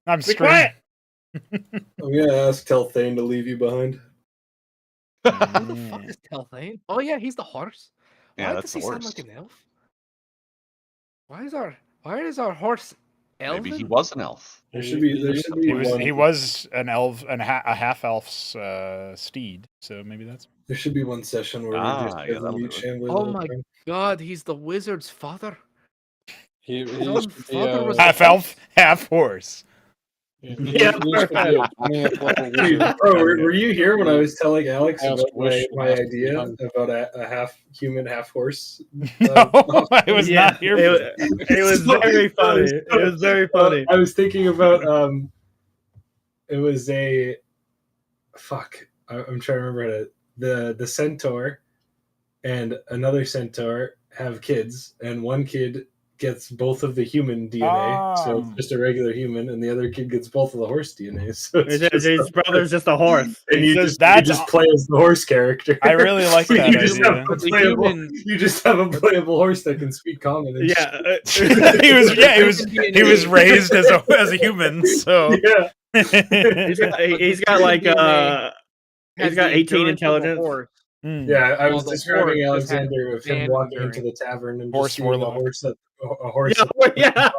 I'm Be quiet! I'm gonna ask Telthane to leave you behind. Who the fuck is Telthane? Oh yeah, he's the horse. Yeah, Why that's does he the sound horse. like an elf? Why is our horse elven? Maybe he was an elf. There should be He was an elf and a half elf's steed, so maybe that's. There should be one session where we just yeah, have them that'll meet do it. Shambler. Oh my god, he's the wizard's father. His own father was Half elf, half horse. Yeah, Dude, bro, were you here when I was telling Alex about my idea about a half human, half horse? No, I was not here. It was very funny. It was very funny. I was thinking about it was a fuck. I'm trying to remember how to the centaur and another centaur have kids, and one kid gets both of the human DNA, so it's just a regular human, and the other kid gets both of the horse DNA. So his brother's just a horse, and you just play as the horse character. I really like that idea. You just have a playable horse that can speak common. And he was raised as a human, so yeah. he's got like he's got 18 intelligence. Yeah, I was describing Alexander with him walking into the tavern and just seeing a horse. Yeah.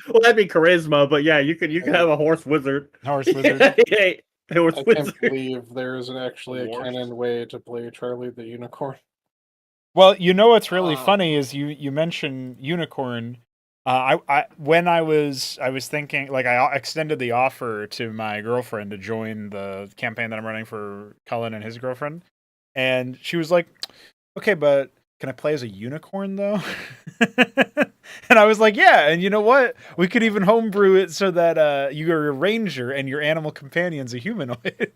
Well, that'd be charisma, but yeah, you could have a horse wizard. Horse wizard. I can't believe there isn't actually a canon way to play Charlie the Unicorn. Well, you know what's really funny is you mentioned unicorn. When I was thinking, like, I extended the offer to my girlfriend to join the campaign that I'm running for Cullen and his girlfriend, and she was like, "Okay, but can I play as a unicorn though?" And I was like, "Yeah." And you know what? We could even homebrew it so that you're a ranger and your animal companion's a humanoid.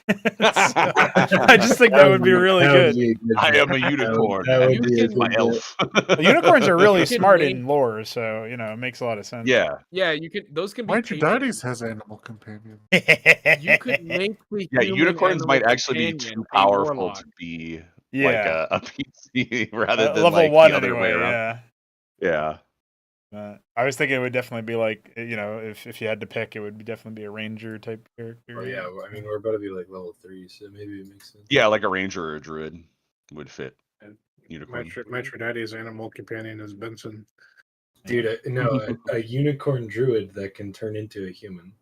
I just think that would be really good. I am a unicorn. My elf. Unicorns are really smart in lore, so it makes a lot of sense. Yeah. Yeah, you could. Those can be. Mitridates has animal companion. You could make the unicorns might actually be too powerful to be like a PC rather than level like 1 the other way anyway, around. Yeah. I was thinking it would definitely be like, if you had to pick, it would definitely be a ranger type character. Oh yeah, I mean we're about to be like level 3, so maybe it makes sense. Yeah, like a ranger or a druid would fit. Unicorn. Mitridates' animal companion is Benson. Dude, a unicorn druid that can turn into a human.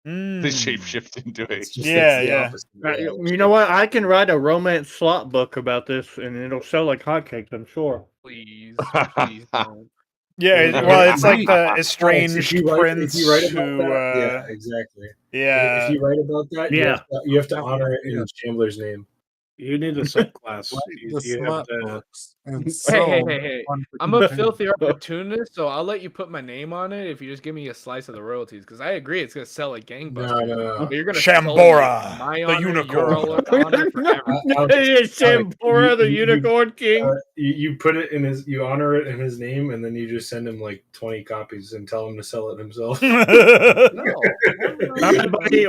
They shapeshift into it. Yeah. You know what? I can write a romance slot book about this, and it'll sell like hotcakes, I'm sure. Please don't. Yeah, well, it's like the estranged prince who. Yeah, exactly. Yeah. If you write about that, you have to honor it in Shambler's name. You need a subclass. Hey. I'm a filthy opportunist, so I'll let you put my name on it if you just give me a slice of the royalties, because I agree it's going to sell like gangbusters. No. But you're going to Shambora, the unicorn. Shambora, the unicorn king. You put it in you honor it in his name, and then you just send him like 20 copies and tell him to sell it himself.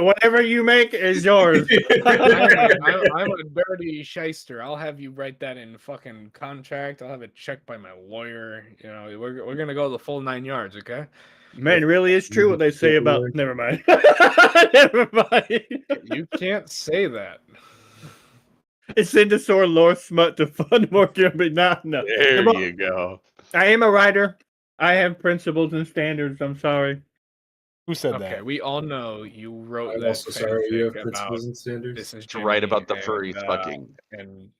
Whatever you make is yours. I'm a dirty shyster. I'll have you write that in fucking contract. I'll have it checked by my lawyer. We're gonna go the full 9 yards, okay? Man, it really is true what they say about. Never mind. Never mind. You can't say that. It's Indesor lore smut to fun more jumping. No. There you go. I am a writer. I have principles and standards. I'm sorry. Who said that? Okay, we all know you wrote I'm that. also sorry. You have principles and standards. This is To write about the Jimmy furry and, fucking. And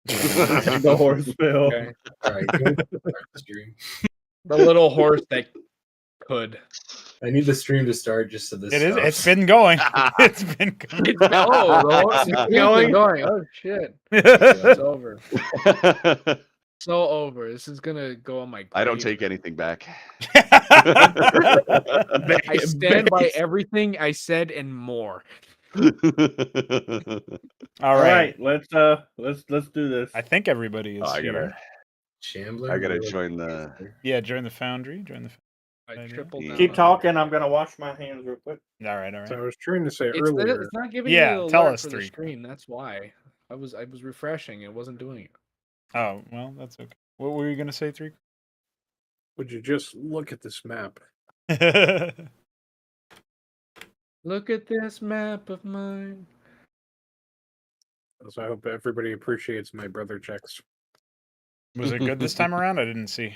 the horse bill. Okay. All right, go start the stream. The little horse that could. I need the stream to start just so this. It is. stops. It's been going. It's been going. The horse is going. Oh shit! It's over. So over. This is gonna go on my grave. I don't take anything back. I stand by everything I said and more. All right, let's do this. I think everybody is here. Shambler. I gotta join the. Yeah, join the foundry. I tripled down. Keep talking. I'm gonna wash my hands real quick. All right. So I was trying to say earlier. It's not giving Yeah, you the tell alert us for the 3. screen. That's why I was refreshing. It wasn't doing it. Oh well, that's okay. What were you gonna say, 3? Would you just look at this map? Look at this map of mine. So I hope everybody appreciates my brother checks. Was it good this time around? I didn't see.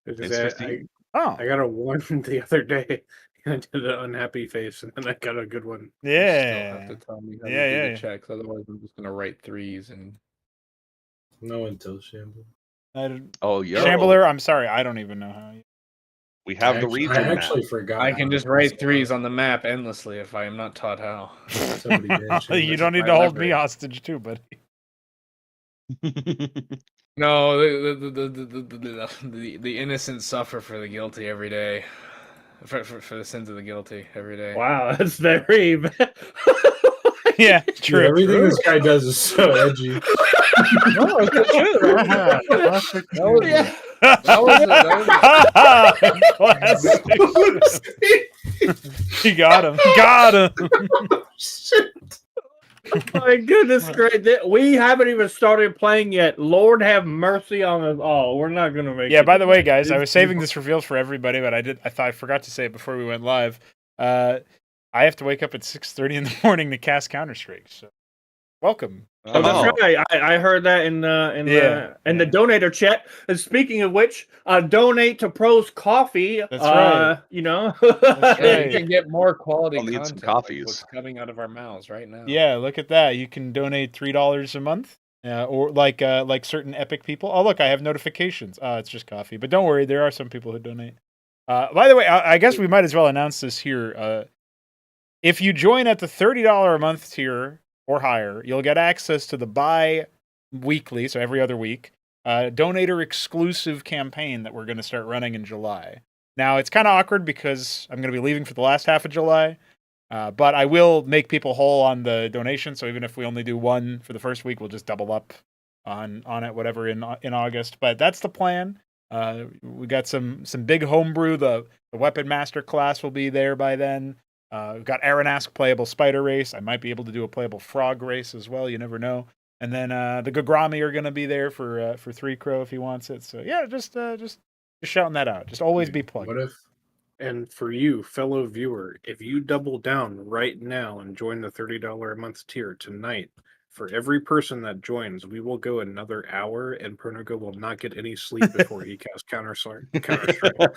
Because It's 15. Oh, I got a 1 the other day. I did an unhappy face, and then I got a good one. You still yeah. have to tell me how Yeah, to do yeah. the checks. Otherwise, I'm just gonna write 3s and. No one tells Shamble. Oh, yo. Shambler, I'm sorry, I don't even know how. We have the I region map. actually forgot. I can just write 3s on the map endlessly if I am not taught how. Somebody ban Shambler. You don't need my to hold me leverage. hostage too, buddy. No, the innocent suffer for the guilty every day. For the sins of the guilty every day. Wow, that's very bad. Yeah, Dude, true. everything this guy does is so edgy. No, it's the truth. Yeah, classic That was, Shambler. Classic. You got him. Got him. My goodness, great! We haven't even started playing yet. Lord have mercy on us all. We're not gonna make it. Yeah, by the way, guys, I was saving this reveal for everybody, but I thought I forgot to say it before we went live. I have to wake up at 6:30 in the morning to cast Counter-Strike. So, welcome. Oh, that's right. I heard that in the donator chat. And speaking of which, donate to Pro's Coffee. That's right. You know, That's Yeah, right. you can get more quality I'll need some content. coffees. Like what's coming out of our mouths right now. Yeah, look at that. You can donate $3 a month, or like certain epic people. Oh, look, I have notifications. It's just coffee, but don't worry, there are some people who donate. By the way, I guess we might as well announce this here. If you join at the $30 a month tier or higher, you'll get access to the bi-weekly, so every other week, donator exclusive campaign that we're going to start running in July. Now, it's kind of awkward because I'm going to be leaving for the last half of July. But I will make people whole on the donation, so even if we only do one for the first week, we'll just double up on it, whatever, in August. But that's the plan. We got some big homebrew. The Weapon Master class will be there by then. We've got Arenask playable Spider Race. I might be able to do a playable Frog Race as well. You never know. And then the Gagrami are going to be there for 3 Crow if he wants it. So yeah, just shouting that out. Just always be plugged. What if? And for you, fellow viewer, if you double down right now and join the $30 a month tier tonight, for every person that joins, we will go another hour, and Pernigo will not get any sleep before he casts Counter-Strike. You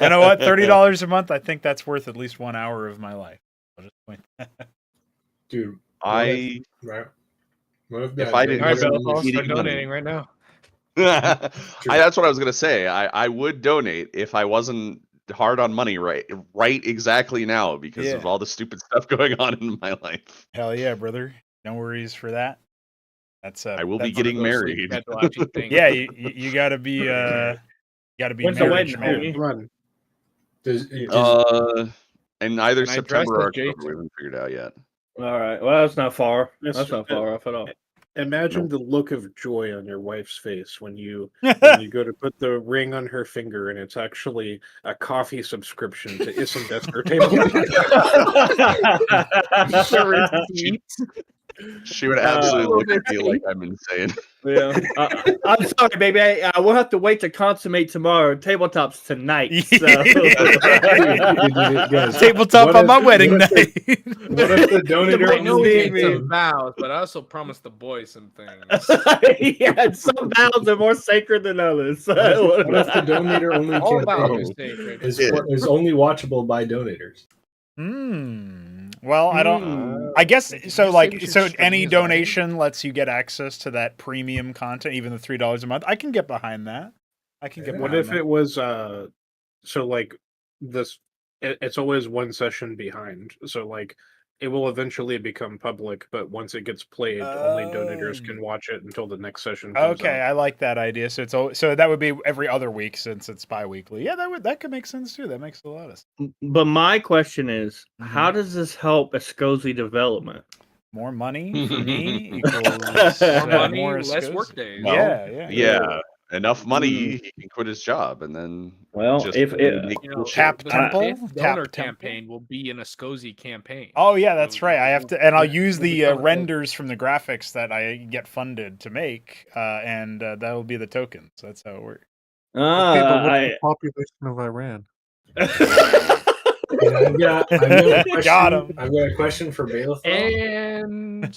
know what? $30 a month. I think that's worth at least 1 hour of my life. I'll just point that. Dude, I right. What if if I didn't All right, wasn't Bill, I'll eating start money. donating right now. That's what I was gonna say. I would donate if I wasn't hard on money right exactly now because of all the stupid stuff going on in my life. Hell yeah, brother. No worries for that. That's I will be getting married. Yeah, you gotta be When's the marriage wedding, man. homie? Run. In either Can I September dress or as Jason? October. We haven't figured it out yet. All right. Well, that's not far. Yes, That's not far off at all. Imagine the look of joy on your wife's face when you go to put the ring on her finger and it's actually a coffee subscription to Ism Desker Table. She would absolutely look at me like I'm insane. Yeah. I'm sorry, baby. We'll have to wait to consummate tomorrow. Tabletop's tonight. So. Guys, Tabletop on my wedding what night. What if the donator I know only we came made in? some vows, but I also promised the boys some things. Yeah, some vows are more sacred than others. What if the donator only All about campaign sacred. is only watchable by donators? Well, I don't. I guess so. Maybe So should any stream his wedding. donation lets you get access to that premium content, even the $3 a month. I can get behind that. I can get. What behind if that. it was so like this it's always one session behind, so like it will eventually become public, but once it gets played, only donators can watch it until the next session comes Okay, out. I like that idea. So so that would be every other week since it's bi-weekly. Yeah, that could make sense too. That makes a lot of sense. But my question is, how does this help Escozy development? More money for me equals More money, more less Escozy. work days. Yeah. Enough money, he can quit his job and then Well, just if it, make You know, Tap the Temple? fifth Tap donor Temple? campaign will be an Escozy campaign. Oh yeah, that's right. I have to, and I'll use the become a- renders from the graphics that I get funded to make, and that will be the tokens. That's how it works. Okay, but what's the population of Iran? And I've got a question. Got him. I've got a question for Balethal. And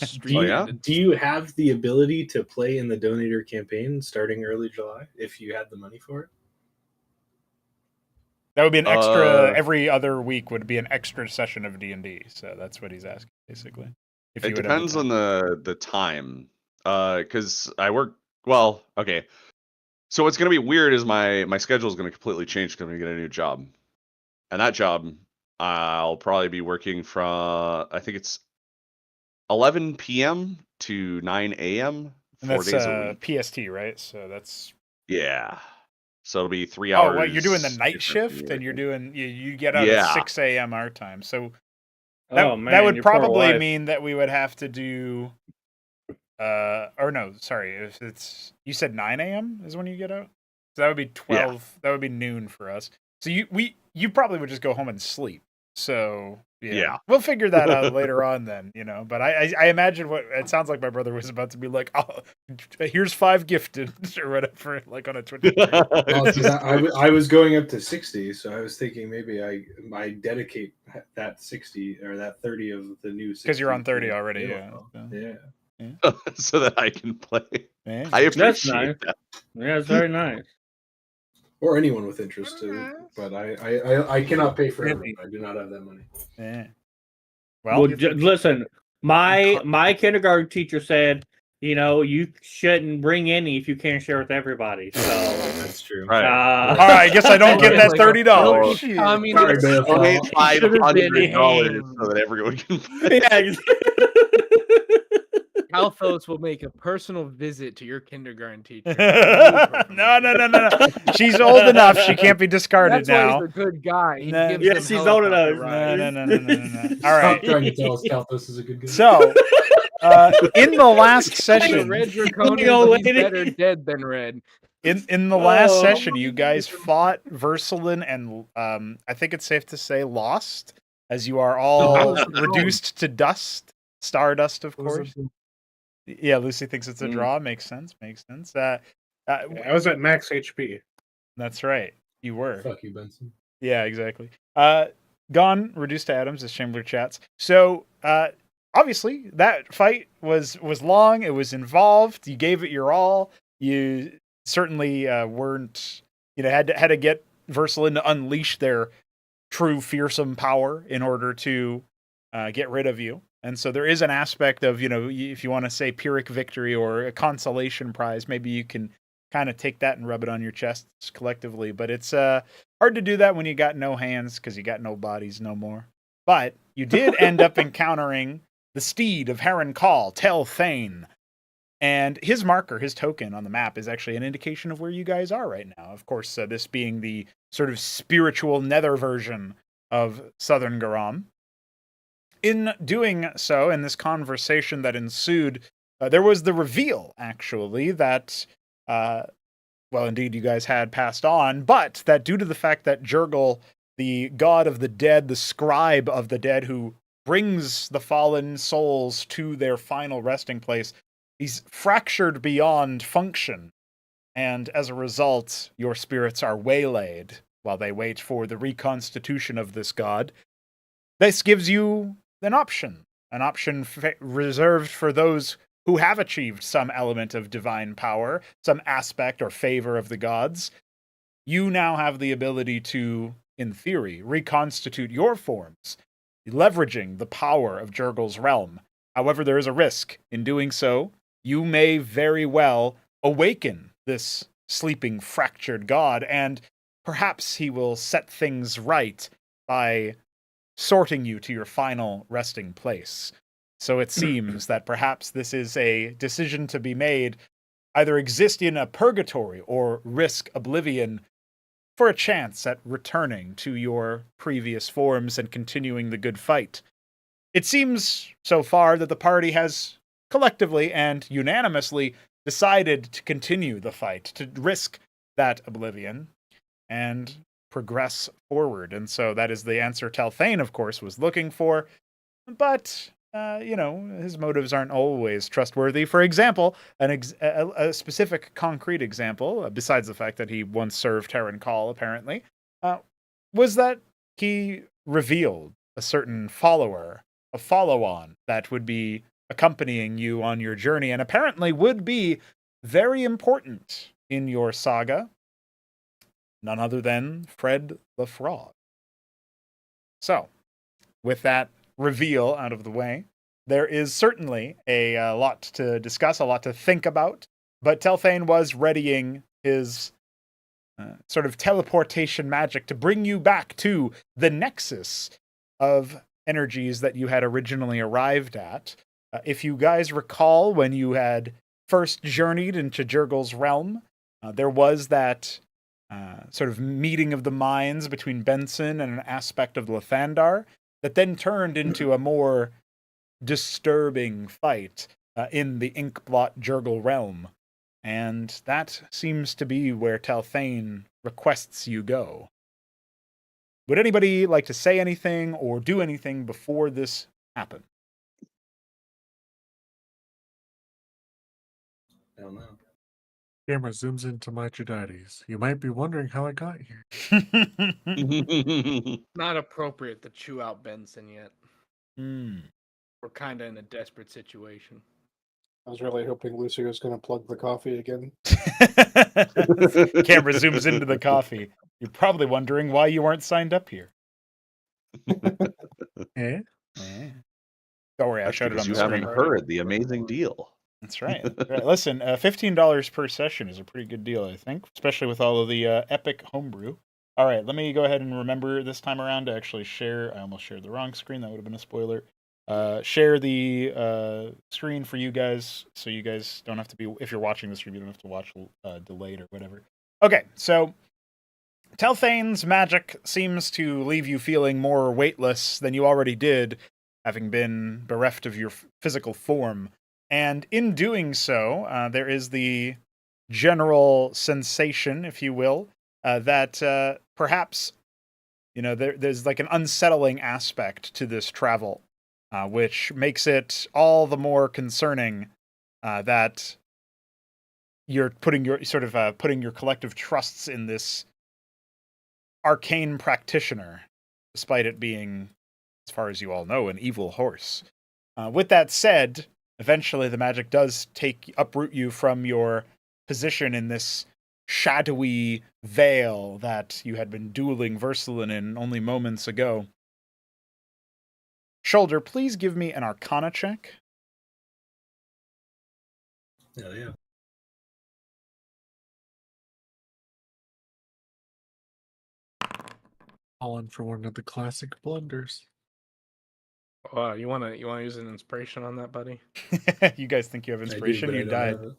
Do you have the ability to play in the Donator campaign starting early July if you had the money for it? That would be an extra. Every other week would be an extra session of D&D. So that's what he's asking, basically. If It depends on the time, because I work. Well, okay. So what's gonna be weird is my schedule is gonna completely change because I'm gonna get a new job, and that job I'll probably be working from, I think it's 11 p.m. to 9 a.m. And 4 that's days a week. PST, right? So that's Yeah. So it'll be 3 hours. Oh, well, you're doing the night different shift, from and you're you. doing you get out at 6 a.m. our time. So that, Oh, man, that would your poor probably wife. mean that we would have to do. Or no, sorry. If it's you said 9 a.m. is when you get out, so that would be 12. Yeah. That would be noon for us. So you probably would just go home and sleep. So Yeah. we'll figure that out later on then, But I imagine what it sounds like my brother was about to be like, oh, here's 5 gifted or whatever, like on a Twitch. I was going up to 60, so I was thinking maybe I dedicate that 60 or that 30 of the new 60. Because you're on 30 already, yeah. So that I can play. Yeah. I appreciate That's nice. that. Yeah, it's very nice. Or anyone with interest too, but I cannot pay for everyone. I do not have that money. Yeah. Well, listen, my kindergarten teacher said, you shouldn't bring any if you can't share with everybody. So that's true. Right. All right, I guess I don't get that $30. Donate $500 so that everyone can play. Yeah. Alphos will make a personal visit to your kindergarten teacher. No. She's old enough. She can't be discarded That's now. why he's a good guy. He No. gives Yeah, them she's old enough. No. All right. Stop trying to tell us Kalthus is a good guy. So, in the last session, Red Draconian, but he's better dead than red. In the last session, you guys fought Versalin and I think it's safe to say lost, as you are all reduced to dust, stardust, of course. Yeah, Lucy thinks it's a draw. Makes sense. I was at max HP. That's right. You were. Fuck you, Benson. Yeah, exactly. Gone, reduced to atoms, as Chamber chats. So, obviously, that fight was long. It was involved. You gave it your all. You certainly weren't, had to get Versalin to unleash their true fearsome power in order to get rid of you. And so there is an aspect of, if you want to say Pyrrhic victory or a consolation prize, maybe you can kind of take that and rub it on your chest collectively. But it's hard to do that when you got no hands because you got no bodies no more. But you did end up encountering the steed of Heron Call, Tel Thane. And his marker, his token on the map is actually an indication of where you guys are right now. Of course, this being the sort of spiritual nether version of Southern Garam. In doing so, in this conversation that ensued, there was the reveal, actually, that, indeed, you guys had passed on, but that due to the fact that Jurgle, the god of the dead, the scribe of the dead who brings the fallen souls to their final resting place, he's fractured beyond function. And as a result, your spirits are waylaid while they wait for the reconstitution of this god. This gives you an option reserved for those who have achieved some element of divine power, some aspect or favor of the gods. You now have the ability to, in theory, reconstitute your forms, leveraging the power of Jurgle's realm. However, there is a risk. In doing so, you may very well awaken this sleeping, fractured god, and perhaps he will set things right by sorting you to your final resting place. So it seems that perhaps this is a decision to be made, either exist in a purgatory or risk oblivion for a chance at returning to your previous forms and continuing the good fight. It seems so far that the party has collectively and unanimously decided to continue the fight, to risk that oblivion, and progress forward. And so that is the answer Telthane, of course, was looking for. But, his motives aren't always trustworthy. For example, a specific concrete example, besides the fact that he once served Heron Call, apparently, was that he revealed a certain follower, a follow-on that would be accompanying you on your journey and apparently would be very important in your saga. None other than Fred the Frog. So, with that reveal out of the way, there is certainly a lot to discuss, a lot to think about, but Telthane was readying his sort of teleportation magic to bring you back to the nexus of energies that you had originally arrived at. If you guys recall when you had first journeyed into Jurgil's realm, there was that sort of meeting of the minds between Benson and an aspect of Lathandar that then turned into a more disturbing fight in the Inkblot Jurgil realm. And that seems to be where Telthane requests you go. Would anybody like to say anything or do anything before this happens? I don't know. Camera zooms into my Jedites. You might be wondering how I got here. Not appropriate to chew out Benson yet. Hmm. We're kind of in a desperate situation. I was really hoping Lucy was going to plug the coffee again. Camera zooms into the coffee. You're probably wondering why you weren't signed up here. Eh? Don't worry, I That's showed it because on you the haven't screen. heard the amazing deal. That's right. Right. Listen, $15 per session is a pretty good deal, I think, especially with all of the epic homebrew. All right, let me go ahead and remember this time around to actually share. I almost shared the wrong screen. That would have been a spoiler. Share the screen for you guys so you guys don't have to be, if you're watching the stream, you don't have to watch delayed or whatever. Okay, so Telthane's magic seems to leave you feeling more weightless than you already did, having been bereft of your physical form. And in doing so, there is the general sensation, if you will, that perhaps, there's like an unsettling aspect to this travel, which makes it all the more concerning that you're putting your collective trusts in this arcane practitioner, despite it being, as far as you all know, an evil horse. With that said, eventually the magic does uproot you from your position in this shadowy veil that you had been dueling Versalin in only moments ago. Shoulder, please give me an Arcana check. Hell yeah. Fallen for one of the classic blunders. You wanna use an inspiration on that, buddy? You guys think you have inspiration? I do, You but I died. don't have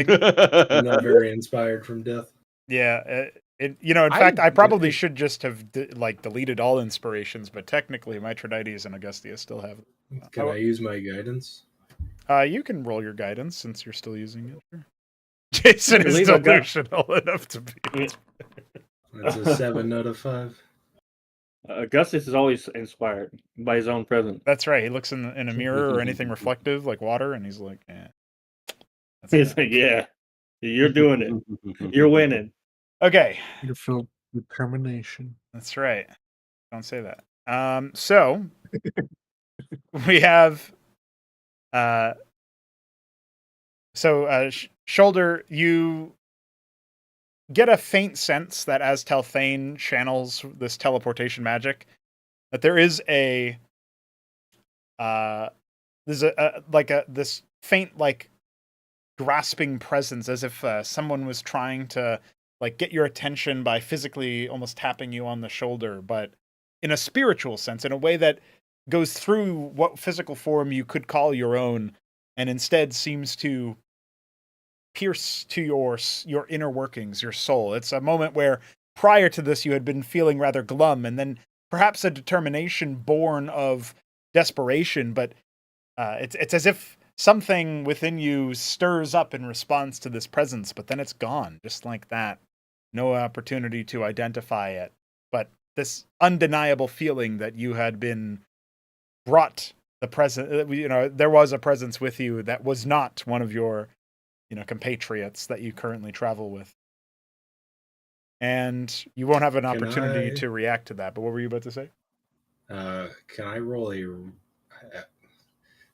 it. I'm not very inspired from death. Yeah, in fact, I probably should just have deleted all inspirations, but technically Mitridates and Augustia still have it. Can I use my guidance? You can roll your guidance since you're still using it. Sure. Jason is delusional enough to be. That's a 7 out of 5. Augustus is always inspired by his own presence. That's right. He looks in a mirror or anything reflective like water, and he's like, "Eh." He's like, "Yeah, you're doing it. You're winning." Okay. You feel determination. That's right. Don't say that. So we have Shoulder, you get a faint sense that as Telthane channels this teleportation magic, that there is this faint grasping presence, as if someone was trying to get your attention by physically almost tapping you on the shoulder, but in a spiritual sense, in a way that goes through what physical form you could call your own, and instead seems to pierce to your inner workings, your soul. It's a moment where prior to this you had been feeling rather glum, and then perhaps a determination born of desperation, but it's as if something within you stirs up in response to this presence, but then it's gone, just like that. No opportunity to identify it, but this undeniable feeling that you had been brought the present. There was a presence with you that was not one of your compatriots that you currently travel with. and you won't have an Can opportunity I- to react to that. But what were you about to say? Can I roll a?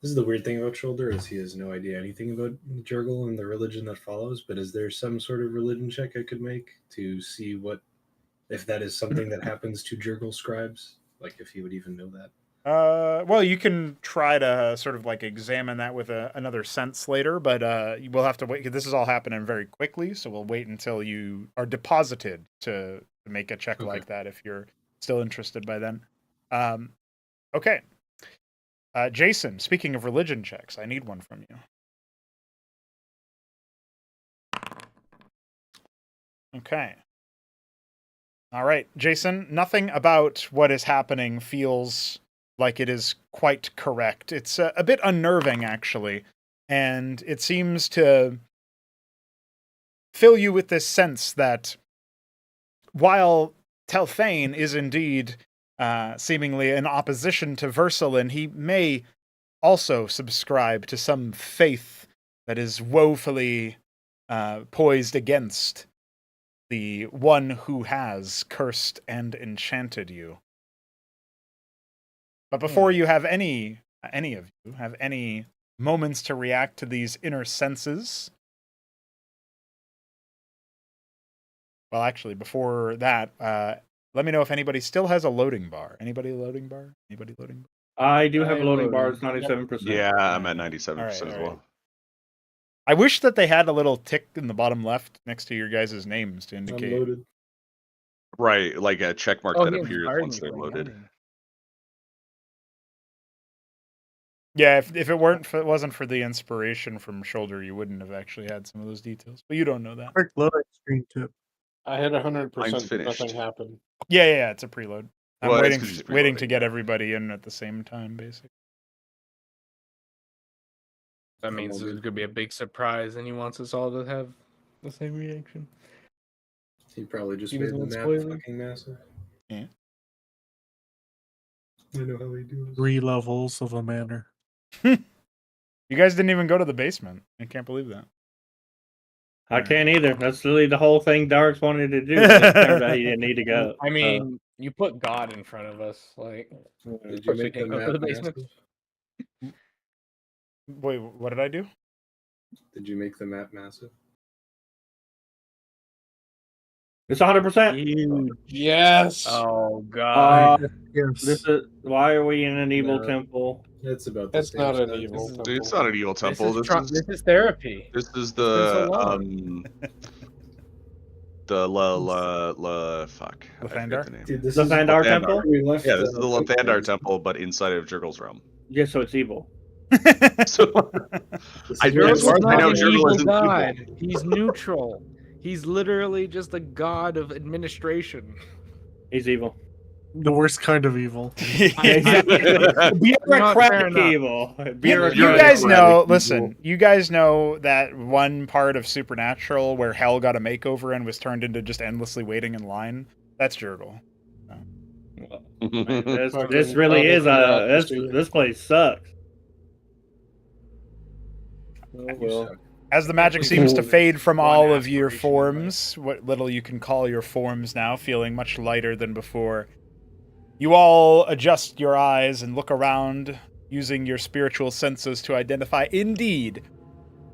This is the weird thing about Shoulder is he has no idea anything about Jurgle and the religion that follows. But is there some sort of religion check I could make to see what if that is something that happens to Jurgle scribes? Like if he would even know that. Well, you can try to sort of like examine that with another sense later, but we'll have to wait. This is all happening very quickly, so we'll wait until you are deposited to make a check Okay. like that if you're still interested by then. Okay. Jason, speaking of religion checks, I need one from you. Okay. All right, Jason, nothing about what is happening feels like it is quite correct. It's a bit unnerving, actually, and it seems to fill you with this sense that while Telfane is indeed seemingly in opposition to Versalin, he may also subscribe to some faith that is woefully poised against the one who has cursed and enchanted you. But before you have any of you have any moments to react to these inner senses, well, actually, before that, let me know if anybody still has a loading bar. Anybody loading bar? Anybody loading bar? I do have a I'm loading bar. It's loading. 97%. Yeah, I'm at 97% All as right. well. I wish that they had a little tick in the bottom left next to your guys' names to indicate. Unloaded. Right, like a check mark Oh, that he appears inspired once me they're for loaded. yelling. Yeah, if it wasn't for the inspiration from Shoulder, you wouldn't have actually had some of those details. But you don't know that. Quick loading screen tip. I had 100%, Mine's but finished. nothing happened. Yeah, it's a preload. I'm Well, it's waiting 'cause he's waiting to preloading, get yeah. everybody in at the same time, basically. That means there's gonna be a big surprise, and he wants us all to have the same reaction. He probably just He made doesn't the want map spoilers. fucking massive. Yeah. I know how they do it. 3 levels of a manor. You guys didn't even go to the basement. I can't believe that. I can't either. That's really the whole thing Darks wanted to do. But it turns out he didn't need to go. I mean, you put God in front of us, like. Did of you course we make the can't go map to the basement. massive? Wait, what did I do? Did you make the map massive? It's 100%. Huge. Yes. Oh God. Yes. This is why are we in an evil No. temple? It's about the That's same not an size. evil Dude, temple. it's not an evil temple. This is therapy. This is It's been so the long. fuck. I Lathandar? forget the name. Dude, this The is Thandar Lathandar. temple? we left. Yeah, this is the Lathandar temple, but inside of Jurgle's realm. Yeah, so it's evil. So I Jurgle as far as I know, Jurgle isn't God. evil. He's neutral. He's literally just a god of administration. He's evil. The worst kind of evil. Exactly. Not fair Bureaucratic enough. evil. You Bureaucratic guys evil. know, listen, you guys know that one part of Supernatural where Hell got a makeover and was turned into just endlessly waiting in line? That's Jurgle. This really is this place sucks. Oh, well. As the magic seems to fade from all of your forms, what little you can call your forms now, feeling much lighter than before, you all adjust your eyes and look around, using your spiritual senses to identify, indeed,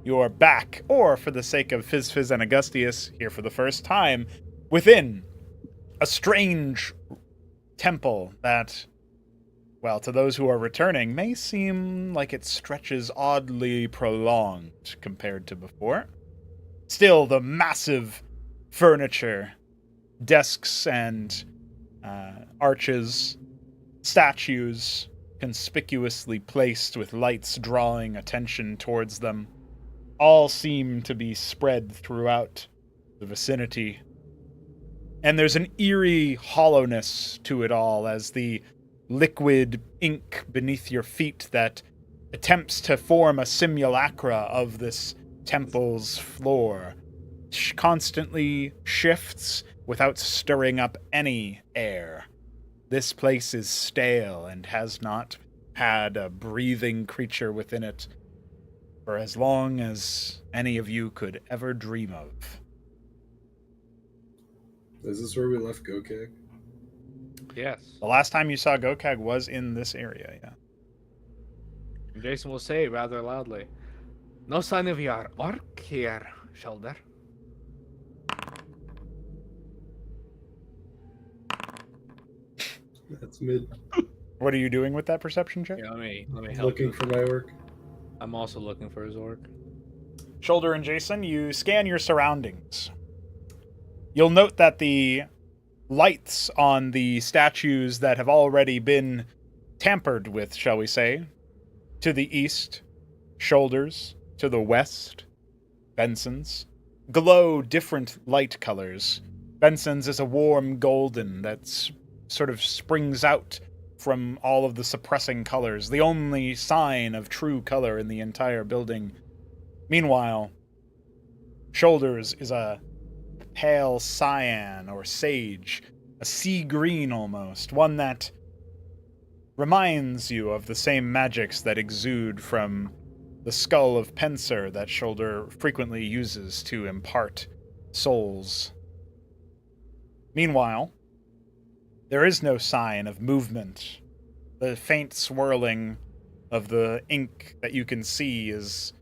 you're back, or for the sake of Fizz and Augustius, here for the first time, within a strange temple that, well, to those who are returning, may seem like it stretches oddly prolonged compared to before. Still, the massive furniture, desks and arches, statues conspicuously placed with lights drawing attention towards them, all seem to be spread throughout the vicinity. And there's an eerie hollowness to it all as the liquid ink beneath your feet that attempts to form a simulacra of this temple's floor constantly shifts without stirring up any air. This place is stale and has not had a breathing creature within it for as long as any of you could ever dream of. Is this where we left Gokag? Yes. The last time you saw Gokag was in this area, yeah. Jason will say rather loudly, "No sign of your orc here, shoulder." That's mid. What are you doing with that perception check? Yeah, let me help Looking you. for my orc. I'm also looking for his orc. Shoulder and Jason, you scan your surroundings. You'll note that the lights on the statues that have already been tampered with, shall we say, to the east, Shoulders, to the west, Benson's, glow different light colors. Benson's is a warm golden that sort of springs out from all of the suppressing colors, the only sign of true color in the entire building. Meanwhile, Shoulders is a pale cyan or sage, a sea green almost, one that reminds you of the same magics that exude from the skull of Penser that Shoulder frequently uses to impart souls. Meanwhile, there is no sign of movement. The faint swirling of the ink that you can see is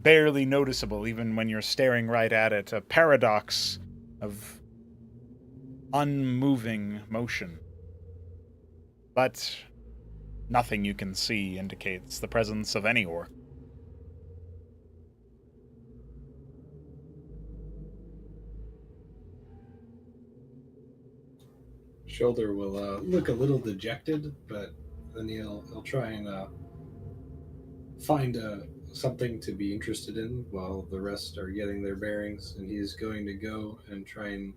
barely noticeable even when you're staring right at it, a paradox of unmoving motion. But nothing you can see indicates the presence of any orc. Shoulder will look a little dejected, but then he'll try and find something to be interested in while the rest are getting their bearings, and he's going to go and try and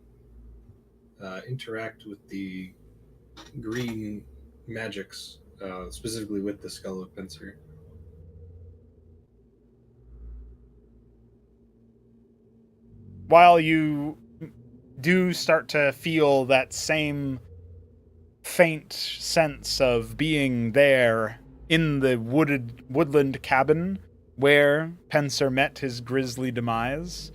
interact with the green magics, specifically with the skull of Penser. While you do start to feel that same faint sense of being there in the woodland cabin where Penser met his grisly demise,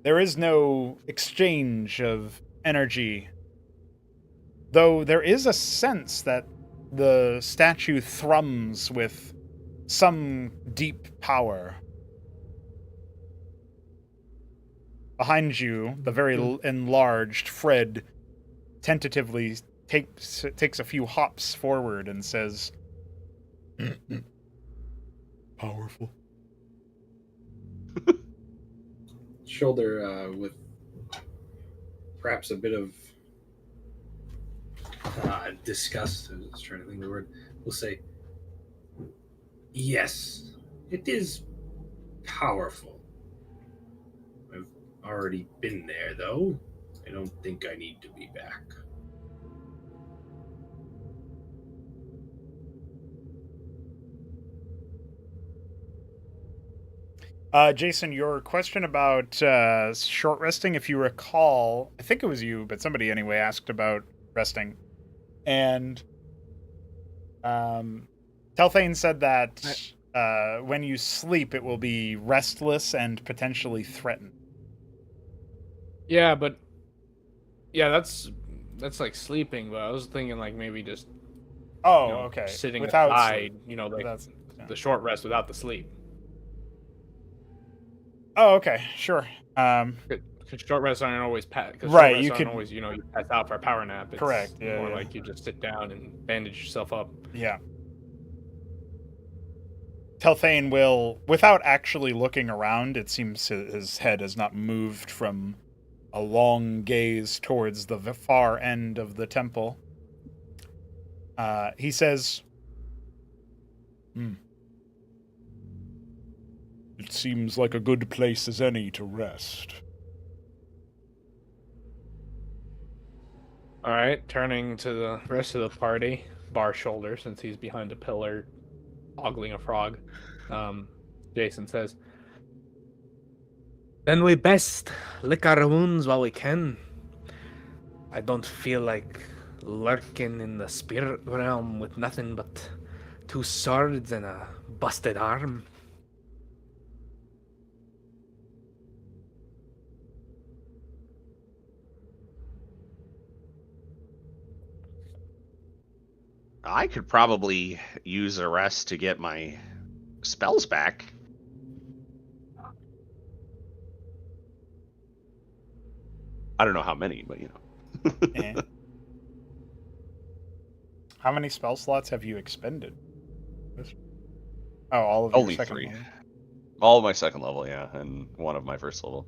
there is no exchange of energy, though there is a sense that the statue thrums with some deep power. Behind you, the very enlarged Fred tentatively takes a few hops forward and says, "Powerful." Shoulder, with perhaps a bit of disgust, I was trying to think of the word, will say, "Yes, it is powerful. I've already been there, though. I don't think I need to be back." Jason, your question about short resting, if you recall, I think it was you, but somebody anyway asked about resting. And Telthane said that when you sleep, it will be restless and potentially threatened. Yeah, but that's like sleeping. But I was thinking like maybe just okay, sitting without aside. sleep. Like the short rest without the sleep. Oh, okay, sure. Because short rests aren't always right. You could always you pass out for a power nap. It's correct. Yeah, more like you just sit down and bandage yourself up. Yeah. Telthane will, without actually looking around, it seems his head has not moved from a long gaze towards the far end of the temple. He says, "It seems like a good place as any to rest." All right, turning to the rest of the party, bar shoulder, since he's behind a pillar, ogling a frog. Jason says, "Then we best lick our wounds while we can. I don't feel like lurking in the spirit realm with nothing but 2 swords and a busted arm." I could probably use a rest to get my spells back. I don't know how many, but you know. Eh. How many spell slots have you expended? Oh, all of your Only second 3. level? All of my second level, yeah, and 1 of my first level.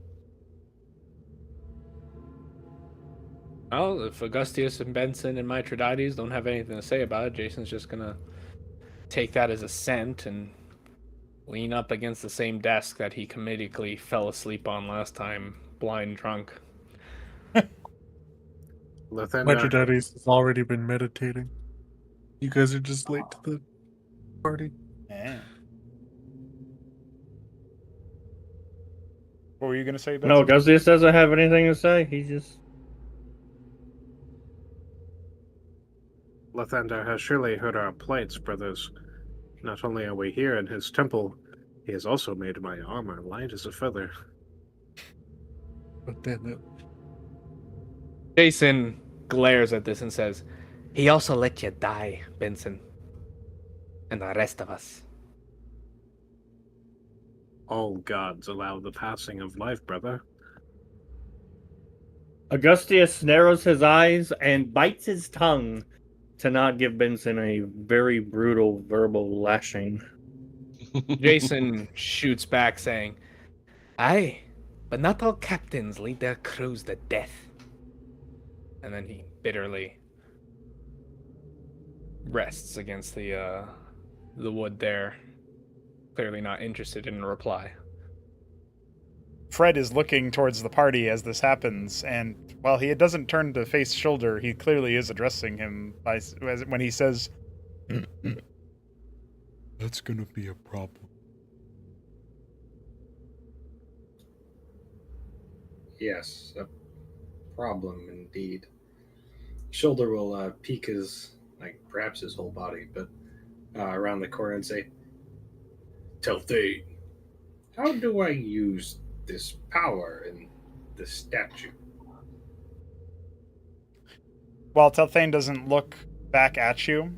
Well, if Augustius and Benson and Mithridates don't have anything to say about it, Jason's just gonna take that as a scent and lean up against the same desk that he comedically fell asleep on last time, blind drunk. Mithridates has already been meditating. You guys are just late to the party. Yeah. What were you gonna say, No, Benson? Augustius doesn't have anything to say. He just. Lathander has surely heard our plights, brothers. Not only are we here in his temple, he has also made my armor light as a feather. But then Jason glares at this and says, "He also let you die, Benson. And the rest of us." All gods allow the passing of life, brother. Augustius narrows his eyes and bites his tongue to not give Benson a very brutal verbal lashing. Jason shoots back, saying, "Aye, but not all captains lead their crews to death." And then he bitterly rests against the wood there, clearly not interested in a reply. Fred is looking towards the party as this happens, and while he doesn't turn to face Shoulder, he clearly is addressing him when he says, that's gonna be a problem. Yes, a problem indeed. Shoulder will peek his, perhaps his whole body, but around the corner and say, Telthane, how do I use this power in the statue? While Telthane doesn't look back at you,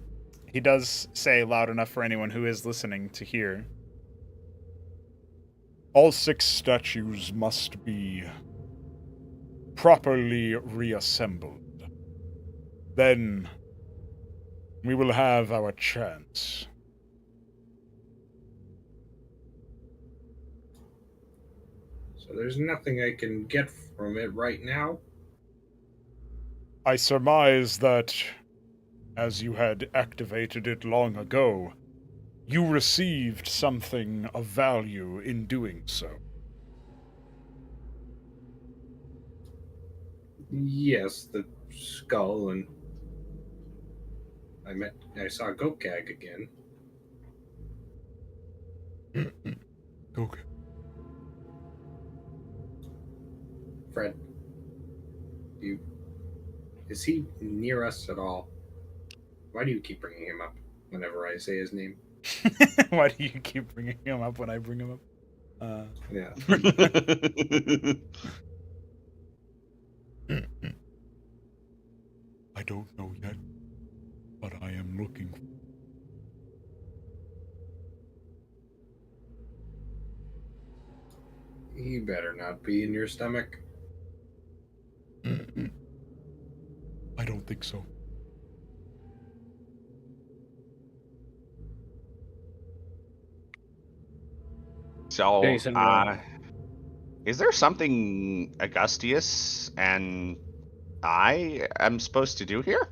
he does say loud enough for anyone who is listening to hear. All 6 statues must be properly reassembled. Then we will have our chance. So there's nothing I can get from it right now? I surmise that, as you had activated it long ago, you received something of value in doing so. Yes, the skull, and I saw Gokag again. Okay. Fred, is he near us at all? Why do you keep bringing him up whenever I say his name? Why do you keep bringing him up when I bring him up? Yeah. I don't know yet, but I am looking. He better not be in your stomach. I don't think so. So, Jason, is there something Augustius and I am supposed to do here?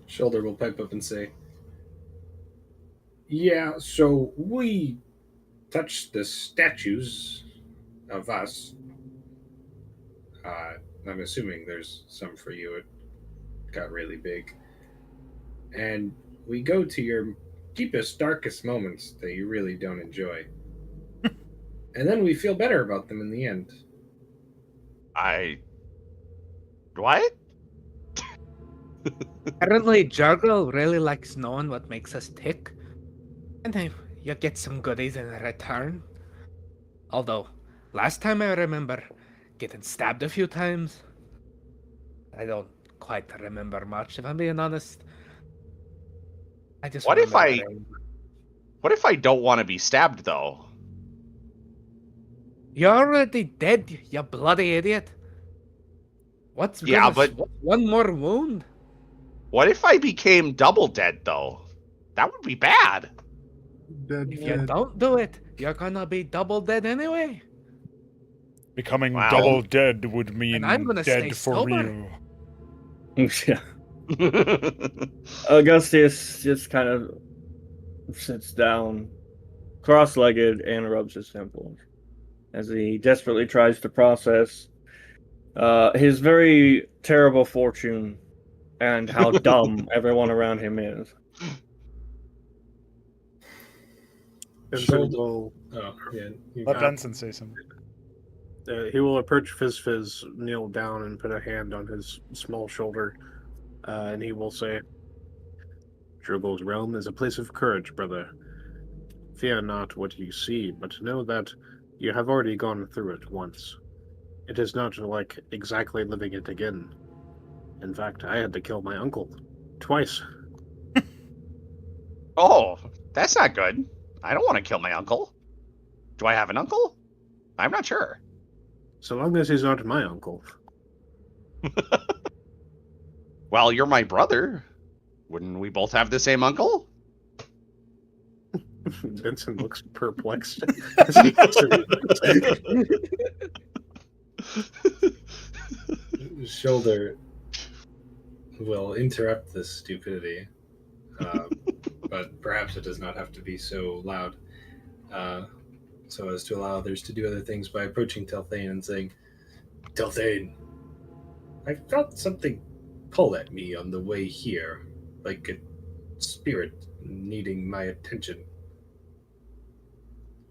Shoulder will pipe up and say, yeah, so we touched the statues of us. I'm assuming there's some for you. It got really big. And we go to your deepest, darkest moments that you really don't enjoy. And then we feel better about them in the end. What? Apparently, Jurgle really likes knowing what makes us tick. And then you get some goodies in return. Although, last time I remember, getting stabbed a few times. I don't quite remember much, if I'm being honest. I just What if remember. What if I don't want to be stabbed though? You're already dead, you bloody idiot. What's Yeah, gonna but one more wound? what if I became double dead though? That would be bad. Dead, If you dead. don't do it, you're gonna be double dead anyway. Becoming Wow. double dead would mean And I'm gonna stay dead for sober. real. Yeah. Augustus just kind of sits down, cross-legged, and rubs his temples as he desperately tries to process his very terrible fortune and how dumb everyone around him is. Vincent will, Oh, yeah. Let Benson say something. he will approach Fizz, kneel down, and put a hand on his small shoulder, and he will say, Jurgel's realm is a place of courage, brother. Fear not what you see, but know that you have already gone through it once. It is not like exactly living it again. In fact, I had to kill my uncle. Twice. Oh, that's not good. I don't want to kill my uncle. Do I have an uncle? I'm not sure. So long as he's not my uncle. Well, you're my brother. Wouldn't we both have the same uncle? Vincent looks perplexed. Shoulder will interrupt this stupidity, but perhaps it does not have to be so loud, so as to allow others to do other things by approaching Telthane and saying, Telthane, I felt something pull at me on the way here, like a spirit needing my attention.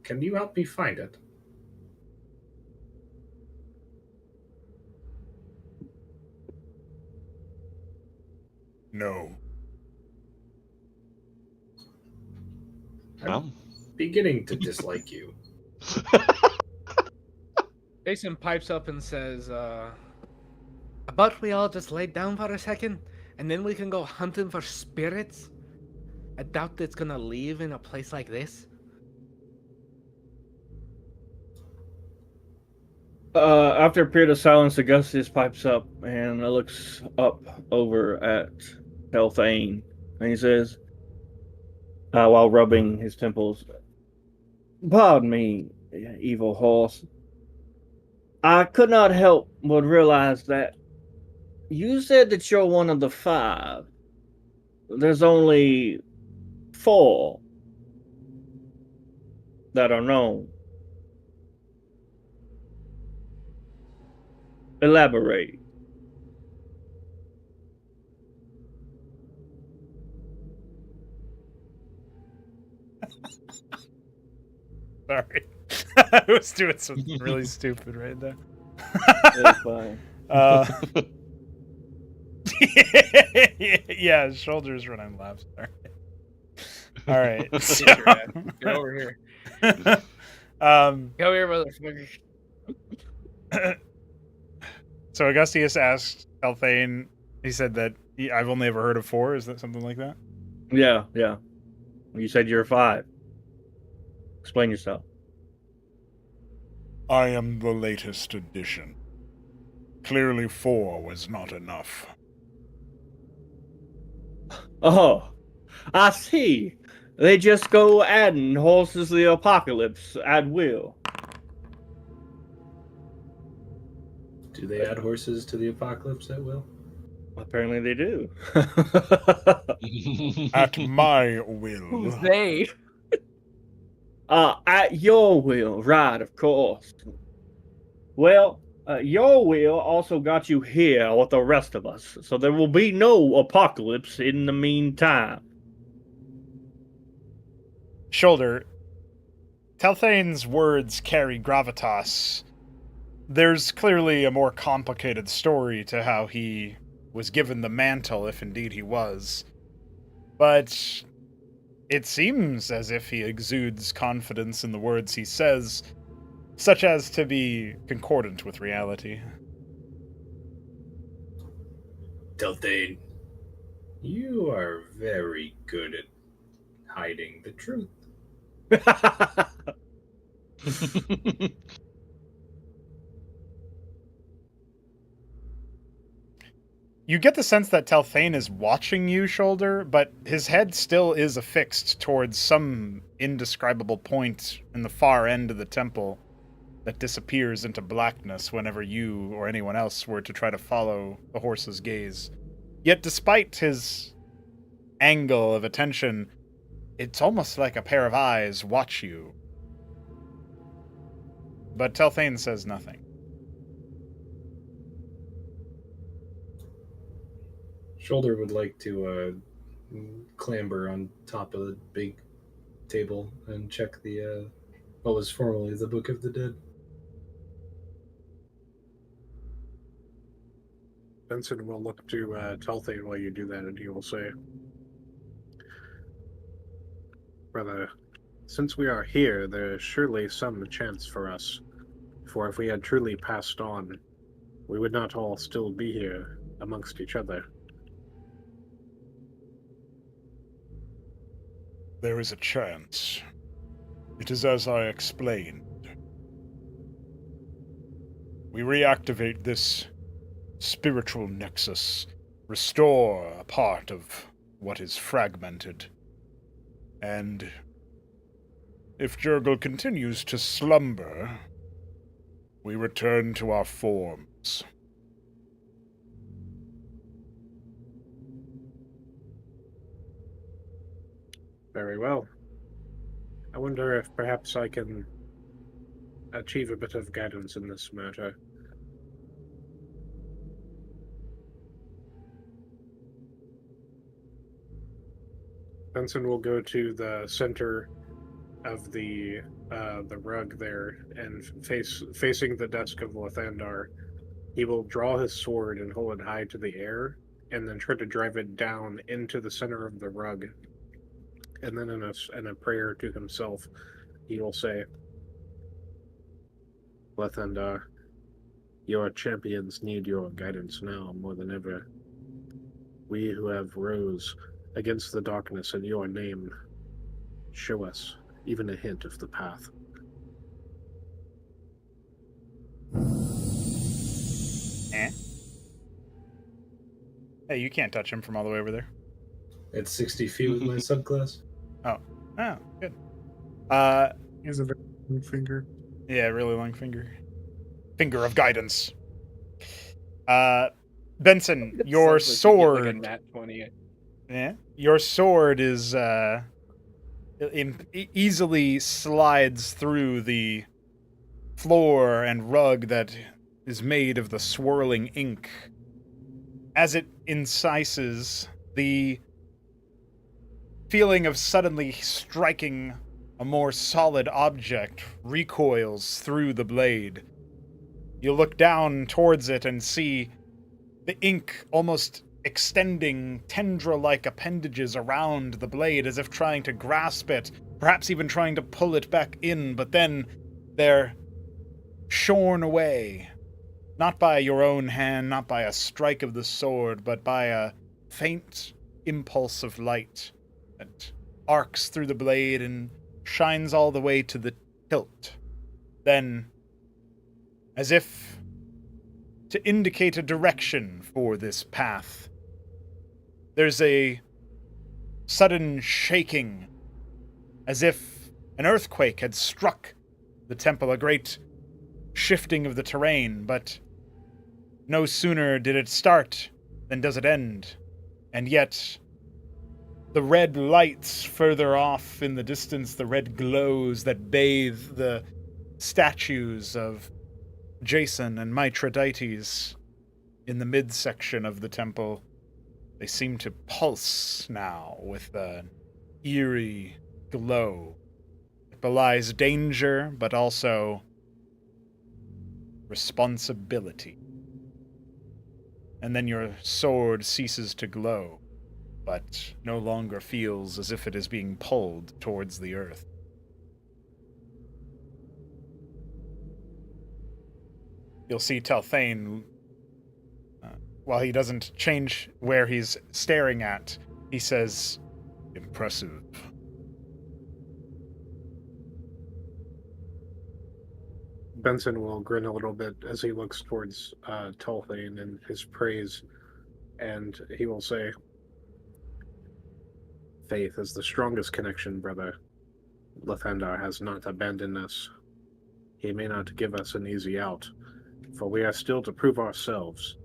Can you help me find it? No. No. Beginning to dislike you. Jason pipes up and says, about we all just lay down for a second, and then we can go hunting for spirits? I doubt it's gonna leave in a place like this. After a period of silence, Augustus pipes up and looks up over at Telthane, and he says, while rubbing his temples, pardon me, evil horse. I could not help but realize that you said that you're one of the 5. There's only 4 that are known. Elaborate. Sorry. I was doing something really stupid right there. That's fine. Yeah, his shoulders running laps. Sorry. All right. So, Get over here. Come here, motherfucker. So Augustius asked Telthane, he said that I've only ever heard of 4. Is that something like that? Yeah. You said you're 5. Explain yourself. I am the latest addition. Clearly 4 was not enough. Oh, I see. They just go adding horses to the apocalypse at will. Do they add horses to the apocalypse at will? Apparently they do. At my will. Who's they? At your will, right, of course. Well, your will also got you here with the rest of us, so there will be no apocalypse in the meantime. Shoulder, Telthane's words carry gravitas. There's clearly a more complicated story to how he was given the mantle, if indeed he was. But it seems as if he exudes confidence in the words he says. such as to be concordant with reality. Delthane, you are very good at hiding the truth. You get the sense that Telthane is watching you, Shoulder, but his head still is affixed towards some indescribable point in the far end of the temple that disappears into blackness whenever you or anyone else were to try to follow the horse's gaze. Yet despite his angle of attention, it's almost like a pair of eyes watch you. But Telthane says nothing. Shoulder would like to clamber on top of the big table and check the what was formerly the Book of the Dead. Benson will look to Telthane while you do that, and he will say, "Brother, since we are here, there is surely some chance for us. For if we had truly passed on, we would not all still be here amongst each other." There is a chance. It is as I explained. We reactivate this spiritual nexus, restore a part of what is fragmented, and if Jurgle continues to slumber, we return to our forms. Very well. I wonder if perhaps I can achieve a bit of guidance in this matter. Benson will go to the center of the rug there, and facing the desk of Lathandar, he will draw his sword and hold it high to the air, and then try to drive it down into the center of the rug. And then in a prayer to himself, he will say, "Lathandar, your champions need your guidance now more than ever. We who have rose against the darkness in your name, show us even a hint of the path." Hey, you can't touch him from all the way over there. At 60 feet with my subclass. Oh, good. He has a very long finger. Yeah, really long finger. Finger of guidance. Benson, your sword. Like a nat 20. Yeah, your sword is easily slides through the floor and rug that is made of the swirling ink. As it incises, the feeling of suddenly striking a more solid object recoils through the blade. You look down towards it and see the ink almost extending tendril-like appendages around the blade as if trying to grasp it, perhaps even trying to pull it back in, but then they're shorn away. Not by your own hand, not by a strike of the sword, but by a faint impulse of light that arcs through the blade and shines all the way to the hilt. Then, as if to indicate a direction for this path, there's a sudden shaking, as if an earthquake had struck the temple, a great shifting of the terrain, but no sooner did it start than does it end. And yet, the red lights further off in the distance, the red glows that bathe the statues of Jason and Mithridates in the midsection of the temple, they seem to pulse now with an eerie glow. It belies danger, but also responsibility. And then your sword ceases to glow, but no longer feels as if it is being pulled towards the earth. you'll see Telthane, while he doesn't change where he's staring at, he says, "Impressive." Benson will grin a little bit as he looks towards Telthane and his praise, and he will say, "Faith is the strongest connection, brother. Lathandar has not abandoned us. He may not give us an easy out, for we are still to prove ourselves,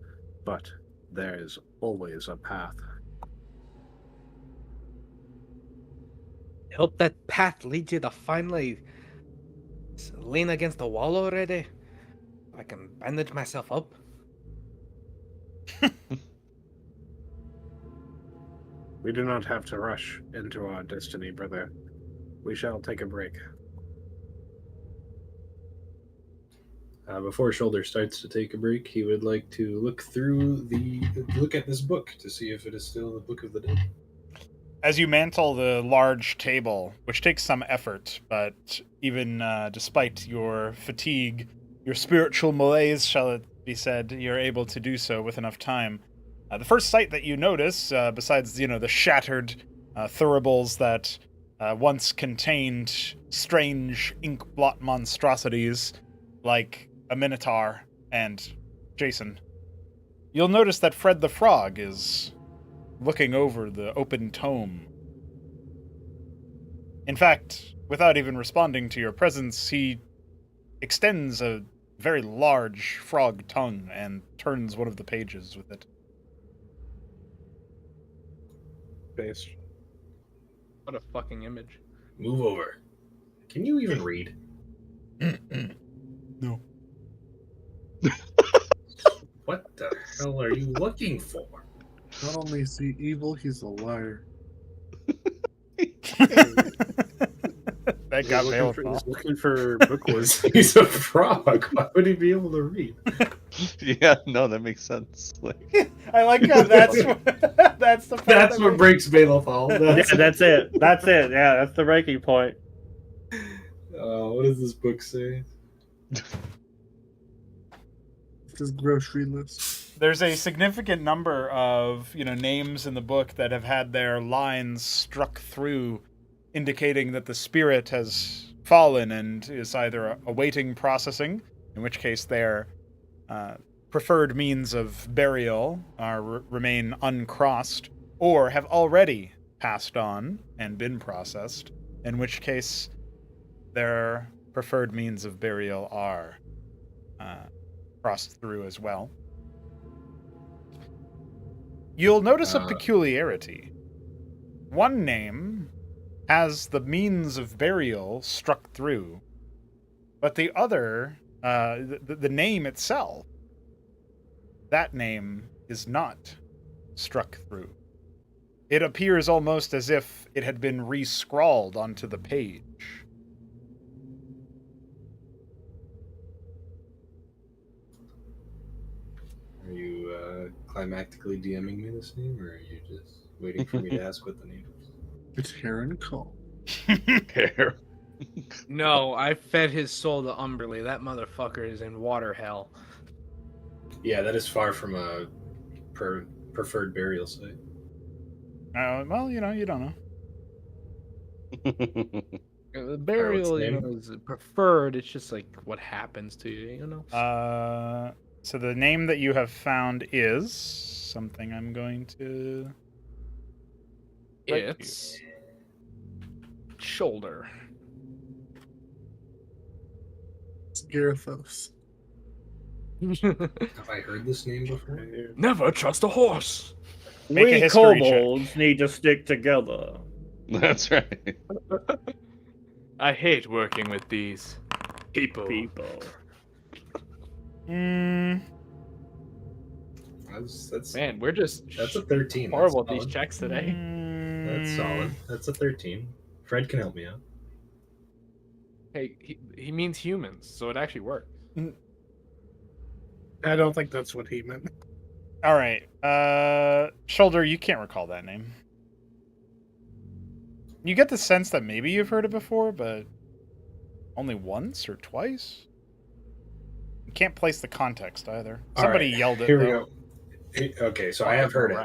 but there is always a path." Hope that path leads you to finally lean against the wall already. I can bandage myself up. We do not have to rush into our destiny, brother. We shall take a break. Before Shoulder starts to take a break, he would like to look at this book to see if it is still the Book of the Dead. As you mantle the large table, which takes some effort, but even despite your fatigue, your spiritual malaise, shall it be said, you're able to do so with enough time. The first sight that you notice, besides the shattered thuribles that once contained strange ink blot monstrosities like a minotaur and Jason, you'll notice that Fred the Frog is looking over the open tome. In fact, without even responding to your presence, he extends a very large frog tongue and turns one of the pages with it. Based. What a fucking image. Move over. Can you even read? No. What the hell are you looking for? Not only is he evil, he's a liar. That got veiled. He's looking for book words. He's a frog. Why would he be able to read? Yeah, no, that makes sense. Like, I like how that's that's the part That's that what makes- breaks Balefall. Yeah, that's it. That's it. Yeah, that's the breaking point. What does this book say? His grocery list. There's a significant number of names in the book that have had their lines struck through, indicating that the spirit has fallen and is either awaiting processing, in which case their preferred means of burial remain uncrossed, or have already passed on and been processed, in which case their preferred means of burial are crossed through as well. You'll notice a peculiarity. One name has the means of burial struck through, but the other, the name itself, that name is not struck through. It appears almost as if it had been re-scrawled onto the page. Are you climactically DMing me this name, or are you just waiting for me to ask what the name is? It's Heron Call. care. No, I fed his soul to Umberly. That motherfucker is in water hell. Yeah, that is far from a preferred burial site. Well, you don't know. The burial, What's the name? is preferred. It's just like what happens to you, So the name that you have found is something I'm going to... It's Shoulder. It's Garethos. Have I heard this name before? Never trust a horse. Make a We history check. kobolds need to stick together. That's right. I hate working with these people. That's Man, we're just that's a 13. horrible at That's these solid. checks today. That's solid. That's a 13. Fred can help me out. Hey, he means humans, so it actually works. I don't think that's what he meant. All right. Shoulder, you can't recall that name. You get the sense that maybe you've heard it before, but only once or twice? You can't place the context either. All Somebody right, yelled it. Here we though. go. Okay, so I have heard it.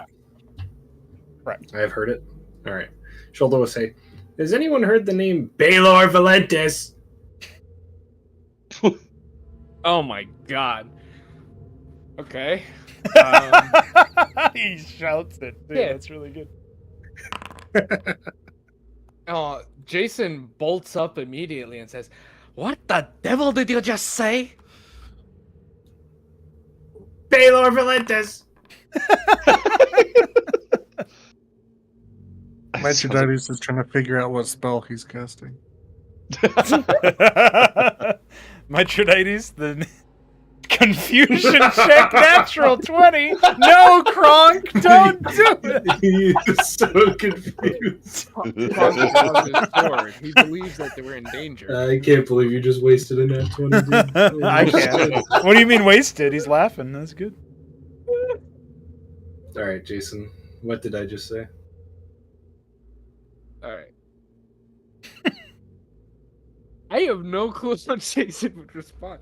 Right. I have heard it. All right. Shoulder will say, "Has anyone heard the name Baylor Valentes?" Oh my god. Okay. He shouts it. Too. Yeah. That's really good. Jason bolts up immediately and says, "What the devil did you just say?" Baylor Valentes. Mithridates is trying to figure out what spell he's casting. Mithridates, the confusion check, natural 20. No, Kronk, don't do it. He is so confused. He believes that they were in danger. I can't believe you just wasted a nat 20, dude. I can't. What do you mean wasted? He's laughing. That's good. All right, Jason. What did I just say? All right. I have no clue how Jason would respond.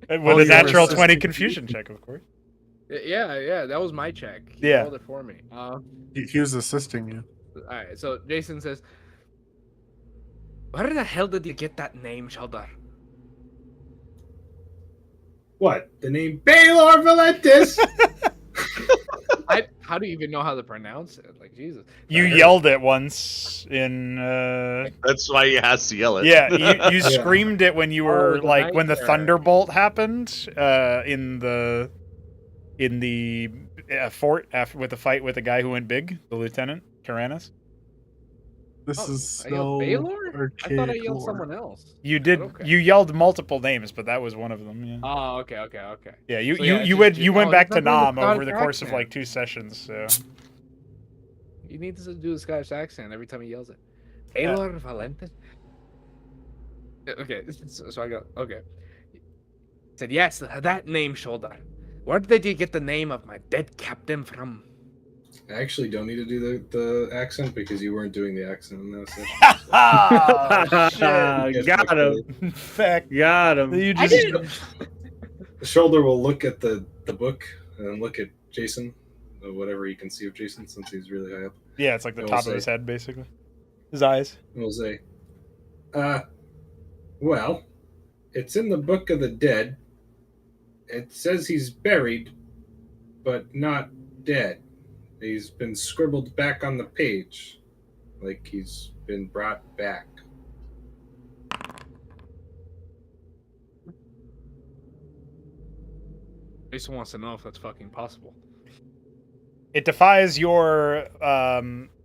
With a natural 20 confusion check, of course. Yeah, that was my check. He Yeah. rolled it for me. He was assisting you. All right, so Jason says, "Where the hell did you get that name, Sheldar?" What? The name Baylor Valentes? How do you even know how to pronounce it? Like, Jesus. You yelled it once in. That's why he has to yell it. Yeah, you Yeah. screamed it when you were the like when the nightmare. thunderbolt happened in the fort after with the fight with the guy who went big, the lieutenant Tyrannus. This is I yelled so Baylor? I thought I archaic yelled lore. someone else. You did. Okay. You yelled multiple names, but that was one of them. Yeah. Oh, okay. Yeah. So, yeah, You it's went just- back it's to not doing the Nam over the Scottish course of accent. like 2 sessions. So. You need to do a Scottish accent every time he yells it. Baylor Valentes? Okay, so I go, okay. He said, "Yes, that name, Shoulder. Where did you get the name of my dead captain from?" I actually don't need to do the accent because you weren't doing the accent in that session. Oh, shit. Got him. In fact, Got him. you I just. didn't. The shoulder will look at the book and then look at Jason, or whatever he can see of Jason since he's really high up. Yeah, it's like the I will top of say- his head, basically. His eyes. And will say, well, it's in the Book of the Dead. It says he's buried, but not dead. He's been scribbled back on the page, like he's been brought back. Jason wants to know if that's fucking possible. It defies your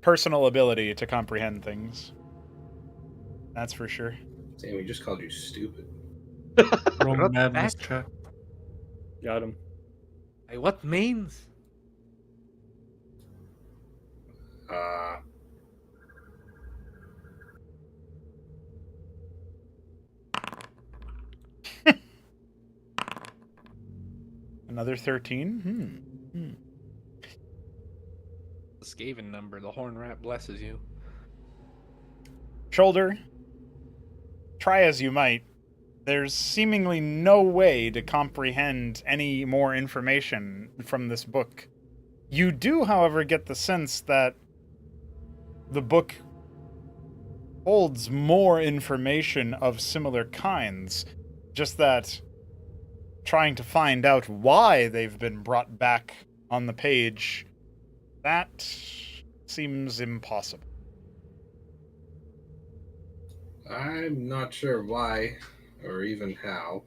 personal ability to comprehend things. That's for sure. Damn, we just called you stupid. Roll What madness that? check. Got him. Hey, what means? Another 13? The Skaven number, the horn rat blesses you. Shoulder, try as you might, there's seemingly no way to comprehend any more information from this book. You do, however, get the sense that the book holds more information of similar kinds, just that trying to find out why they've been brought back on the page, that seems impossible. I'm not sure why or even how,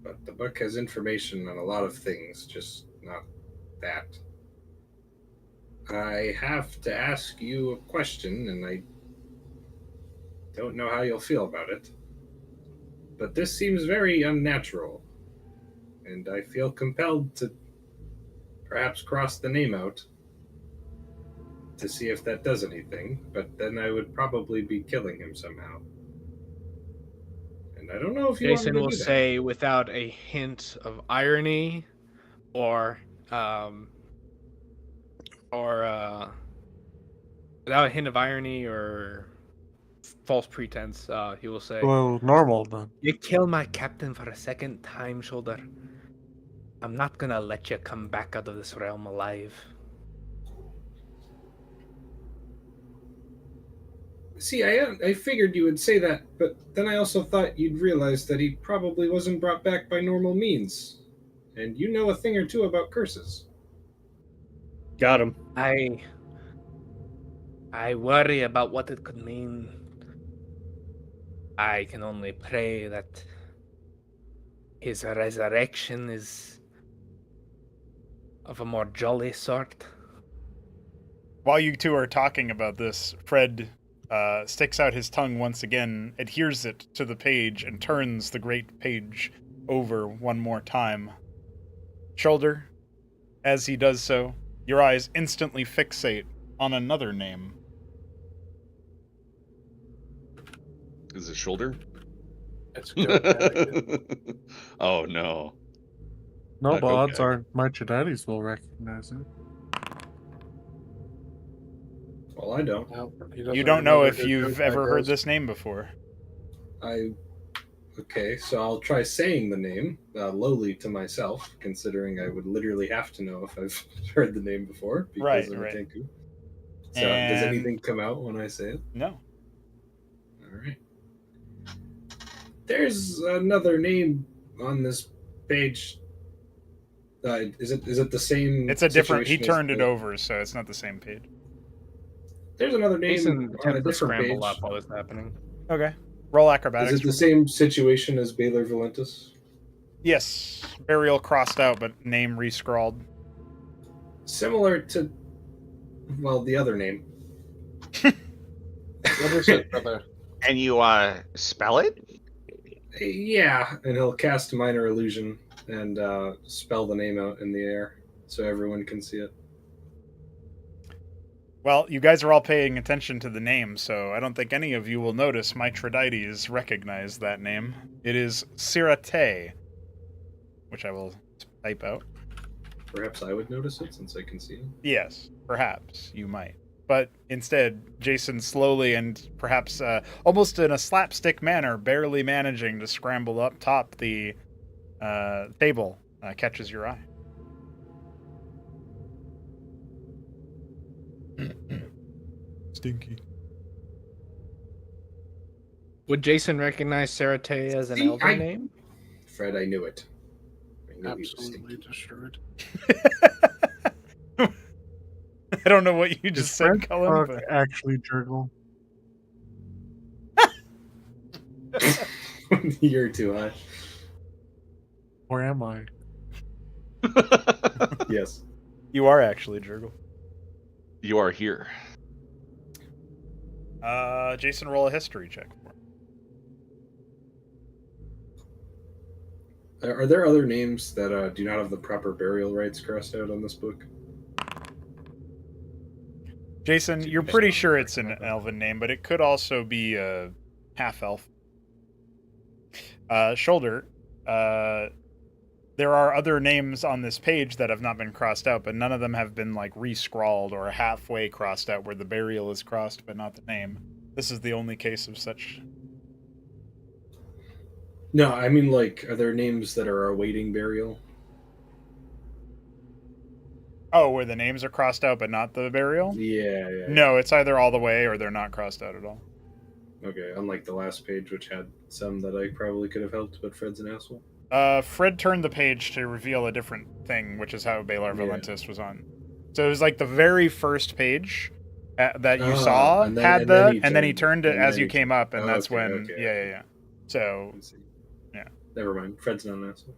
but the book has information on a lot of things, just not that. I have to ask you a question, and I don't know how you'll feel about it, but this seems very unnatural, and I feel compelled to perhaps cross the name out to see if that does anything, but then I would probably be killing him somehow. And I don't know if you Jason will want me to do that. say without a hint of irony or without a hint of irony or false pretense. He will say, Well, normal then. "You kill my captain for a second time, Shoulder. I'm not gonna let you come back out of this realm alive." See, I figured you would say that, but then I also thought you'd realize that he probably wasn't brought back by normal means. And you know a thing or two about curses. Got him. I worry about what it could mean. I can only pray that his resurrection is of a more jolly sort. While you two are talking about this, Fred sticks out his tongue once again, adheres it to the page, and turns the great page over one more time. Shoulder, as he does so, your eyes instantly fixate on another name. Is it shoulder? Let's go. Paladin. Oh no. No, but odds okay. are my Chidadis will recognize it. Well, I don't. Well, he You doesn't don't know remember if who you've Joe ever Tag heard was. this name before. Okay, so I'll try saying the name, lowly to myself, considering I would literally have to know if I've heard the name before because Right, of right. Tenku. So does And- anything come out when I say it? No. All right. There's another name on this page. Is it the same? It's a different. He situation as turned it the- over, so it's not the same page. There's another name Jason on a attempts to different scramble page. up while it's happening. Okay. Roll Is acrobatics. it the for me. same situation as Baylor Valentis? Yes. Burial crossed out, but name rescrawled. Similar to, well, the other name. What is it, brother? Can you spell it? Yeah, and he'll cast minor illusion and spell the name out in the air so everyone can see it. Well, you guys are all paying attention to the name, so I don't think any of you will notice my Tridites recognize that name. It is Sirate, which I will type out. Perhaps I would notice it since I can see it. Yes, perhaps you might. But instead, Jason slowly and perhaps almost in a slapstick manner, barely managing to scramble up top the table, catches your eye. Stinky. Would Jason recognize Sarate as an See, elven name? Fred, I knew it. I knew he was Absolutely stinky. destroyed. I don't know what you Is just Fred said, Cullen, Park but actually Jurgle? You're too high. Or am I? Yes. you are actually Jurgle. You are here. Jason, roll a history check for me. Are there other names that do not have the proper burial rites crossed out on this book? Jason, you're pretty sure it's an elven name, but it could also be a half-elf. Shoulder, there are other names on this page that have not been crossed out, but none of them have been, like, re-scrawled or halfway crossed out where the burial is crossed, but not the name. This is the only case of such. No, I mean, like, are there names that are awaiting burial? Oh, where the names are crossed out but not the burial? Yeah. No, it's either all the way or they're not crossed out at all. Okay, unlike the last page, which had some that I probably could have helped, but Fred's an asshole. Fred turned the page to reveal a different thing, which is how Baylor Yeah. Valentis was on. So it was like the very first page that you Ah, saw and then- had and then that, he and then he turned- turned it and as then you he came up, and Oh, that's okay, when, okay, yeah. okay. So, Let's see. Yeah. Never mind. Fred's not an asshole.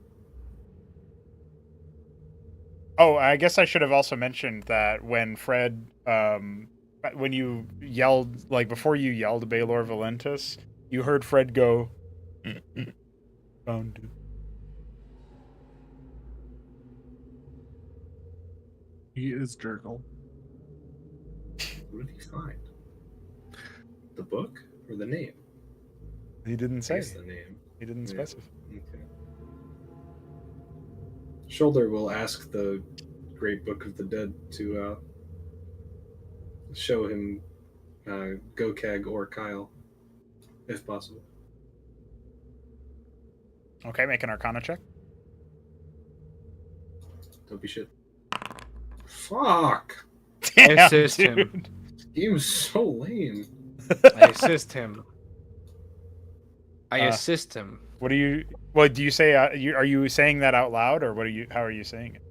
oh, I guess I should have also mentioned that when Fred, when you yelled, like before you yelled Baylor Valentis, you heard Fred go, found it. He is Jurgle. What did he find? The book or the name? He didn't I say. guess the name. He didn't Yeah. specify. Okay. Shoulder will ask the Great Book of the Dead to show him Gokag or Kyle if possible. Okay, make an Arcana check. Don't be shit. Fuck! Damn, assist dude. him. This game's so lame. I assist him. I Uh, assist him. What do you? Well, do you say? Are you saying that out loud, or what are you? How are you saying it?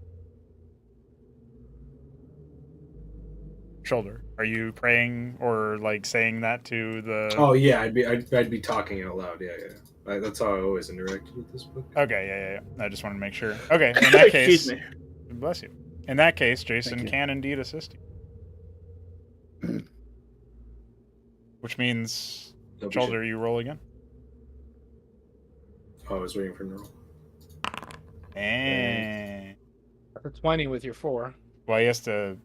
Shoulder. Are you praying or like saying that to the? Oh yeah, I'd be talking out loud. Yeah. That's how I always interacted with this book. Okay, yeah. I just wanted to make sure. Okay, in that case, Excuse me. bless you. In that case, Jason Thank you. can indeed assist you. Which means, Don't be Shoulder, shit. you roll again. Oh, I was waiting for him to roll. And For 20 with your 4. well, he has to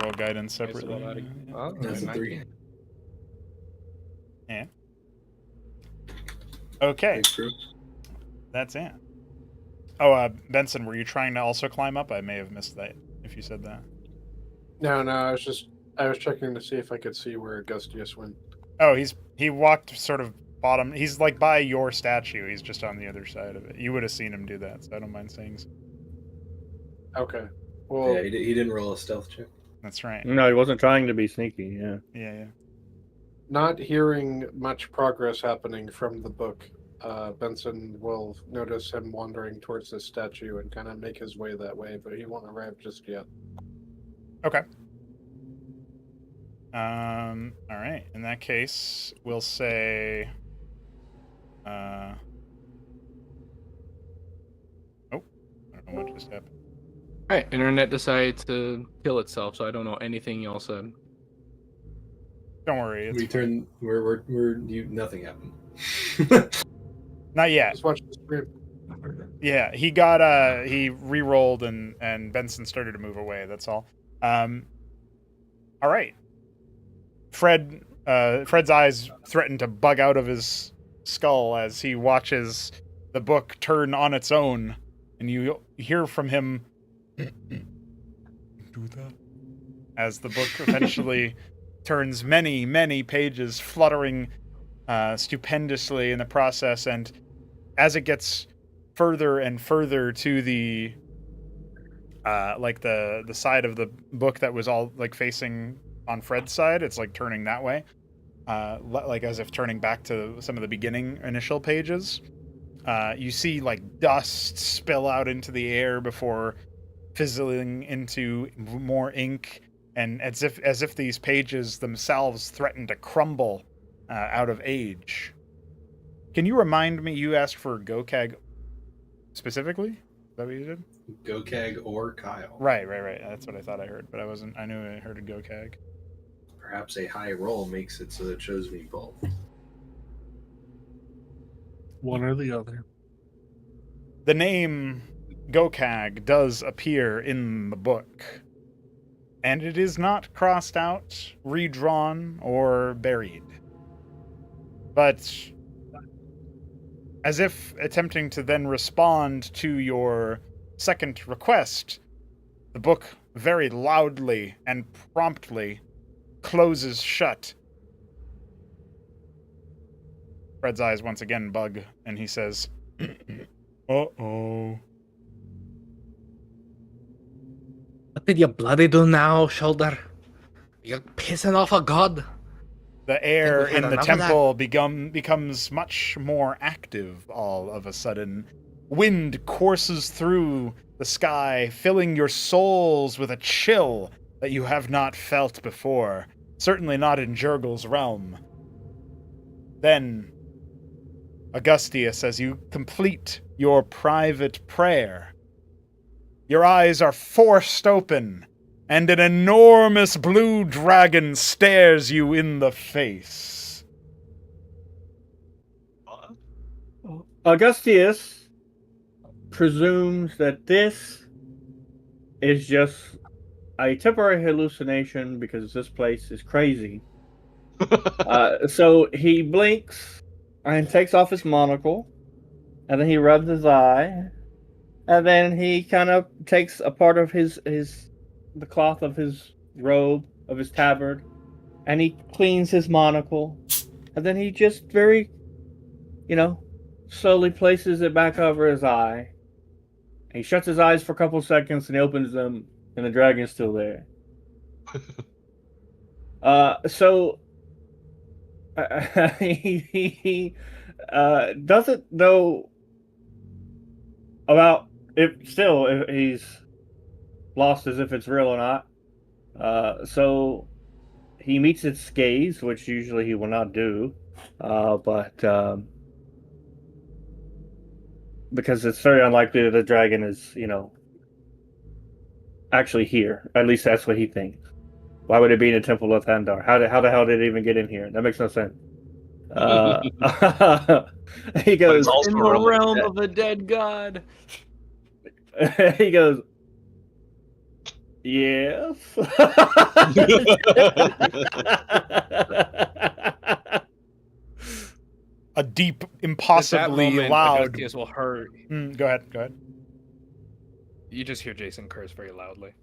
roll guidance He has to separately. roll that again. Oh, That's a 19. 3. Okay, Thanks, bro. that's it. Oh, Benson, were you trying to also climb up? I may have missed that if you said that. No, I was checking to see if I could see where Augustius went. Oh, he walked sort of bottom. He's like by your statue. He's just on the other side of it. You would have seen him do that, so I don't mind saying so. Okay. Well, Yeah, he didn't roll a stealth check. That's right. No, he wasn't trying to be sneaky. Yeah. Yeah. not hearing much progress happening from the book, Benson will notice him wandering towards this statue and kind of make his way that way, but he won't arrive just yet. Okay. All right. In that case, we'll say. Oh, I don't know what just happened. Alright, internet decided to kill itself, so I don't know anything y'all said. Don't worry. It's Nothing happened. not yet. Just watch the stream. Yeah, he re-rolled and Benson started to move away. That's all. All right. Fred's eyes threaten to bug out of his skull as he watches the book turn on its own, and you hear from him, "Do that," as the book eventually turns many, many pages, fluttering stupendously in the process, and as it gets further and further to the the side of the book that was all like facing on Fred's side, it's like turning that way, like as if turning back to some of the beginning initial pages. You see like dust spill out into the air before fizzling into more ink, and as if these pages themselves threaten to crumble out of age. Can you remind me? You asked for Gokag specifically. Is that what you did? Gokag or Kyle. Right. That's what I thought I heard, but I knew I heard a Gokag. Perhaps a high roll makes it so that it shows me both. One or the other. The name Gokag does appear in the book, and it is not crossed out, redrawn, or buried. But as if attempting to then respond to your second request, the book very loudly and promptly closes shut. Fred's eyes once again bug, and he says, "Uh-oh." What did you bloody do now, Shoulder? You're pissing off a god? The air we've had in the enough of that. temple becomes much more active all of a sudden. Wind courses through the sky, filling your souls with a chill that you have not felt before. Certainly not in Jurgil's realm. Then, Augustius, as you complete your private prayer, your eyes are forced open, and an enormous blue dragon stares you in the face. Augustius presumes that this is just a temporary hallucination because this place is crazy. So he blinks and takes off his monocle, and then he rubs his eye, and then he kind of takes a part of the cloth of his robe, of his tabard, and he cleans his monocle, and then he just very, slowly places it back over his eye. He shuts his eyes for a couple seconds and he opens them, and the dragon's still there. So he doesn't know about if he's lost as if it's real or not. So he meets its gaze, which usually he will not do, but because it's very unlikely that the dragon is, actually here. At least that's what he thinks. Why would it be in the Temple of Thandar? How the hell did it even get in here? That makes no sense. He goes also in a the realm of realm dead. of a dead god. he goes, yes. A deep, At that impossibly moment, loud. Augustius will hurt. Go ahead. You just hear Jason curse very loudly.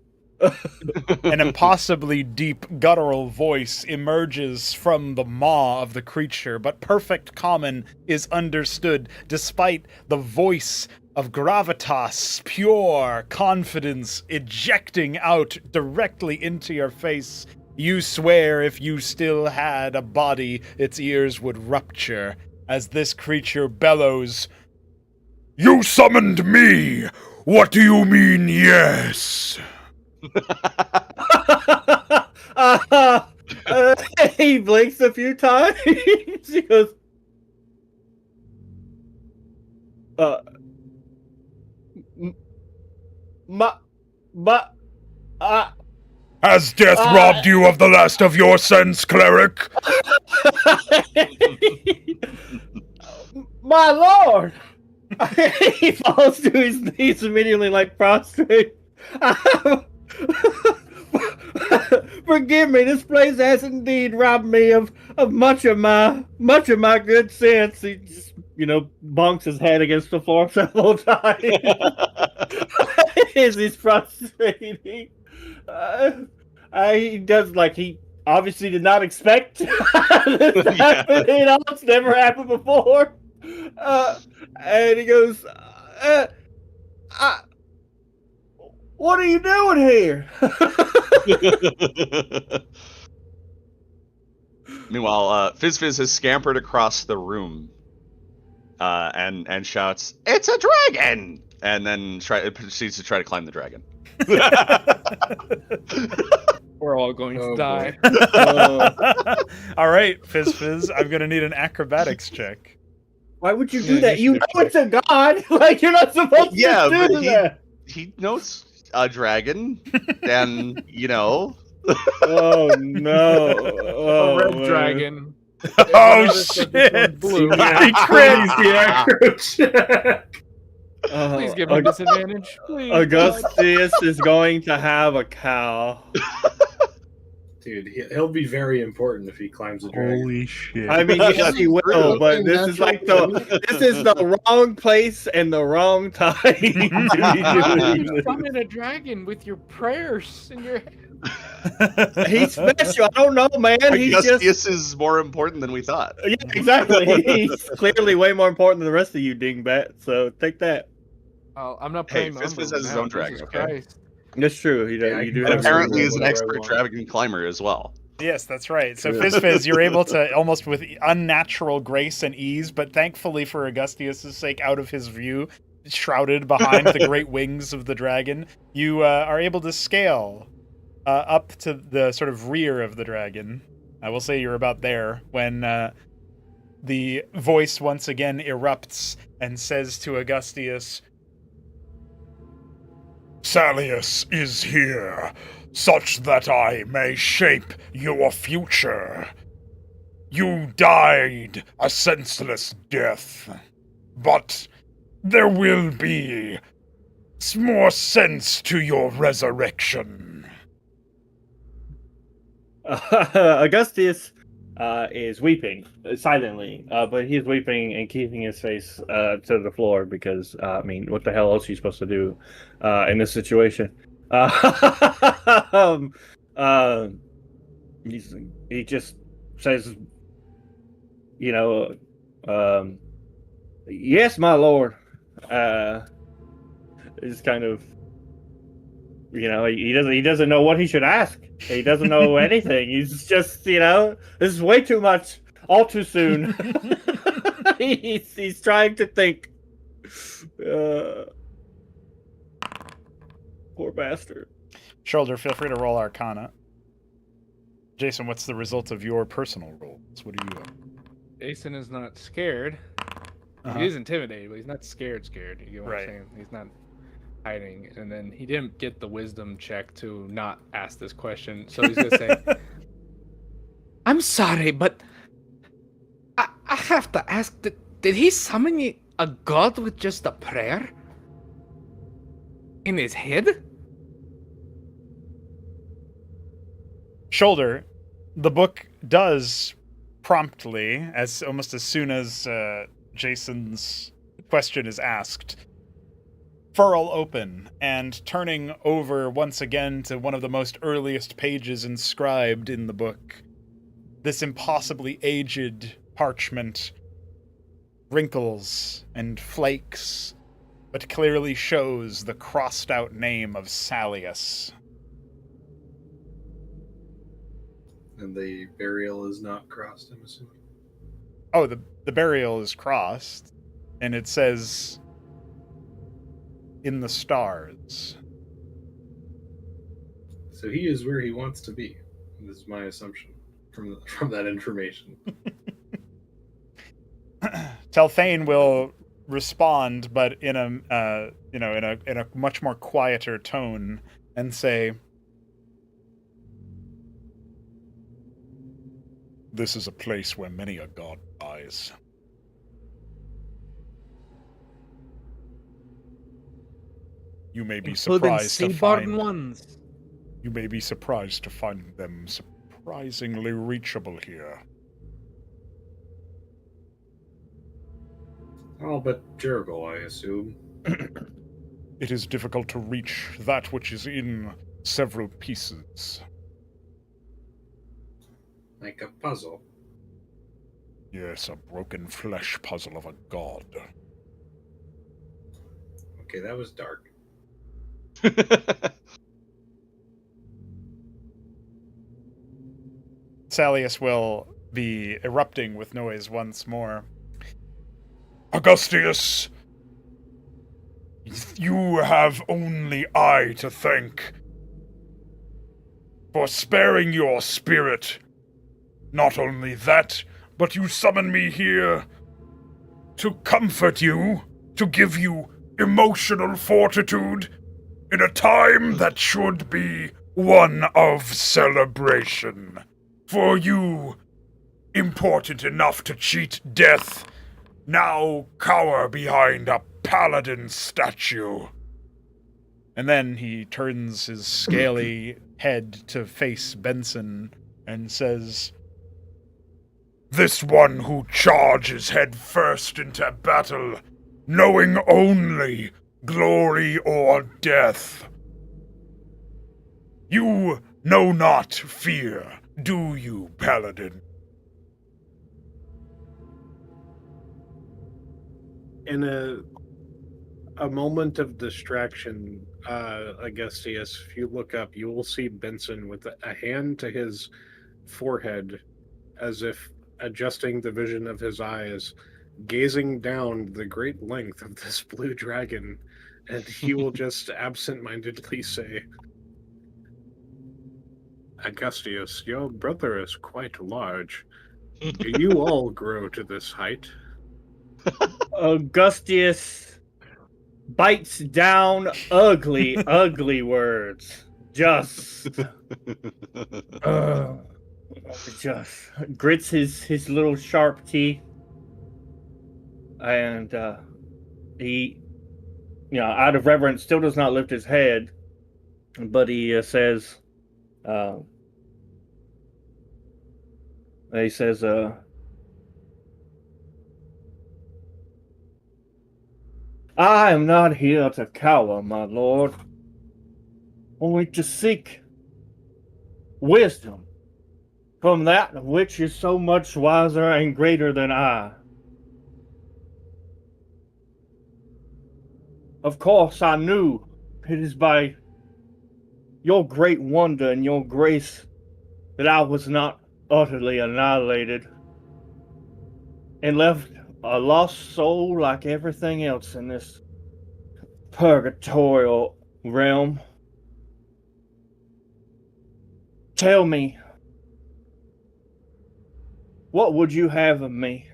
An impossibly deep, guttural voice emerges from the maw of the creature, but perfect common is understood, despite the voice of gravitas, pure confidence ejecting out directly into your face. You swear if you still had a body, its ears would rupture, as this creature bellows, "You summoned me! What do you mean, yes?" He blinks a few times. He goes, Has death robbed you of the last of your sense, cleric? my lord! He falls to his knees immediately, like prostrate. Forgive me, this place has indeed robbed me of much of my good sense. He just, bonks his head against the floor several times as he's prostrating. He does he obviously did not expect this happening. It's never happened before. And he goes, what are you doing here? Meanwhile, Fizz has scampered across the room and shouts, "It's a dragon!" And then proceeds to try to climb the dragon. We're all going to die. All right, Fizz, I'm going to need an acrobatics check. Why would you do that? You know it's a god. You're not supposed to do that. He knows a dragon, and Oh no! A red dragon. Oh shit! Blue. He crit. Please give me disadvantage. Please. Augustius is going to have a cow. Dude, he'll be very important if he climbs a dragon. Holy shit! I mean, yes, he will, but this is this is the wrong place and the wrong time. You summon a dragon with your prayers in your head. He's special. I don't know, man. Augustius is more important than we thought. Yeah, exactly. He's clearly way more important than the rest of you, dingbat. So take that. Oh, I'm not Hey, playing. Fizz has his own dragon, okay? That's true. Yeah, You do. And have apparently to is an whatever I expert want. dragon climber as well. Yes, that's right. So Fizz, you're able to almost with unnatural grace and ease, but thankfully for Augustius' sake, out of his view, shrouded behind the great wings of the dragon, you are able to scale up to the sort of rear of the dragon. I will say you're about there when the voice once again erupts and says to Augustius, "Salius is here, such that I may shape your future. You died a senseless death, but there will be more sense to your resurrection." Augustius is weeping silently, but he's weeping and keeping his face to the floor because, what the hell else are you supposed to do in this situation? He just says, you know, yes, my lord. Is kind of, he doesn't know what he should ask. He doesn't know anything. He's just, this is way too much, all too soon. he's trying to think. Poor bastard. Shoulder, feel free to roll Arcana. Jason, what's the result of your personal rolls? What do you have? Jason is not scared. He is intimidated, but he's not scared. You get what I'm saying? He's not hiding. And then he didn't get the wisdom check to not ask this question, so he's gonna say, "I'm sorry, but I have to ask. Did he summon a god with just a prayer in his head?" Shoulder, the book does promptly, almost as soon as Jason's question is asked, furl open, and turning over once again to one of the most earliest pages inscribed in the book, this impossibly aged parchment wrinkles and flakes, but clearly shows the crossed out name of Salius. And the burial is not crossed, I'm assuming. Oh, the burial is crossed, and it says, "In the stars." So he is where he wants to be. This is my assumption from that information. Telthane will respond, but in a in a much more quieter tone, and say, "This is a place where many a god dies. You may be surprised to find ones. You may be surprised to find them surprisingly reachable here." All but Jurgle, I assume. It is difficult to reach that which is in several pieces. Like a puzzle. Yes, a broken flesh puzzle of a god. Okay, that was dark. Salius will be erupting with noise once more. "Augustius, you have only I to thank for sparing your spirit. Not only that, but you summon me here to comfort you, to give you emotional fortitude in a time that should be one of celebration. For you, important enough to cheat death, now cower behind a paladin statue." And then he turns his scaly head to face Benson and says, "This one who charges head first into battle, knowing only glory or death. You know not fear, do you, Paladin?" In a moment of distraction, Augustius, if you look up, you will see Benson with a hand to his forehead, as if adjusting the vision of his eyes, gazing down the great length of this blue dragon, and he will just absent-mindedly say, "Augustius, your brother is quite large. Do you all grow to this height?" Augustius bites down ugly, ugly words. Just grits his little sharp teeth, and he, out of reverence, still does not lift his head, but he says, "I am not here to cower, my lord, only to seek wisdom from that which is so much wiser and greater than I. Of course, I knew it is by your great wonder and your grace that I was not utterly annihilated and left a lost soul like everything else in this purgatorial realm. Tell me, what would you have of me?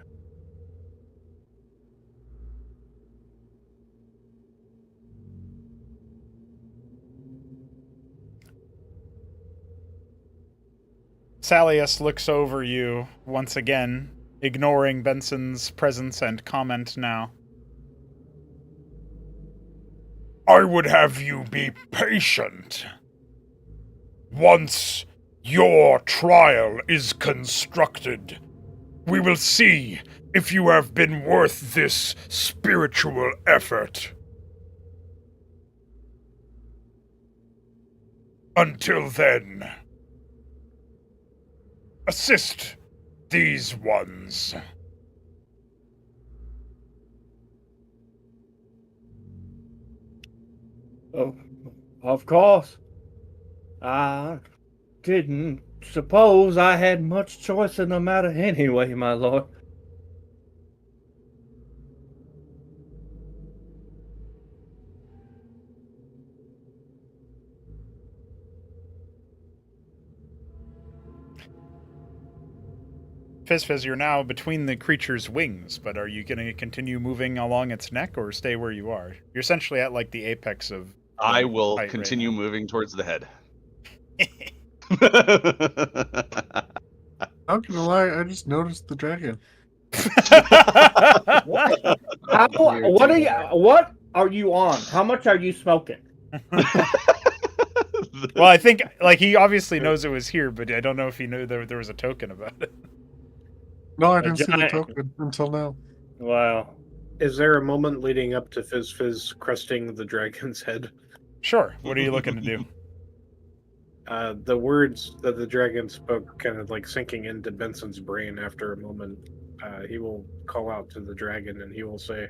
Salius looks over you once again, ignoring Benson's presence and comment now. I would have you be patient. Once your trial is constructed, we will see if you have been worth this spiritual effort. Until then, assist these ones. Oh, of course. I didn't suppose I had much choice in the matter anyway, my lord. Fizz, you're now between the creature's wings, but are you going to continue moving along its neck or stay where you are? You're essentially at like the apex of. I will height continue right moving towards the head. Not gonna lie, I just noticed the dragon. What are you on? How much are you smoking? Well, I think like he obviously knows it was here, but I don't know if he knew there was a token about it. No, I didn't see the giant- token until now. Wow. Is there a moment leading up to Fizz cresting the dragon's head? Sure. What are you looking to do? The words that the dragon spoke kind of like sinking into Benson's brain after a moment. He will call out to the dragon and he will say,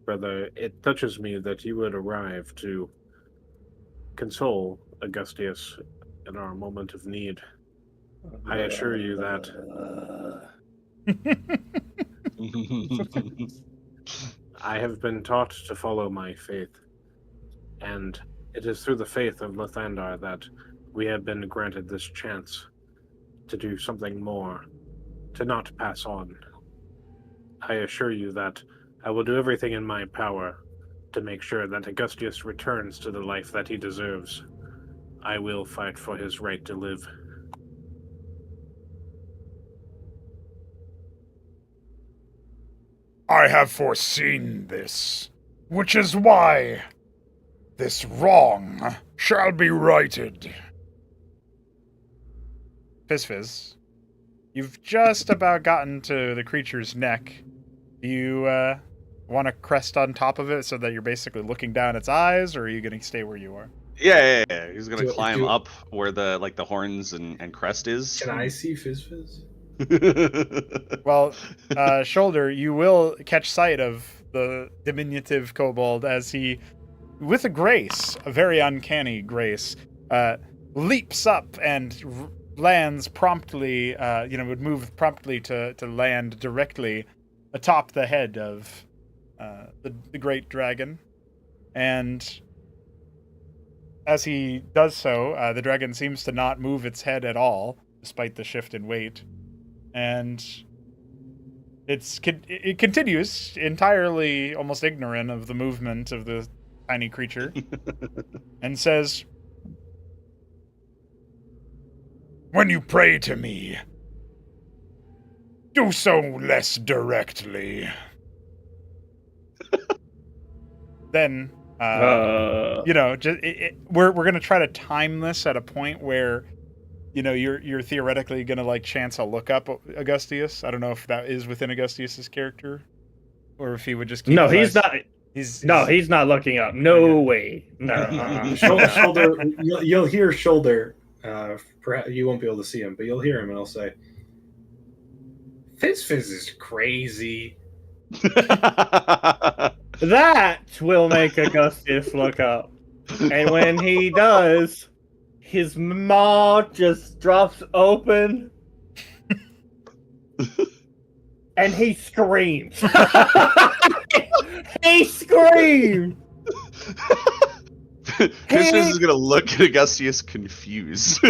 "Brother, it touches me that you would arrive to console Augustius in our moment of need. I assure you that I have been taught to follow my faith, and it is through the faith of Lathandar that we have been granted this chance to do something more, to not pass on. I assure you that I will do everything in my power to make sure that Augustius returns to the life that he deserves. I will fight for his right to live." I have foreseen this, which is why this wrong shall be righted. Fizz, you've just about gotten to the creature's neck. Do you want to crest on top of it so that you're basically looking down its eyes, or are you going to stay where you are? Yeah. He's gonna Do- climb do- up where the horns and crest is. Can I see Fizz? Well, Shoulder, you will catch sight of the diminutive kobold as he, with a grace, a very uncanny grace, leaps up and lands promptly, would move promptly to land directly atop the head of the great dragon. And as he does so, the dragon seems to not move its head at all, despite the shift in weight. And it continues, entirely almost ignorant of the movement of the tiny creature, and says, When you pray to me, do so less directly. Then, Uh, we're gonna try to time this at a point where, you're theoretically gonna like chance a look up Augustius. I don't know if that is within Augustius's character, or if he would just keep no, his he's eyes- not. He's not looking up. No way. No. Shoulder. You'll hear Shoulder. Perhaps you won't be able to see him, but you'll hear him, and he'll say, "Fizz is crazy." That will make Augustus look up. And when he does, his maw just drops open. And he screams. He screamed. This is gonna look at Augustius confused.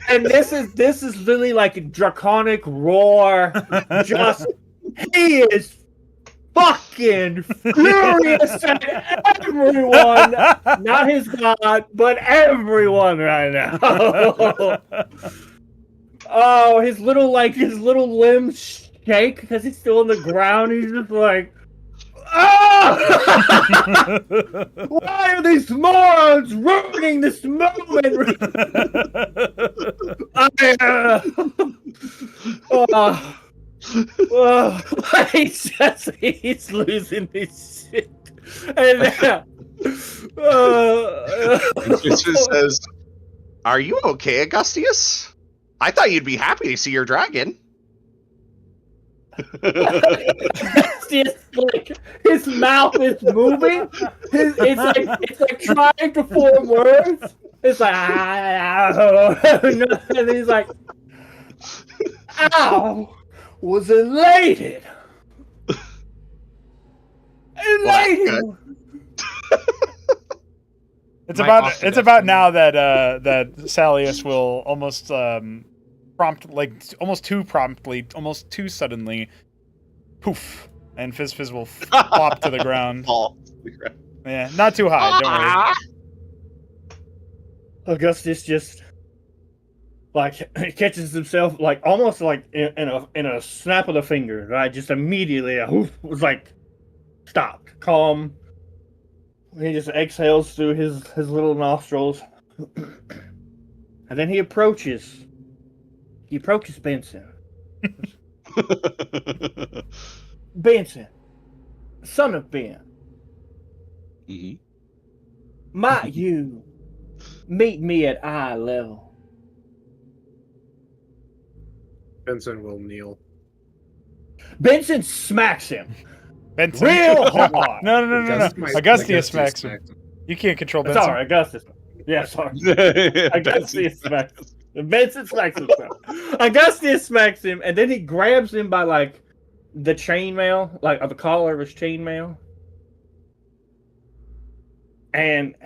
And this is literally like a draconic roar. Just he is fucking furious at everyone. Not his god, but everyone right now. Oh, his little limbs shake because he's still on the ground. He's just like, ah! Why are these morons ruining this moment? He's losing his shit. And It just says, "Are you okay, Augustius? I thought you'd be happy to see your dragon." like his mouth is moving. It's like trying to form words. It's like and he's like, "Ow, was elated." Elated. It's about now that that Salius will almost almost too suddenly, poof, and Fizz will flop to the ground. Fall to the ground. Yeah, not too high. Don't worry. Augustus just like catches himself like almost like in a snap of the finger, right? Just immediately was like stopped, calm. He just exhales through his little nostrils, and then he approaches. He approaches Benson. Benson, son of Ben. Mm-hmm. Might you meet me at eye level? Benson will kneel. Benson smacks him Benson. real hard. No. Augustius smacks him. You can't control Benson. Sorry, Augustus. Yeah, sorry. Augustus smacks him. Benson smacks himself. Augustus smacks him, and then he grabs him by like the chainmail, like the collar of his chainmail, and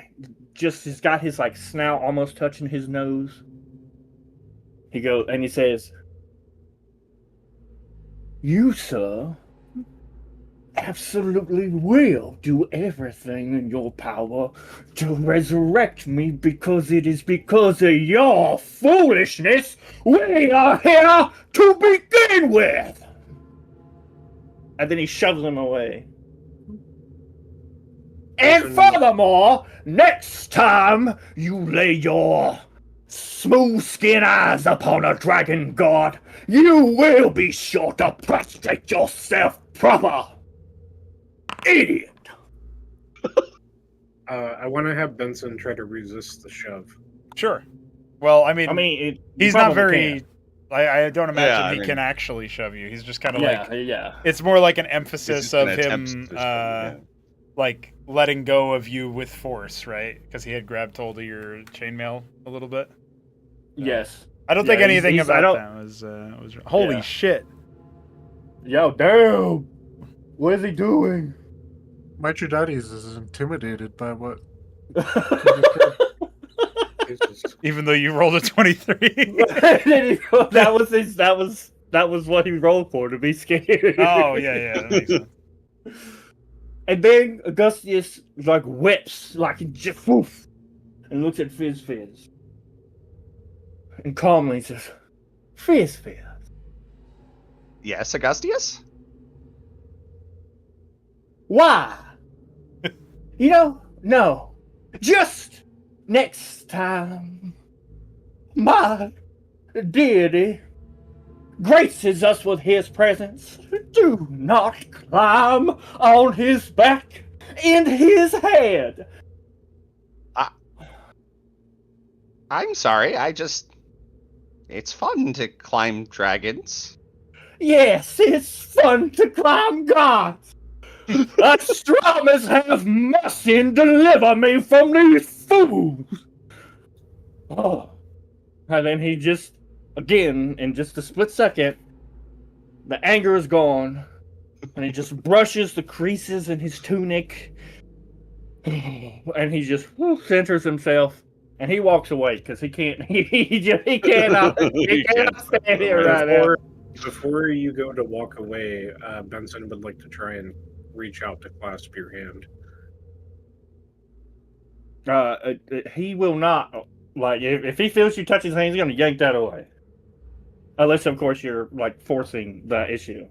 just has got his like snout almost touching his nose. He goes and he says, "You, sir, absolutely will do everything in your power to resurrect me because it is because of your foolishness we are here to begin with." And then he shoves him away. And furthermore, next time you lay your smooth skin eyes upon a dragon god, you will be sure to prostrate yourself proper. Idiot. I want to have Benson try to resist the shove. Sure. Well, I mean, he's not very. Can. I don't imagine he can actually shove you. He's just kind of yeah. It's more like an emphasis of him, yeah. like letting go of you with force, right? Because he had grabbed hold of your chainmail a little bit. Yes. I don't think anything about that was. Holy shit! Yo, damn! What is he doing? Mithridates is intimidated by what. Even though you rolled a 23. That was what he rolled for, to be scared. Oh yeah, that makes sense. And then Augustus like whips, like just woof, and looks at Fizz, and calmly says, "Fizz. Yes, Augustius? Why? No. Just next time, my deity graces us with his presence. Do not climb on his back in his head. I'm sorry. It's fun to climb dragons. Yes, it's fun to climb gods. Astramus, have mercy and deliver me from these fools. Oh. And then he just, again, in just a split second, the anger is gone. And he just brushes the creases in his tunic. And he just centers himself. And he walks away because he can't. He cannot. He cannot stand here right now. Before you go to walk away, Benson would like to try and reach out to clasp your hand. He will not. Like, if he feels you touch his hand, he's going to yank that away. Unless, of course, you're like forcing the issue.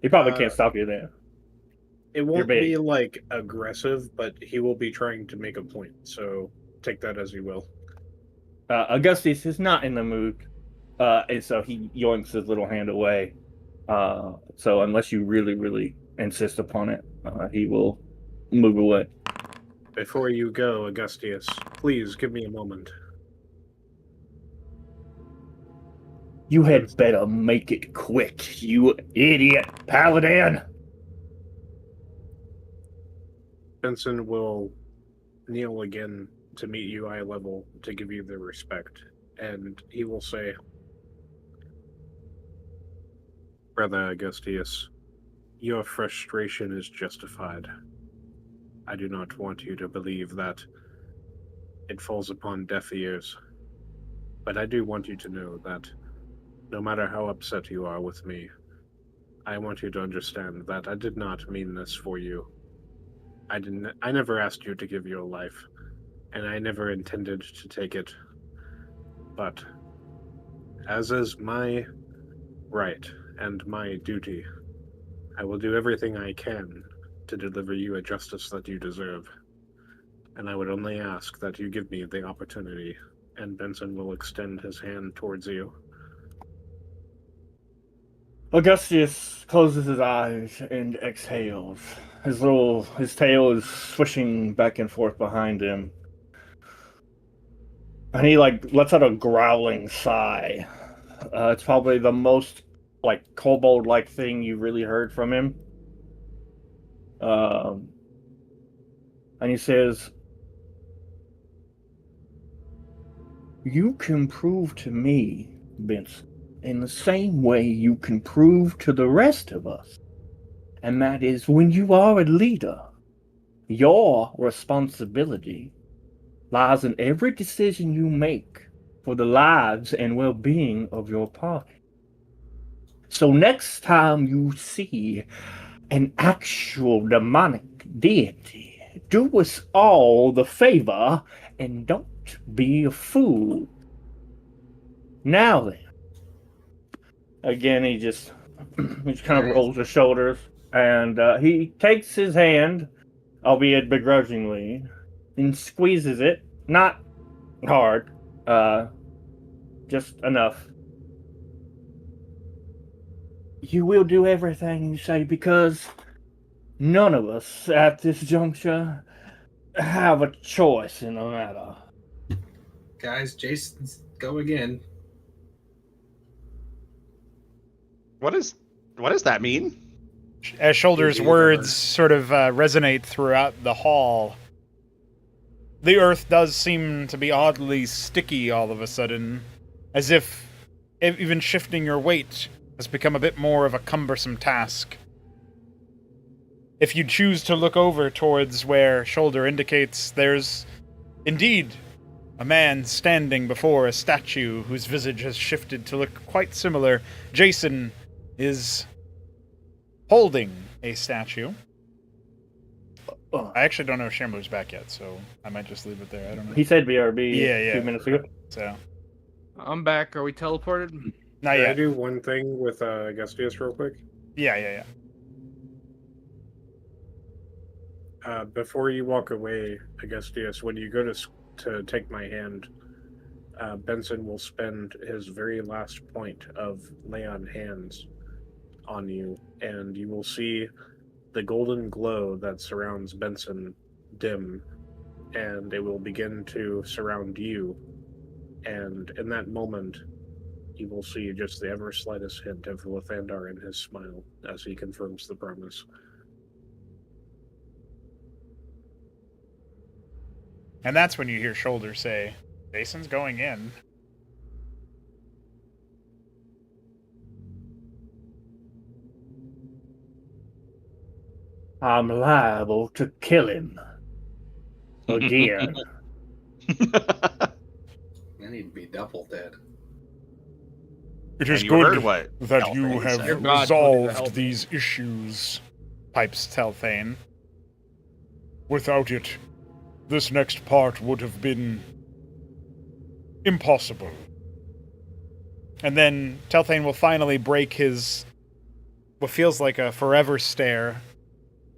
He probably can't stop you then. It won't be like aggressive, but he will be trying to make a point. So take that as you will. Augustus is not in the mood, and so he yoinks his little hand away. So unless you really, really insist upon it, he will move away. Before you go, Augustus, please give me a moment. You had better make it quick, you idiot, Paladin! Benson will kneel again to meet you eye level to give you the respect, and he will say, Brother Augustus, your frustration is justified. I do not want you to believe that it falls upon deaf ears, but I do want you to know that no matter how upset you are with me, I want you to understand that I did not mean this for you. I never asked you to give your life, and I never intended to take it. But, as is my right and my duty, I will do everything I can to deliver you a justice that you deserve. And I would only ask that you give me the opportunity, and Benson will extend his hand towards you. Augustus closes his eyes and exhales. His tail is swishing back and forth behind him. And he lets out a growling sigh. It's probably the most kobold-like thing you really heard from him. And he says, "You can prove to me, Benson, in the same way you can prove to the rest of us. And that is when you are a leader, your responsibility lies in every decision you make for the lives and well-being of your party. So next time you see an actual demonic deity, do us all the favor and don't be a fool. Now then." Again, he just kind of rolls his shoulders, and he takes his hand, albeit begrudgingly, and squeezes it. Not hard, just enough. "You will do everything you say because none of us at this juncture have a choice in the matter." Guys, Jason's go again. What does that mean? As Shoulder's words sort of resonate throughout the hall, the earth does seem to be oddly sticky all of a sudden, as if even shifting your weight has become a bit more of a cumbersome task. If you choose to look over towards where Shoulder indicates, there's indeed a man standing before a statue whose visage has shifted to look quite similar. Jason is holding a statue. I actually don't know if Shamler's back yet, so I might just leave it there. I don't know. He said BRB a 2 minutes ago. So I'm back. Are we teleported? Not Can yet. I do one thing with Augustus real quick? Yeah. Before you walk away, Augustus, when you go to take my hand, Benson will spend his very last point of lay on hands on you, and you will see the golden glow that surrounds Benson dim, and it will begin to surround you. And in that moment, you will see just the ever slightest hint of Lathandar in his smile as he confirms the promise. And that's when you hear Shoulder say, Jason's going in. I'm liable to kill him again. I need to be double dead. It is And you heard good what that you Telthane have said. Your God told you to help resolved me. these issues, pipes Telthane. Without it, this next part would have been impossible. And then Telthane will finally break his, what feels like a forever stare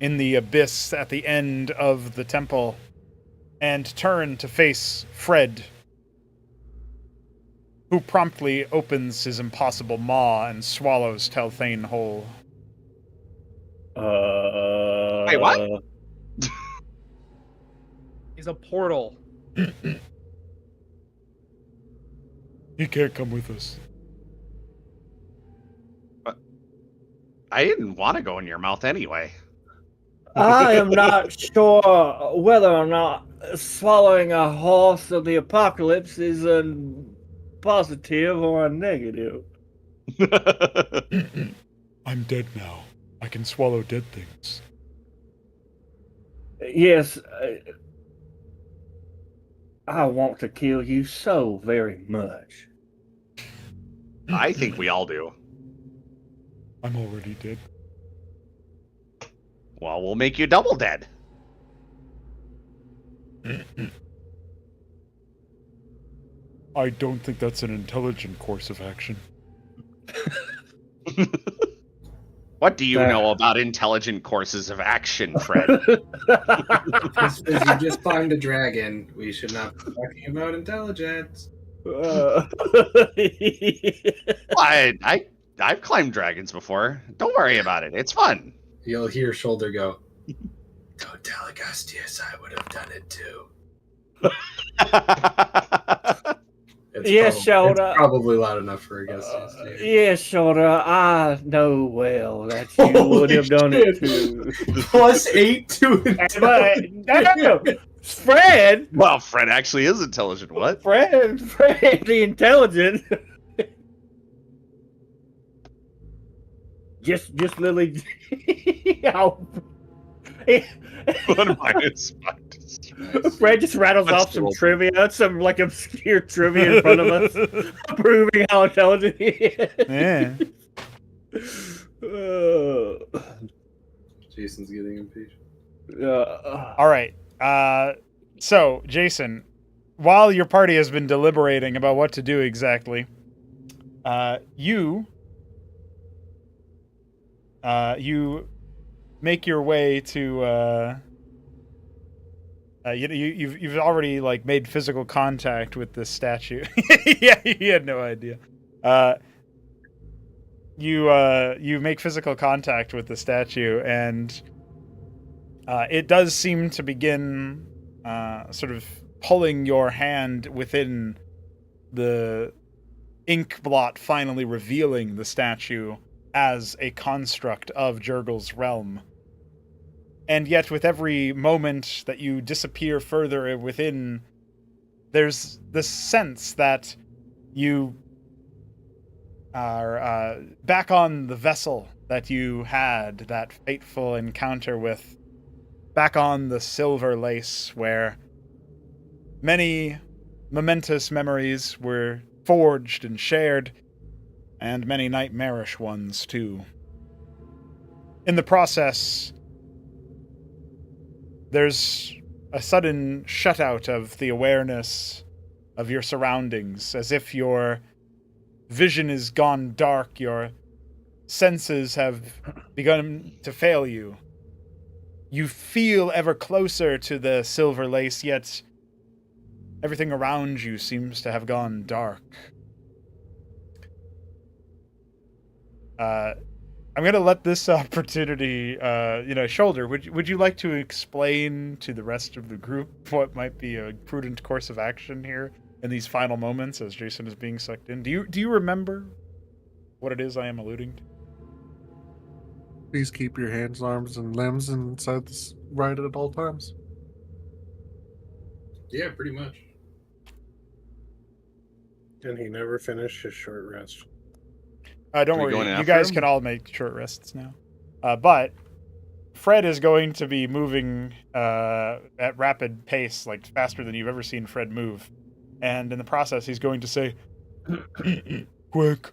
in the abyss at the end of the temple, and turn to face Fred, who promptly opens his impossible maw and swallows Telthane whole. Wait, what? He's a portal. He can't come with us. I didn't want to go in your mouth anyway. I am not sure whether or not swallowing a horse of the apocalypse is a positive or a negative. I'm dead now. I can swallow dead things. Yes, I want to kill you so very much. I think we all do. I'm already dead. Well, we'll make you double dead. I don't think that's an intelligent course of action. What do you know about intelligent courses of action, Fred? As you just climbed a dragon, we should not be talking about intelligence. I've climbed dragons before. Don't worry about it. It's fun. You'll hear Shoulder go, don't tell Augustius, I would have done it too. It's Yes, Shoulder. It's probably loud enough for Augustus. Yes, Shoulder, I know well that you would have done it too. +8 to intelligence. Fred, Well, Fred actually is intelligent. What? Fred, the intelligent. Just literally. One minus five. Fred just rattles That's off some cool. trivia, some like obscure trivia in front of us, proving how intelligent he is. Yeah. Jason's getting impatient. All right. So, Jason, while your party has been deliberating about what to do exactly, you make your way to you've already like made physical contact with this statue. Yeah, he had no idea. You make physical contact with the statue, and it does seem to begin sort of pulling your hand within the ink blot, finally revealing the statue as a construct of Jurgil's realm. And yet, with every moment that you disappear further within, there's this sense that you are back on the vessel that you had that fateful encounter with, back on the Silver Lace, where many momentous memories were forged and shared, and many nightmarish ones, too. In the process, there's a sudden shutout of the awareness of your surroundings, as if your vision is gone dark, your senses have begun to fail you. You feel ever closer to the Silver Lace, yet everything around you seems to have gone dark. I'm gonna let this opportunity, Shoulder. Would you like to explain to the rest of the group what might be a prudent course of action here in these final moments as Jason is being sucked in? Do you remember what it is I am alluding to? Please keep your hands, arms, and limbs inside this ride at all times. Yeah, pretty much. And he never finished his short rest. Don't Are we going worry, you after guys him? can all make short rests now. But Fred is going to be moving at rapid pace, like faster than you've ever seen Fred move. And in the process, he's going to say, "Quick."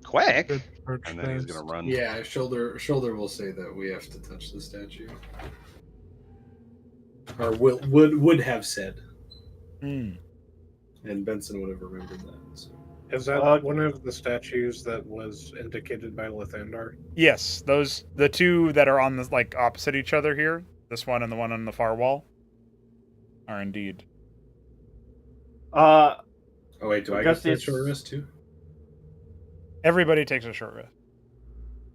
Quick. Good perch And then he's fast. gonna run. Yeah, shoulder will say that we have to touch the statue, or would have said, Hmm. and Benson would have remembered that. So. Is that one of the statues that was indicated by Lathandar? Yes, the two that are on the opposite each other here, this one and the one on the far wall, are indeed. Uh, Oh wait, do I Guess get the it's- short rest too? Everybody takes a short rest.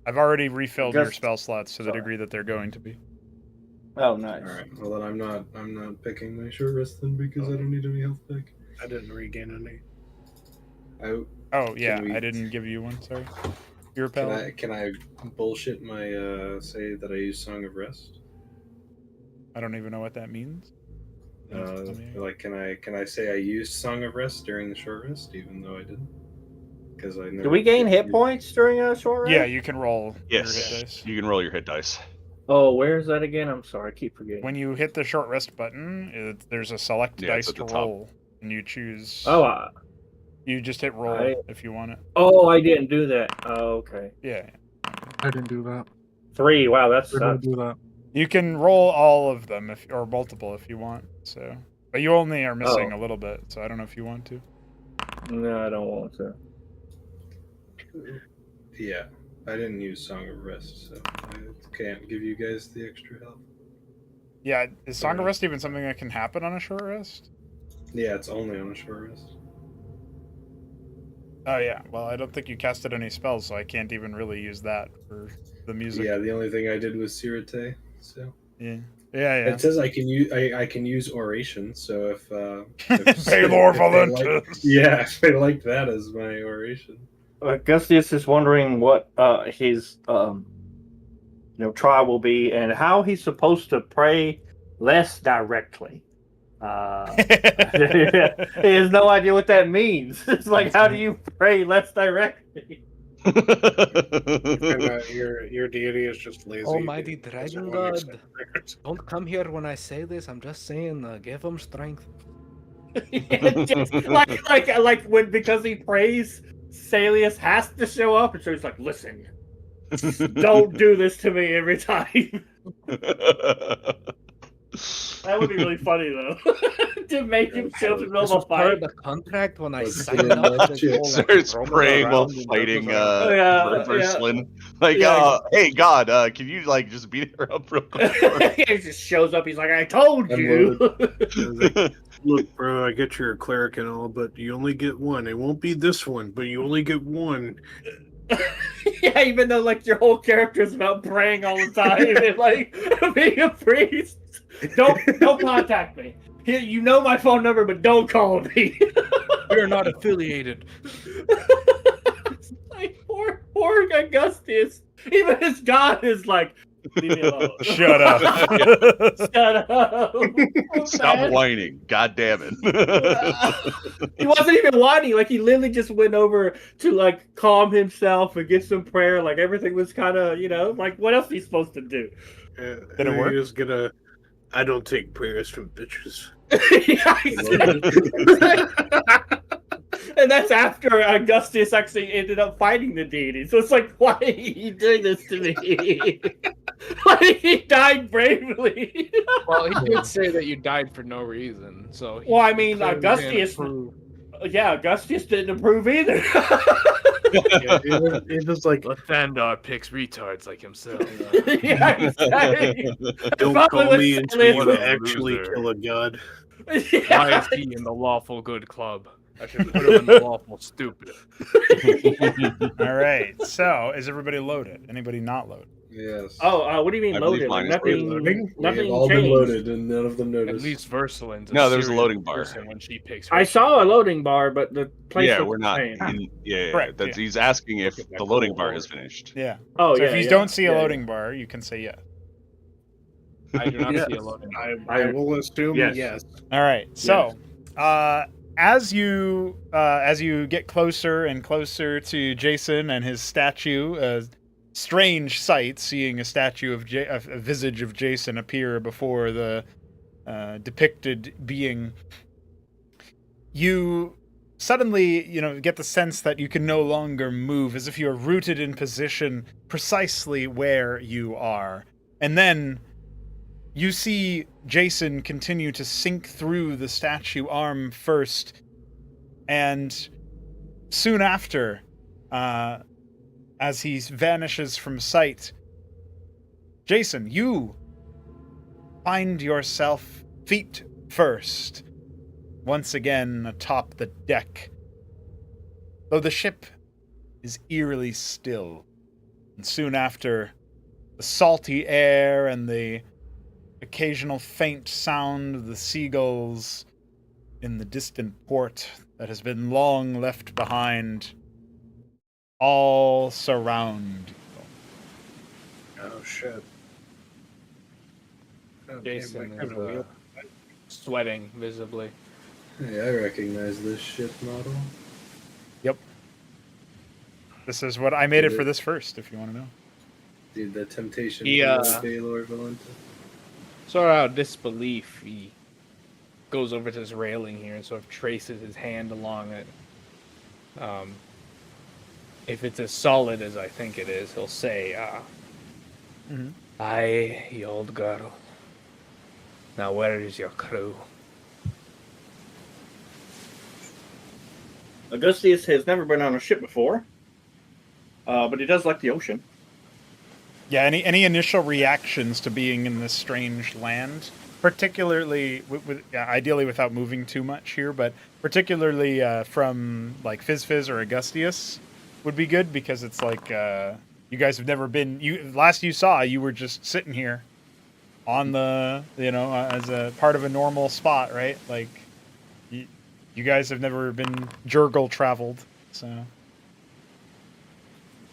I've already refilled your Guess- spell slots to the Sorry. degree that they're going to be. oh, nice. All right. Well, then I'm not picking my short rest then because I don't need any health back. I didn't regain any. Oh yeah, we- I didn't give you one. Sorry. You're a paladin. Can I bullshit my say that I use Song of Rest? I don't even know what that means. Like, can I say I used Song of Rest during the short rest, even though I didn't? Because I never. Do we gain get hit to- points during a short rest? Yeah, you can roll your Yes. hit dice. You can roll your hit dice. Oh, where's that again? I'm sorry, I keep forgetting. When you hit the short rest button, there's a select Yeah, it's dice at to the top. roll, and you choose. Oh, You just hit roll I- if you want it. I didn't do that. Oh, okay. Yeah. I didn't do that. 3. Wow, that's I didn't do that. You can roll all of them or multiple if you want. So, but you only are missing a little bit. So I don't know if you want to. No, I don't want to. Yeah, I didn't use Song of Rest, so I can't give you guys the extra health. Yeah, is Song of Rest even something that can happen on a short rest? Yeah, it's only on a short rest. Oh yeah. Well, I don't think you casted any spells, so I can't even really use that for the music. Yeah, the only thing I did was Sirete. So Yeah. Yeah. it says I can use I can use oration. So if Baylor if they like- Valentus. yeah, if they like that as my oration. Augustus is wondering what his trial will be and how he's supposed to pray less directly. He has no idea what that means. It's like, how do you pray less directly? And your deity is just lazy. Almighty It doesn't Dragon wanna God. accept prayers. Don't come here when I say this. I'm just saying, give him strength. Just like when because he prays, Salius has to show up, and so he's like, "Listen, don't do this to me every time." That would be really funny though, to make him show up in the middle This of was a part of fight. the contract when I Was signed it up. enough this to- whole, Starts roaming praying while around and fighting goes around. Yeah, Verslin. Like, Yeah. hey God, can you just beat her up real quick? He just shows up. He's like, "I told you." Look, bro, I get you're a cleric and all, but you only get one. It won't be this one, but you only get one. Yeah, even though like your whole character is about praying all the time and like being a priest. Don't contact me. Here, you know my phone number, but don't call me. We're not affiliated. Like poor Augustus. Even his god is like, leave me alone. Shut up. Shut up. Stop Man. whining. God damn it. He wasn't even whining. Like he literally just went over to like calm himself and get some prayer. Like everything was kind of, like what else he's supposed to do? Did it work? He was gonna. I don't take prayers from bitches. Yeah, exactly. And that's after Augustus actually ended up fighting the deity. So it's like, why are you doing this to me? Like he died bravely. Well, he did say that you died for no reason. So. he Well, I mean, clearly Augustus. didn't approve. Yeah, Augustus didn't approve either. Yeah, it was like, Lathandar picks retards like himself. Yeah, exactly. don't Probably call was me until silly. you What a actually loser. kill a god. Why is he in the lawful good club? I should put him in the lawful stupid. All right. So, is everybody loaded? Anybody not loaded? Yes. Oh, what do you mean I believe loaded? mine Like is nothing, We have nothing all been changed. loaded, and none of them At noticed. least Versalin's a No, there's a serious loading bar. person when she picks her I shit. saw a loading bar, but the place Yeah, looks we're the not. same. Correct, That's yeah. he's asking if Look at that the loading cool bar board. is finished. Yeah. Oh, So yeah. if you don't see a loading bar, you can say yes. I do not Yes, see a loading bar. I will assume Yes. yes. All right. So, as you get closer and closer to Jason and his statue, a strange sight seeing a statue of a visage of Jason appear before the depicted being. You suddenly, get the sense that you can no longer move, as if you are rooted in position precisely where you are. And then you see Jason continue to sink through the statue arm first, and soon after, as he vanishes from sight, Jason, you find yourself feet first, once again atop the deck, though the ship is eerily still. And soon after, the salty air and the occasional faint sound of the seagulls in the distant port that has been long left behind all surround you. Oh shit. Oh, Jason damn, I is have a wheel. sweating visibly. Hey, I recognize this ship model. This is what I made it for this first, if you want to know. Dude, the temptation Yeah. of Baylor Valenta. Sort of out of disbelief, he goes over to this railing here and sort of traces his hand along it. If it's as solid as I think it is, he'll say, "Aye, you old girl. Now where is your crew?" Augustus has never been on a ship before, but he does like the ocean. Yeah, any initial reactions to being in this strange land, particularly, ideally without moving too much here, but particularly from like Fizz or Augustius would be good, because it's like you guys have never been. Last you saw, you were just sitting here on the as a part of a normal spot, right? Like you guys have never been Jurgle traveled, so.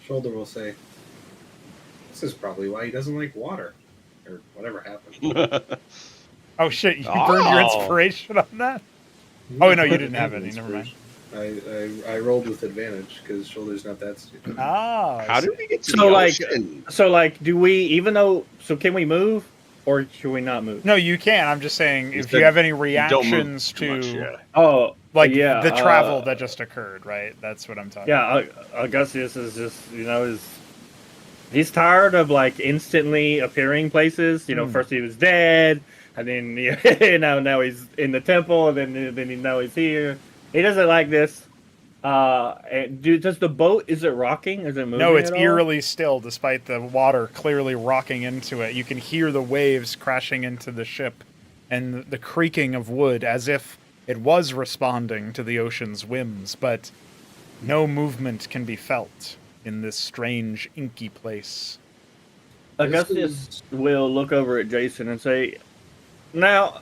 Shoulder will say, "This is probably why he doesn't like water, or whatever happened." Oh shit! You burned your Oh. inspiration on that. Oh no, you didn't have any. Never mind. I rolled with advantage because Shoulder's not that stupid. Oh, How did we get to So, the like- ocean? So, like, do we, can we move, or should we not move? No, you can. I'm just saying, You if said you have any Don't move reactions too much, to yeah. Oh, like yeah, the travel that just occurred, right? That's what I'm talking about. yeah, Augustus is just, he's tired of, like, instantly appearing places. First he was dead, and then, now he's in the temple, and then now he's here. He doesn't like this. Does the boat, is it rocking? Is it moving? No, it's at all? eerily still, despite the water clearly rocking into it. You can hear the waves crashing into the ship and the creaking of wood as if it was responding to the ocean's whims, but no movement can be felt in this strange, inky place. Augustus will look over at Jason and say, "Now,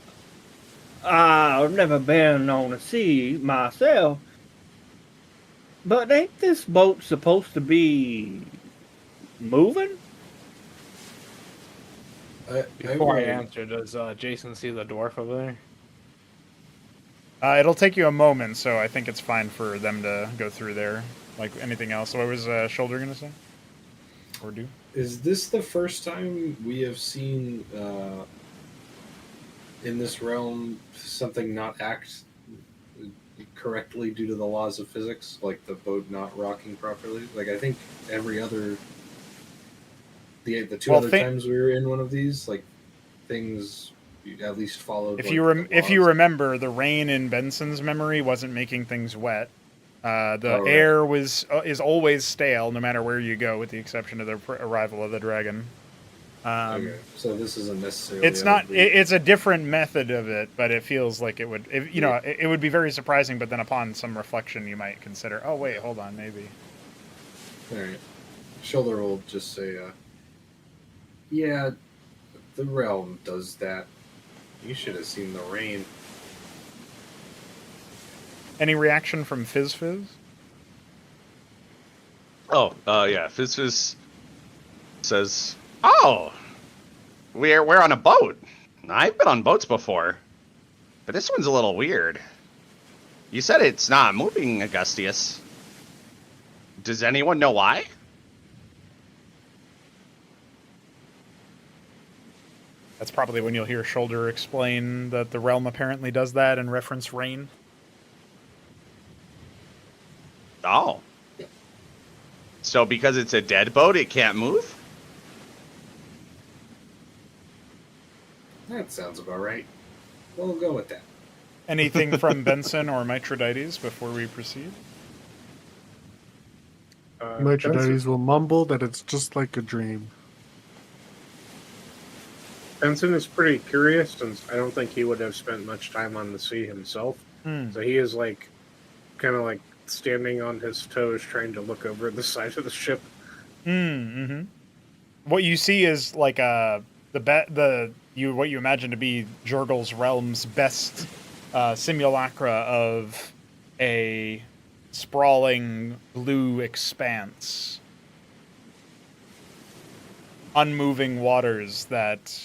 I've never been on the sea myself, but ain't this boat supposed to be moving?" Before I answer, does Jason see the dwarf over there? It'll take you a moment, so I think it's fine for them to go through there. Like anything else. What was Shoulder going to say? Or do? Is this the first time we have seen in this realm something not act correctly due to the laws of physics, like the boat not rocking properly? Like, I think every other the two other times we were in one of these, like, things at least followed. If like, if you remember, the rain in Benson's memory wasn't making things wet. The right. air is always stale, no matter where you go, with the exception of the arrival of the dragon. Okay, so this isn't necessarily. It's not. It's a different method of it, but it feels like it would. You know, it would be very surprising. But then, upon some reflection, you might consider, "Oh, wait, hold on, maybe." All right. Shoulder will just say, "Yeah, the realm does that. You should have seen the rain." Any reaction from Fizz? Oh, yeah. Fizz says, "Oh, we're on a boat. I've been on boats before, but this one's a little weird. You said it's not moving, Augustius. Does anyone know why?" That's probably when you'll hear Shoulder explain that the realm apparently does that and reference rain. Oh. So because it's a dead boat, it can't move? That sounds about right. We'll go with that. Anything from Benson or Mithridates before we proceed? Mithridates will mumble that it's just like a dream. Benson is pretty curious, since I don't think he would have spent much time on the sea himself. So he is like, kind of like standing on his toes, trying to look over the side of the ship. What you see is like what you imagine to be Jurgle's realm's best simulacra of a sprawling blue expanse, unmoving waters that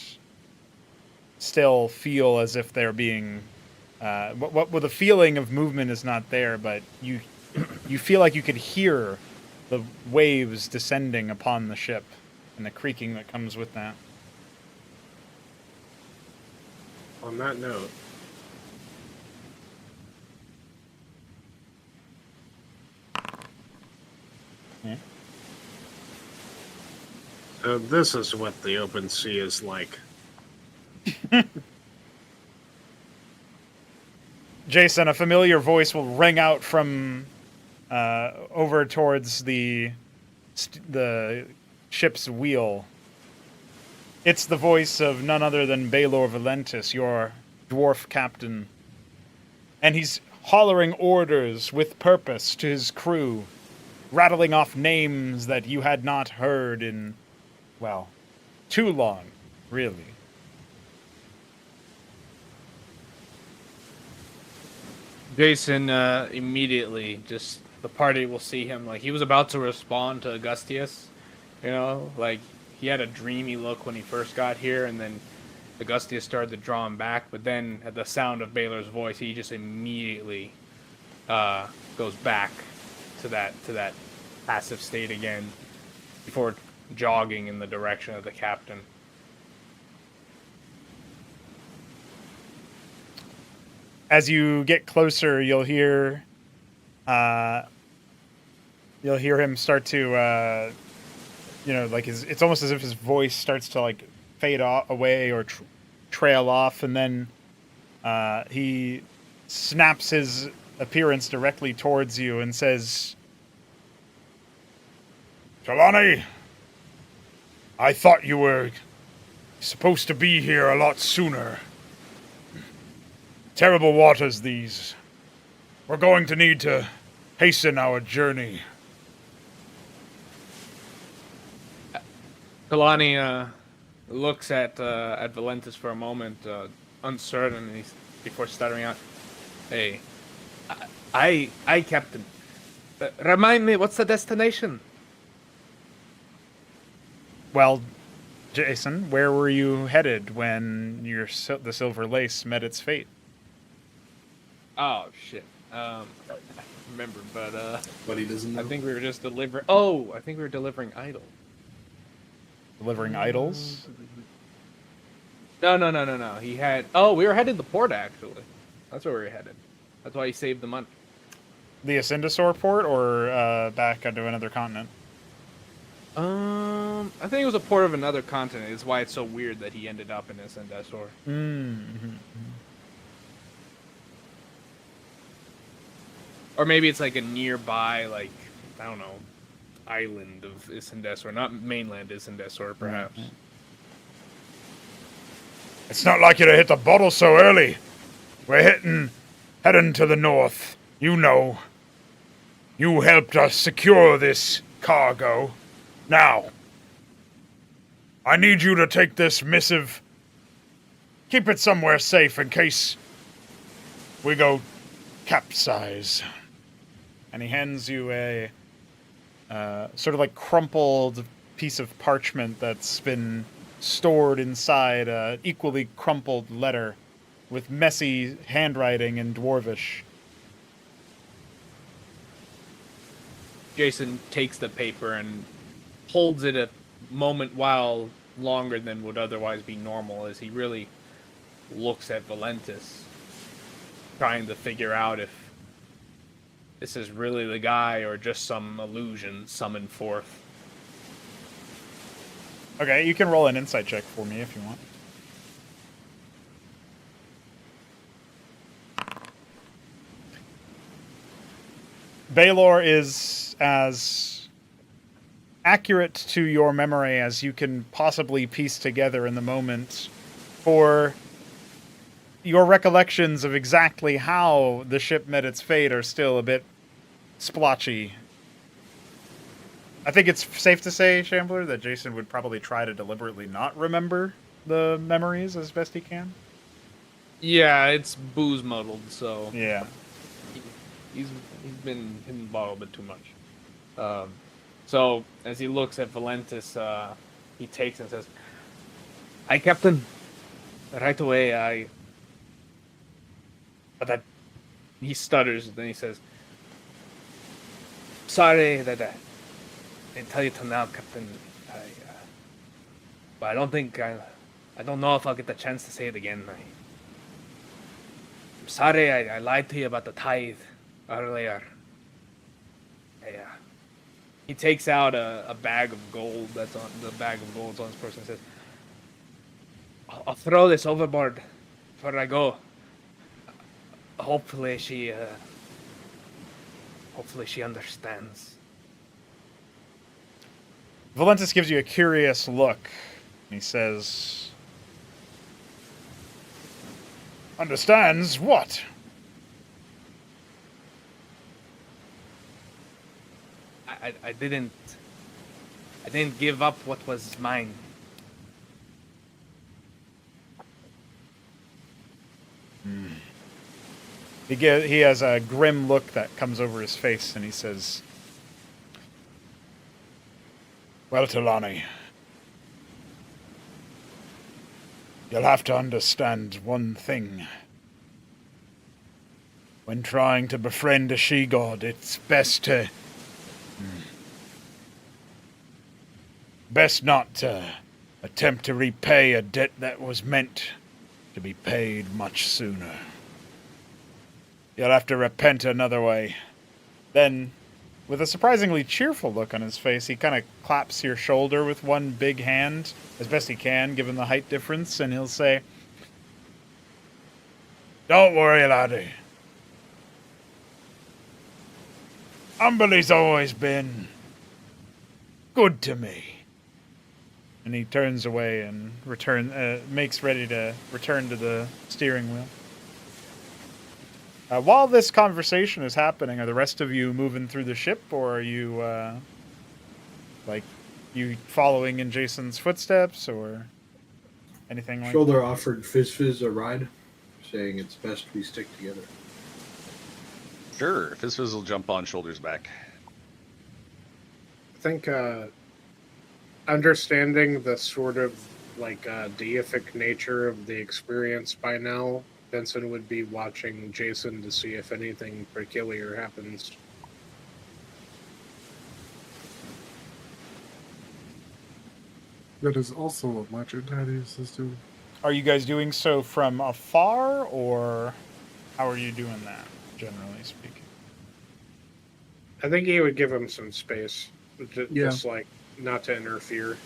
still feel as if they're being well, the feeling of movement is not there, but you feel like you could hear the waves descending upon the ship and the creaking that comes with that. On that note, Yeah. So this is what the open sea is like. Jason, a familiar voice will ring out from over towards the ship's wheel. It's the voice of none other than Baelor Valentis, your dwarf captain. And he's hollering orders with purpose to his crew, rattling off names that you had not heard in, well, too long, really. Jason immediately, just the party will see him like he was about to respond to Augustius, like he had a dreamy look when he first got here, and then Augustius started to draw him back, but then at the sound of Baylor's voice, he just immediately goes back to that passive state again before jogging in the direction of the captain. As you get closer, you'll hear him start to, like it's almost as if his voice starts to like fade away or trail off, and then he snaps his appearance directly towards you and says, Talani, I thought you were supposed to be here a lot sooner. Terrible waters, these. We're going to need to hasten our journey. Kalani looks at Valentis for a moment, uncertain, before stuttering out, "Hey, I Captain. Remind me, what's the destination?" Well, Jason, where were you headed when the Silver Lace met its fate? Oh shit. I remember, but But he doesn't know. I think we were just delivering. Oh, I think we were delivering idol. Delivering idols? No. He had. Oh, we were headed to port actually. That's where we were headed. That's why he saved the money. The Ascendosaur port, or back onto another continent? I think it was a port of another continent. It's why it's so weird that he ended up in Ascendosaur. Mm-hmm. Or maybe it's like a nearby, like, I don't know, island of Isindesor, not mainland Isindesor, perhaps. It's not like you to hit the bottle so early. We're heading to the north. You know. You helped us secure this cargo. Now, I need you to take this missive, keep it somewhere safe in case we go capsize. And he hands you a sort of like crumpled piece of parchment that's been stored inside an equally crumpled letter with messy handwriting in Dwarvish. Jason takes the paper and holds it a moment while longer than would otherwise be normal as he really looks at Valentis, trying to figure out if this is really the guy or just some illusion summoned forth. Okay, you can roll an insight check for me if you want. Baylor is as accurate to your memory as you can possibly piece together in the moment. For your recollections of exactly how the ship met its fate are still a bit splotchy. I think it's safe to say, Shambler, that Jason would probably try to deliberately not remember the memories as best he can. Yeah, it's booze muddled, so Yeah. he's been hitting the bottle a bit too much. So as he looks at Valentis, he takes and says, "Hi, Captain. Right away, But he stutters, then he says, "Sorry that I didn't tell you till now, Captain. But I don't know if I'll get the chance to say it again. I'm sorry I lied to you about the tithe earlier. He takes out a bag of gold that's on the bag of gold's on his person and says, I'll throw this overboard before I go. Hopefully she understands." Valentis gives you a curious look. He says, Understands what? I didn't give up what was mine. he has a grim look that comes over his face, and he says, Well, Talani, you'll have to understand one thing. When trying to befriend a she-god, it's best not to attempt to repay a debt that was meant to be paid much sooner. You'll have to repent another way. Then, with a surprisingly cheerful look on his face, he kind of claps your shoulder with one big hand, as best he can, given the height difference, and he'll say, Don't worry, laddie. Umberley's always been good to me. And he turns away and makes ready to return to the steering wheel. While this conversation is happening, are the rest of you moving through the ship, or are you, you following in Jason's footsteps, or anything like Shoulder offered Fizz a ride, saying it's best we stick together. Sure, Fizz will jump on Shoulder's back. I think understanding the sort of deific nature of the experience by now, Benson would be watching Jason to see if anything peculiar happens. That is also what my Taddeus is doing. Are you guys doing so from afar, or how are you doing that, generally speaking? I think he would give him some space, Yeah. just not to interfere.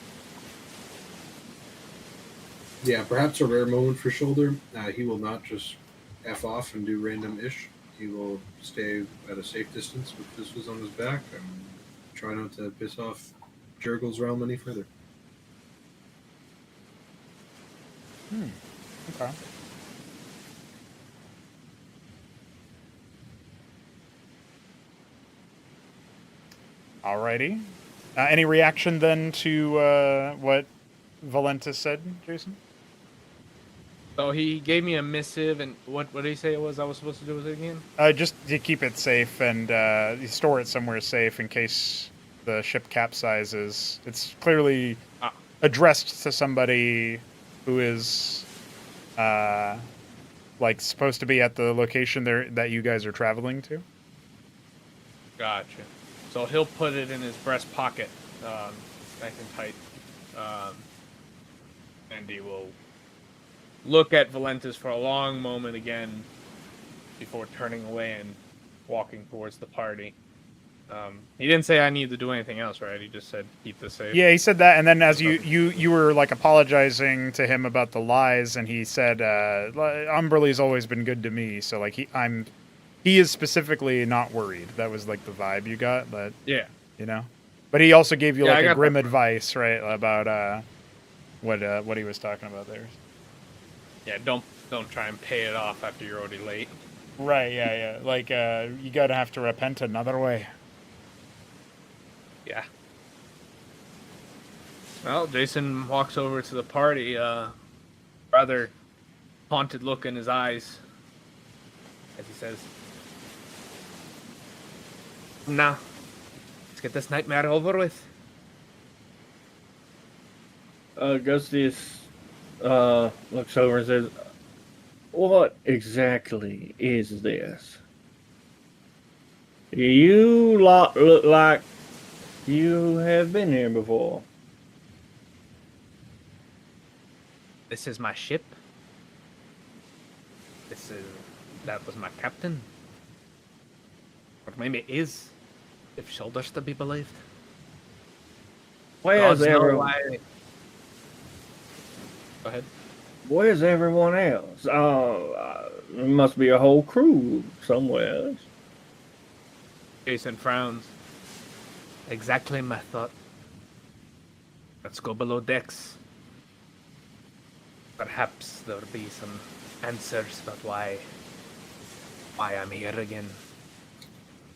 Yeah, perhaps a rare moment for Shoulder. He will not just F off and do random ish. He will stay at a safe distance with Fizz on his back and try not to piss off Jurgle's realm any further. Okay. Alrighty. Any reaction then to what Valentis said, Jason? So he gave me a missive, and what did he say it was I was supposed to do with it again? Just to keep it safe and store it somewhere safe in case the ship capsizes. It's clearly addressed to somebody who is like supposed to be at the location there that you guys are traveling to. Gotcha. So he'll put it in his breast pocket, nice and tight, and he will look at Valentis for a long moment again before turning away and walking towards the party. He didn't say I need to do anything else, right? He just said keep this safe. Yeah, he said that, and then as you were like apologizing to him about the lies, and he said, "Umberly's always been good to me, so like he is specifically not worried." That was like the vibe you got, but yeah, you know. But he also gave you Yeah, like I a got grim that. advice, right, about what he was talking about there. Yeah, don't try and pay it off after you're already late. Right, yeah. Like you gotta have to repent another way. Yeah. Well, Jason walks over to the party, rather haunted look in his eyes, as he says, "Now, let's get this nightmare over with." Augustus looks over and says, "What exactly is this? You lot look like you have been here before." This is my ship. That was my captain. Or maybe it is, if shoulders to be believed. Where's Gods know everyone? why. Go ahead. Where's everyone else? There must be a whole crew somewhere. Jason frowns. Exactly my thought. Let's go below decks. Perhaps there'll be some answers about why I'm here again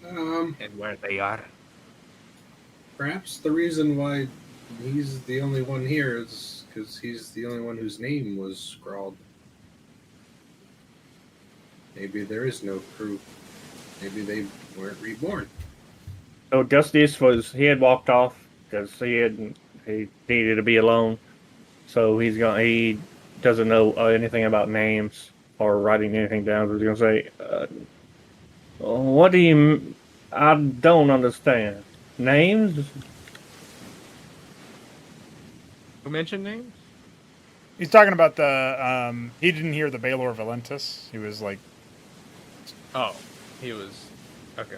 and where they are. Perhaps the reason why he's the only one here is because he's the only one whose name was scrawled. Maybe there is no crew. Maybe they weren't reborn. So Augustus he had walked off because he needed to be alone. So he doesn't know anything about names or writing anything down. So he's gonna say, "What do you? I don't understand. Names? Who mentioned names? He's talking about the he didn't hear the Baylor Valentis. He was like, Oh, he was. Okay.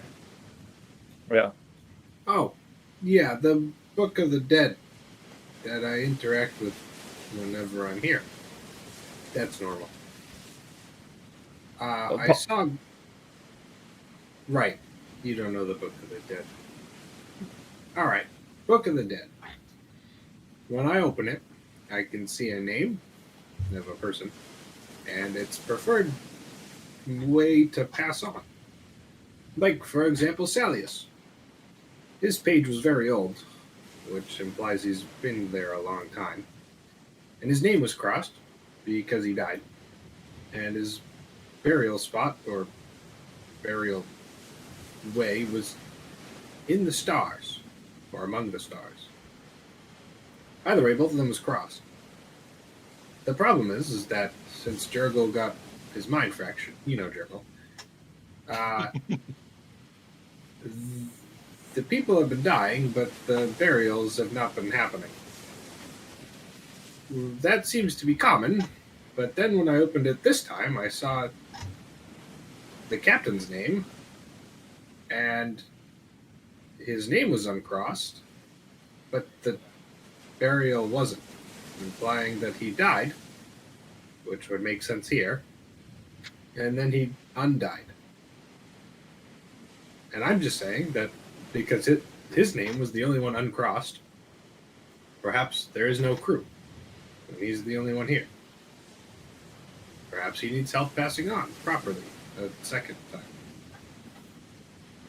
Yeah. Oh, yeah, the Book of the Dead that I interact with whenever I'm here. That's normal. I saw. Right. You don't know the Book of the Dead. All right. Book of the Dead. When I open it, I can see a name of a person and its preferred way to pass on. Like, for example, Salius. His page was very old, which implies he's been there a long time. And his name was crossed because he died. And his burial spot, or burial way, was in the stars, or among the stars. Either way, both of them was crossed. The problem is that since Jurgle got his mind fractured, you know Jurgle, the people have been dying, but the burials have not been happening. That seems to be common, but then when I opened it this time, I saw the captain's name, and his name was uncrossed, but the burial wasn't, implying that he died, which would make sense here, and then he undied. And I'm just saying that because his name was the only one uncrossed, perhaps there is no crew, and he's the only one here. Perhaps he needs help passing on properly a second time.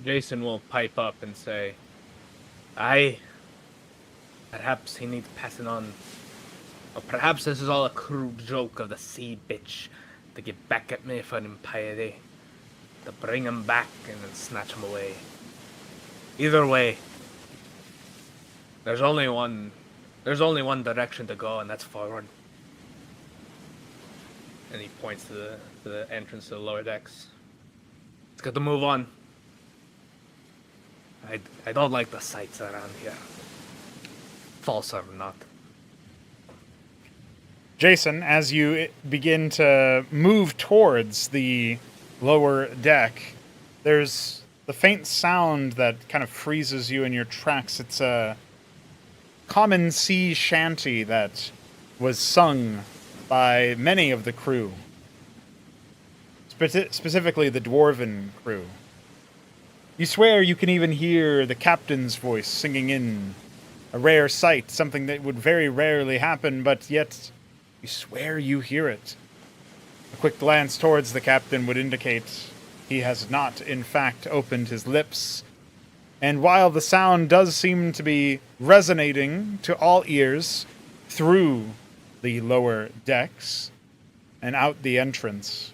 Jason will pipe up and say, "Aye, perhaps he needs passing on. Or perhaps this is all a crude joke of the sea bitch to get back at me for impiety, to bring him back and then snatch him away. Either way, there's only one direction to go, and that's forward." And he points to the entrance to the lower decks. It's got to move on. I don't like the sights around here. False or not. Jason, as you begin to move towards the lower deck, there's the faint sound that kind of freezes you in your tracks. It's a common sea shanty that was sung by many of the crew, specifically the dwarven crew. You swear you can even hear the captain's voice singing in, a rare sight, something that would very rarely happen, but yet you swear you hear it. A quick glance towards the captain would indicate he has not, in fact, opened his lips. And while the sound does seem to be resonating to all ears through the lower decks and out the entrance,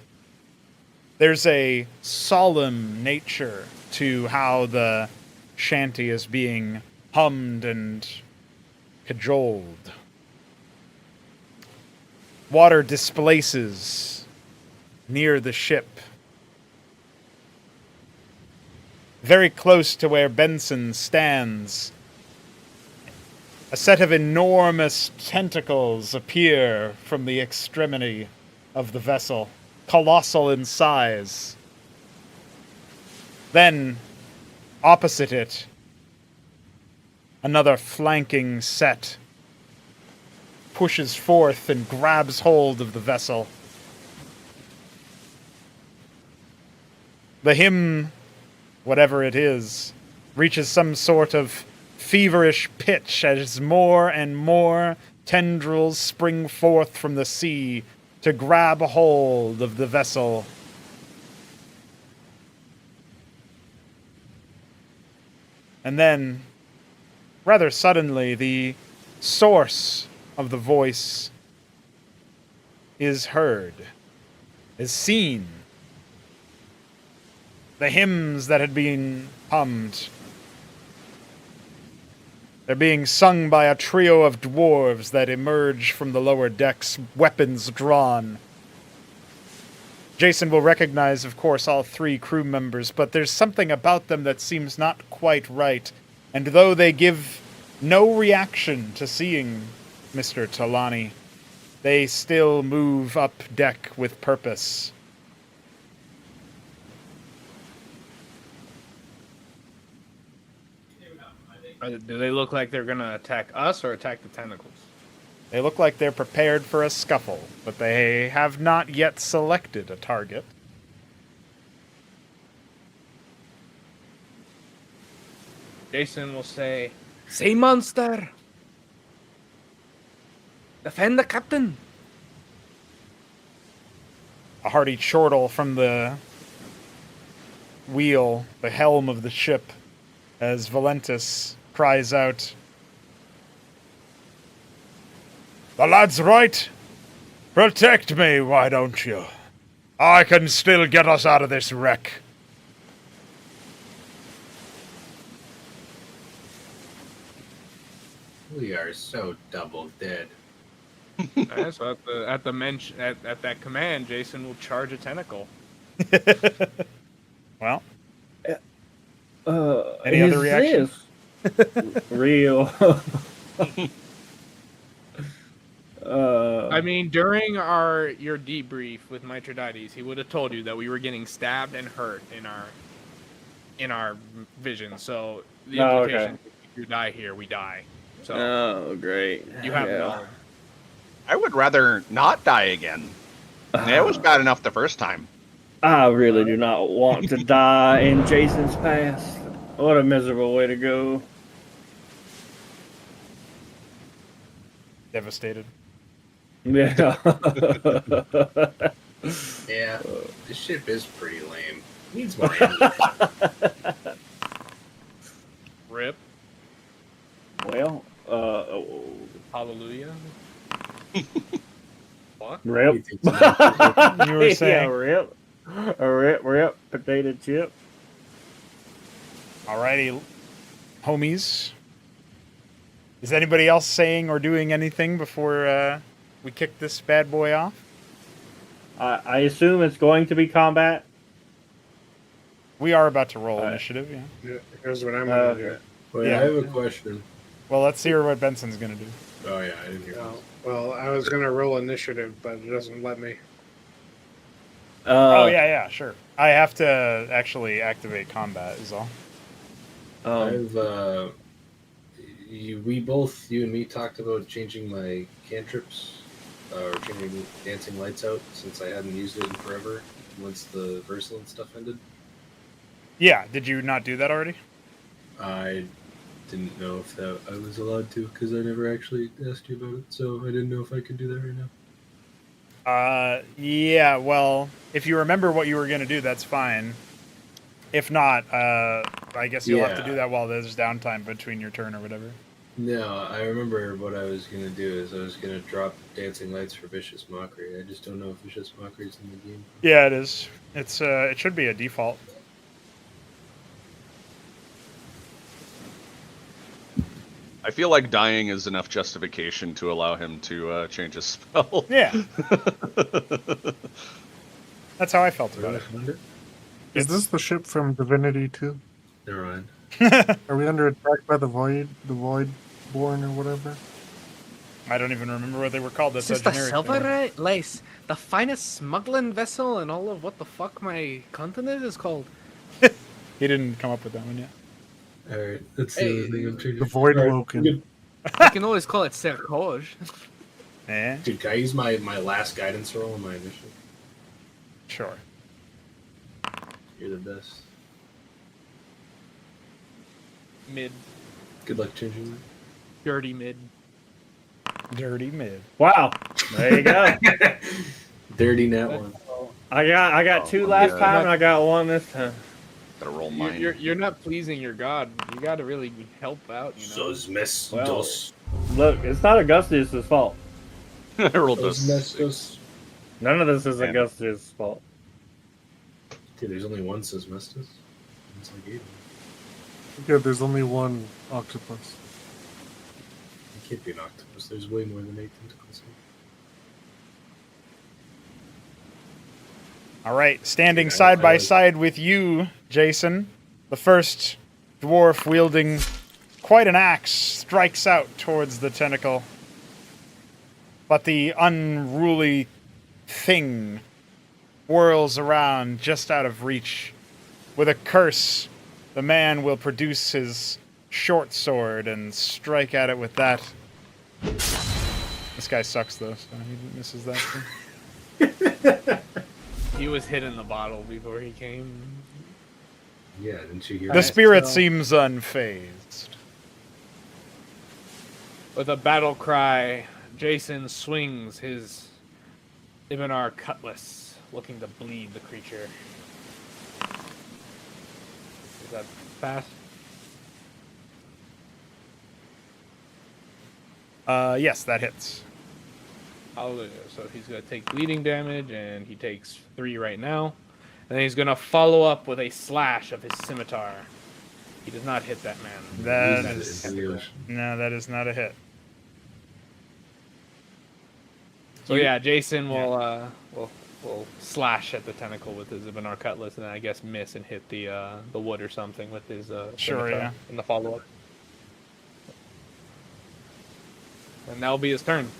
there's a solemn nature to how the shanty is being hummed and cajoled. Water displaces near the ship, very close to where Benson stands. A set of enormous tentacles appear from the extremity of the vessel, colossal in size. Then, opposite it, another flanking set pushes forth and grabs hold of the vessel. The hymn, whatever it is, reaches some sort of feverish pitch as more and more tendrils spring forth from the sea to grab hold of the vessel. And then, rather suddenly, the source of the voice is heard, is seen. The hymns that had been hummed, they're being sung by a trio of dwarves that emerge from the lower decks, weapons drawn. Jason will recognize, of course, all three crew members, but there's something about them that seems not quite right. And though they give no reaction to seeing Mr. Talani, they still move up deck with purpose. Do they look like they're gonna attack us or attack the tentacles? They look like they're prepared for a scuffle, but they have not yet selected a target. Jason will say, "Sea monster! Defend the captain!" A hearty chortle from the wheel, the helm of the ship, as Valentis cries out, The lad's right. Protect me, why don't you? I can still get us out of this wreck. We are so double dead. Alright, so at that command, Jason will charge a tentacle. well, Any other reaction? Real. I mean, during your debrief with Mithridates, he would have told you that we were getting stabbed and hurt in our vision. So the implication is if you die here, we die. So oh, great. You have knowledge. I would rather not die again. It was bad enough the first time. I really do not want to die in Jason's past. What a miserable way to go. Devastated. Yeah. Yeah, this ship is pretty lame. Needs more engine. Rip. Well, Hallelujah. What? rip. You think so? You were saying? Yeah, rip. Rip. Potato chip. Alrighty, homies. Is anybody else saying or doing anything before we kick this bad boy off? I assume it's going to be combat. We are about to roll Alright. initiative, yeah. Yeah, here's what I'm gonna do. Wait, Yeah. I have a question. Well, let's hear what Benson's gonna do. Oh yeah, I didn't hear Well, I was gonna roll initiative, but it doesn't let me. Oh yeah, sure. I have to actually activate combat is all. I've you and me talked about changing my cantrips or changing dancing lights out since I hadn't used it in forever once the Versal and stuff ended. Yeah, did you not do that already? I didn't know if that I was allowed to because I never actually asked you about it, so I didn't know if I could do that right now. Yeah, well, if you remember what you were gonna do, that's fine. If not, I guess you'll have to Yeah. do that while there's downtime between your turn or whatever. No, I remember what I was gonna do is I was gonna drop dancing lights for Vicious Mockery. I just don't know if Vicious Mockery is in the game. Yeah, it is. It's it should be a default. I feel like dying is enough justification to allow him to change his spell. Yeah, that's how I felt about it. Is this the ship from Divinity 2? Never mind. Are we under attack by the Voidborn or whatever? I don't even remember what they were called. That's This a is the generic silver thing. lace, the finest smuggling vessel in all of what the fuck my continent is called. He didn't come up with that one yet. Alright, that's the Hey, other thing I'm changing. The Void Alright, Woken. good. You can always call it Sercoge. Eh, Dude, can I use my last guidance roll on my initiative? sure. You're the best. Mid. Good luck changing that. Dirty mid. Dirty mid. Wow. There you go. Dirty nat one. I got two last yeah. time and I got one this time. Gotta roll mine. You're not pleasing your god. You gotta really help out, you know. Sos mes Well, dos. Look, it's not Augustus' fault. I rolled Sos those. mes dos. None of this is Man. Augustus' fault. Dude, there's only one Sos mestas. That's like 8. Yeah, there's only one octopus. It can't be an octopus. There's way more than 8 tentacles. All right, standing Yeah, side I by like- side with you, Jason, the first dwarf wielding quite an axe strikes out towards the tentacle. But the unruly thing whirls around just out of reach. With a curse, the man will produce his short sword and strike at it with that. This guy sucks though, so he misses that too. He was hitting the bottle before he came. Yeah, didn't you hear The that? spirit so- seems unfazed. With a battle cry, Jason swings his Ibinar cutlass, looking to bleed the creature. Is that fast? Yes, that hits. Hallelujah. So he's going to take bleeding damage, and he takes 3 right now. And then he's going to follow up with a slash of his scimitar. He does not hit that man. That That is is the ocean. no, that is not a hit. So yeah, Jason will slash at the tentacle with his Ibinar cutlass, and then I guess miss and hit the wood or something with his Sure, scimitar yeah. in the follow up. And that'll be his turn.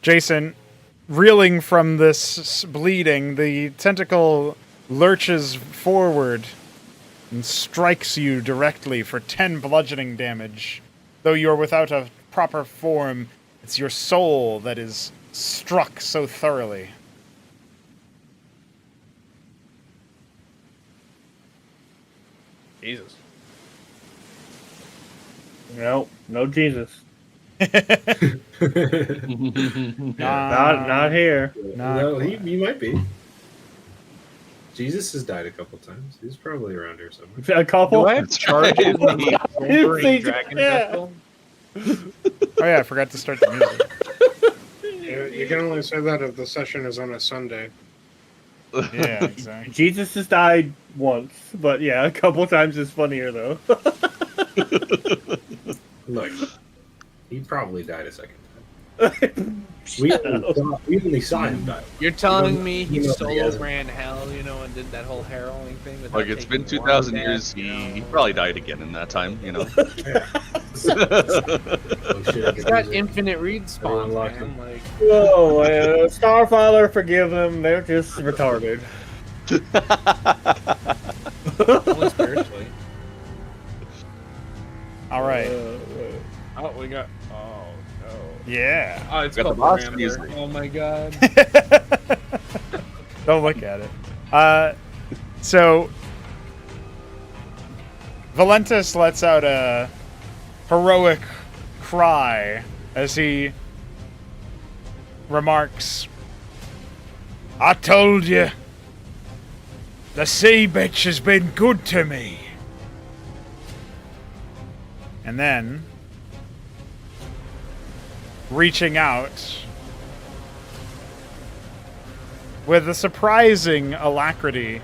Jason, reeling from this bleeding, the tentacle lurches forward and strikes you directly for 10 bludgeoning damage. Though you're without a proper form, it's your soul that is struck so thoroughly. Jesus. No, no Jesus. Nah. Not here. Not No, quite. he might be. Jesus has died a couple times. He's probably around here somewhere. A couple. Do I have charges in the See, Wolverine Dragon yeah. vessel? Oh yeah, I forgot to start the music. You can only say that if the session is on a Sunday. Yeah, exactly. Jesus has died once, but yeah, a couple times is funnier though. Look, he probably died a second time. We only saw him die. You're telling don't- me you he know, he solo hasn't. ran hell, you know, and did that whole harrowing thing? without Like, it's been taking one 2,000 death, years. you He know? probably died again in that time, you know? Oh, shit, I He's can got use it. infinite read spawns, Everyone locked man. Like, Oh, Starfather, forgive them. They're just retarded. only spiritually. All right. Oh, we got. Oh no. Yeah. Oh, it's Got the called boss Rambler. music. Oh my god. Don't look at it. So Valentus lets out a heroic cry as he remarks, "I told you, the sea bitch has been good to me." And then, reaching out with a surprising alacrity,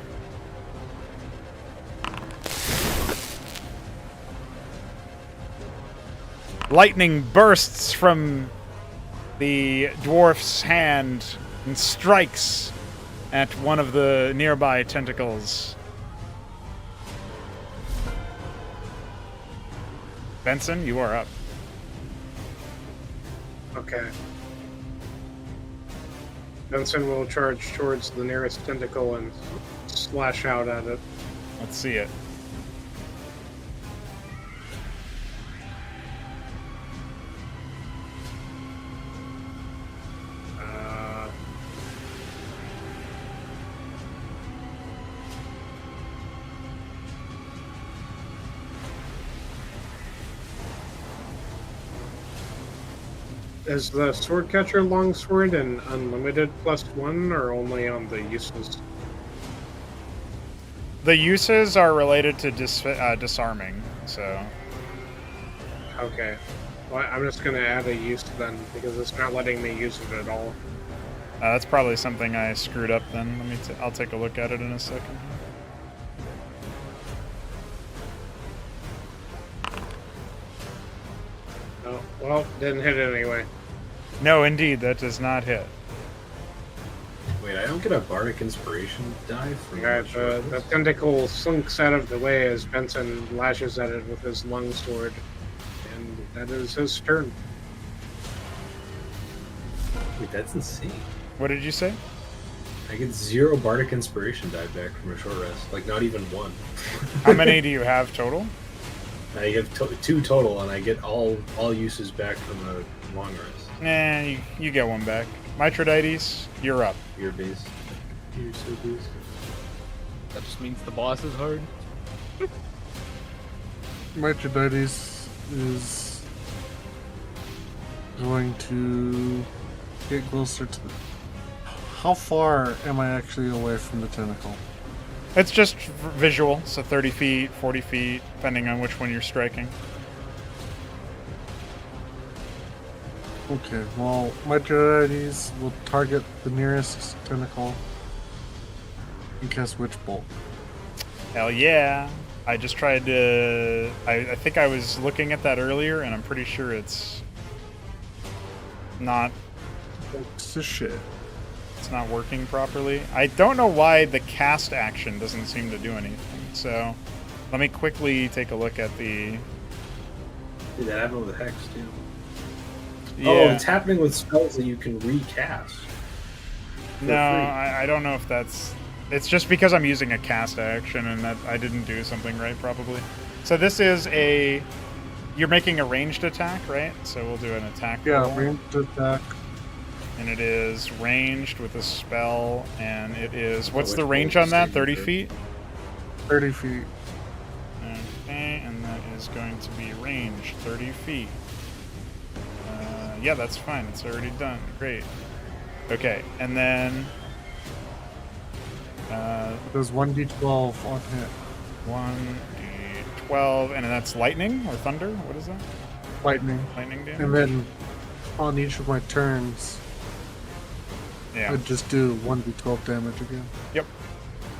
lightning bursts from the dwarf's hand and strikes at one of the nearby tentacles. Benson, you are up. Okay. Benson will charge towards the nearest tentacle and slash out at it. Let's see it. Is the sword catcher longsword an unlimited +1 or only on the uses? The uses are related to disarming, so Okay. Well, I'm just gonna add a use then because it's not letting me use it at all. that's probably something I screwed up. Then let me. I'll take a look at it in a second. Oh, well, didn't hit it anyway. No, indeed, that does not hit. Wait, I don't get a bardic inspiration die from Alright, much the of this? tentacle slinks out of the way as Benson lashes at it with his longsword. And that is his turn. Wait, that's insane. What did you say? I get 0 bardic inspiration die back from a short rest. Like, not even 1. How many do you have total? I have 2 total, and I get all uses back from a long rest. Nah, you get one back. Mithridates, you're up. Your base. You're so base. That just means the boss is hard. Mithridates is going to get closer to the... How far am I actually away from the tentacle? It's just visual, so 30 feet, 40 feet, depending on which one you're striking. Okay, well, Mithridates will target the nearest tentacle and cast Witch Bolt. Hell yeah. I just tried to... I think I was looking at that earlier, and I'm pretty sure it's not... It's a shit. It's not working properly. I don't know why the cast action doesn't seem to do anything, so let me quickly take a look at the... Dude, that happened with Hex, too. Yeah. Oh, it's happening with spells that you can recast. for No, free. I don't know if that's... It's just because I'm using a cast action and that I didn't do something right, probably. So this is a... You're making a ranged attack, right? So we'll do an attack Yeah, roll. ranged attack. And it is ranged with a spell, and it is... What's which the range bolt on that? is 30 saving feet? 30 feet. is going to be range 30 feet. Yeah, that's fine. It's already done. Great. Okay, and then There's 1d12 on hit. 1d12, and that's lightning or thunder? What is that? Lightning. Lightning damage? And then on each of my turns, yeah. I'd just do 1d12 damage again. Yep.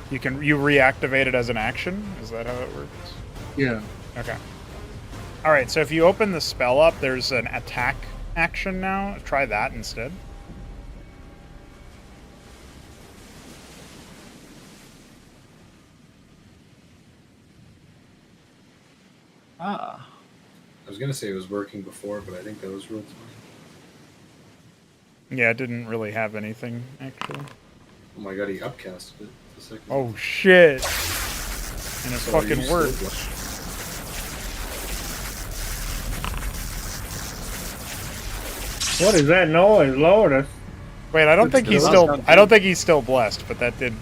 You reactivate it as an action? Is that how it works? Yeah. Okay. Alright, so if you open the spell up, there's an attack action now. Try that instead. I was gonna say it was working before, but I think that was real fine. Yeah, it didn't really have anything, actually. Oh my god, he upcasted it. The second Oh shit! And it So fucking you worked. still- What is that noise, Lord? Wait, I don't think he's still- still. I don't think he's still blessed, but that did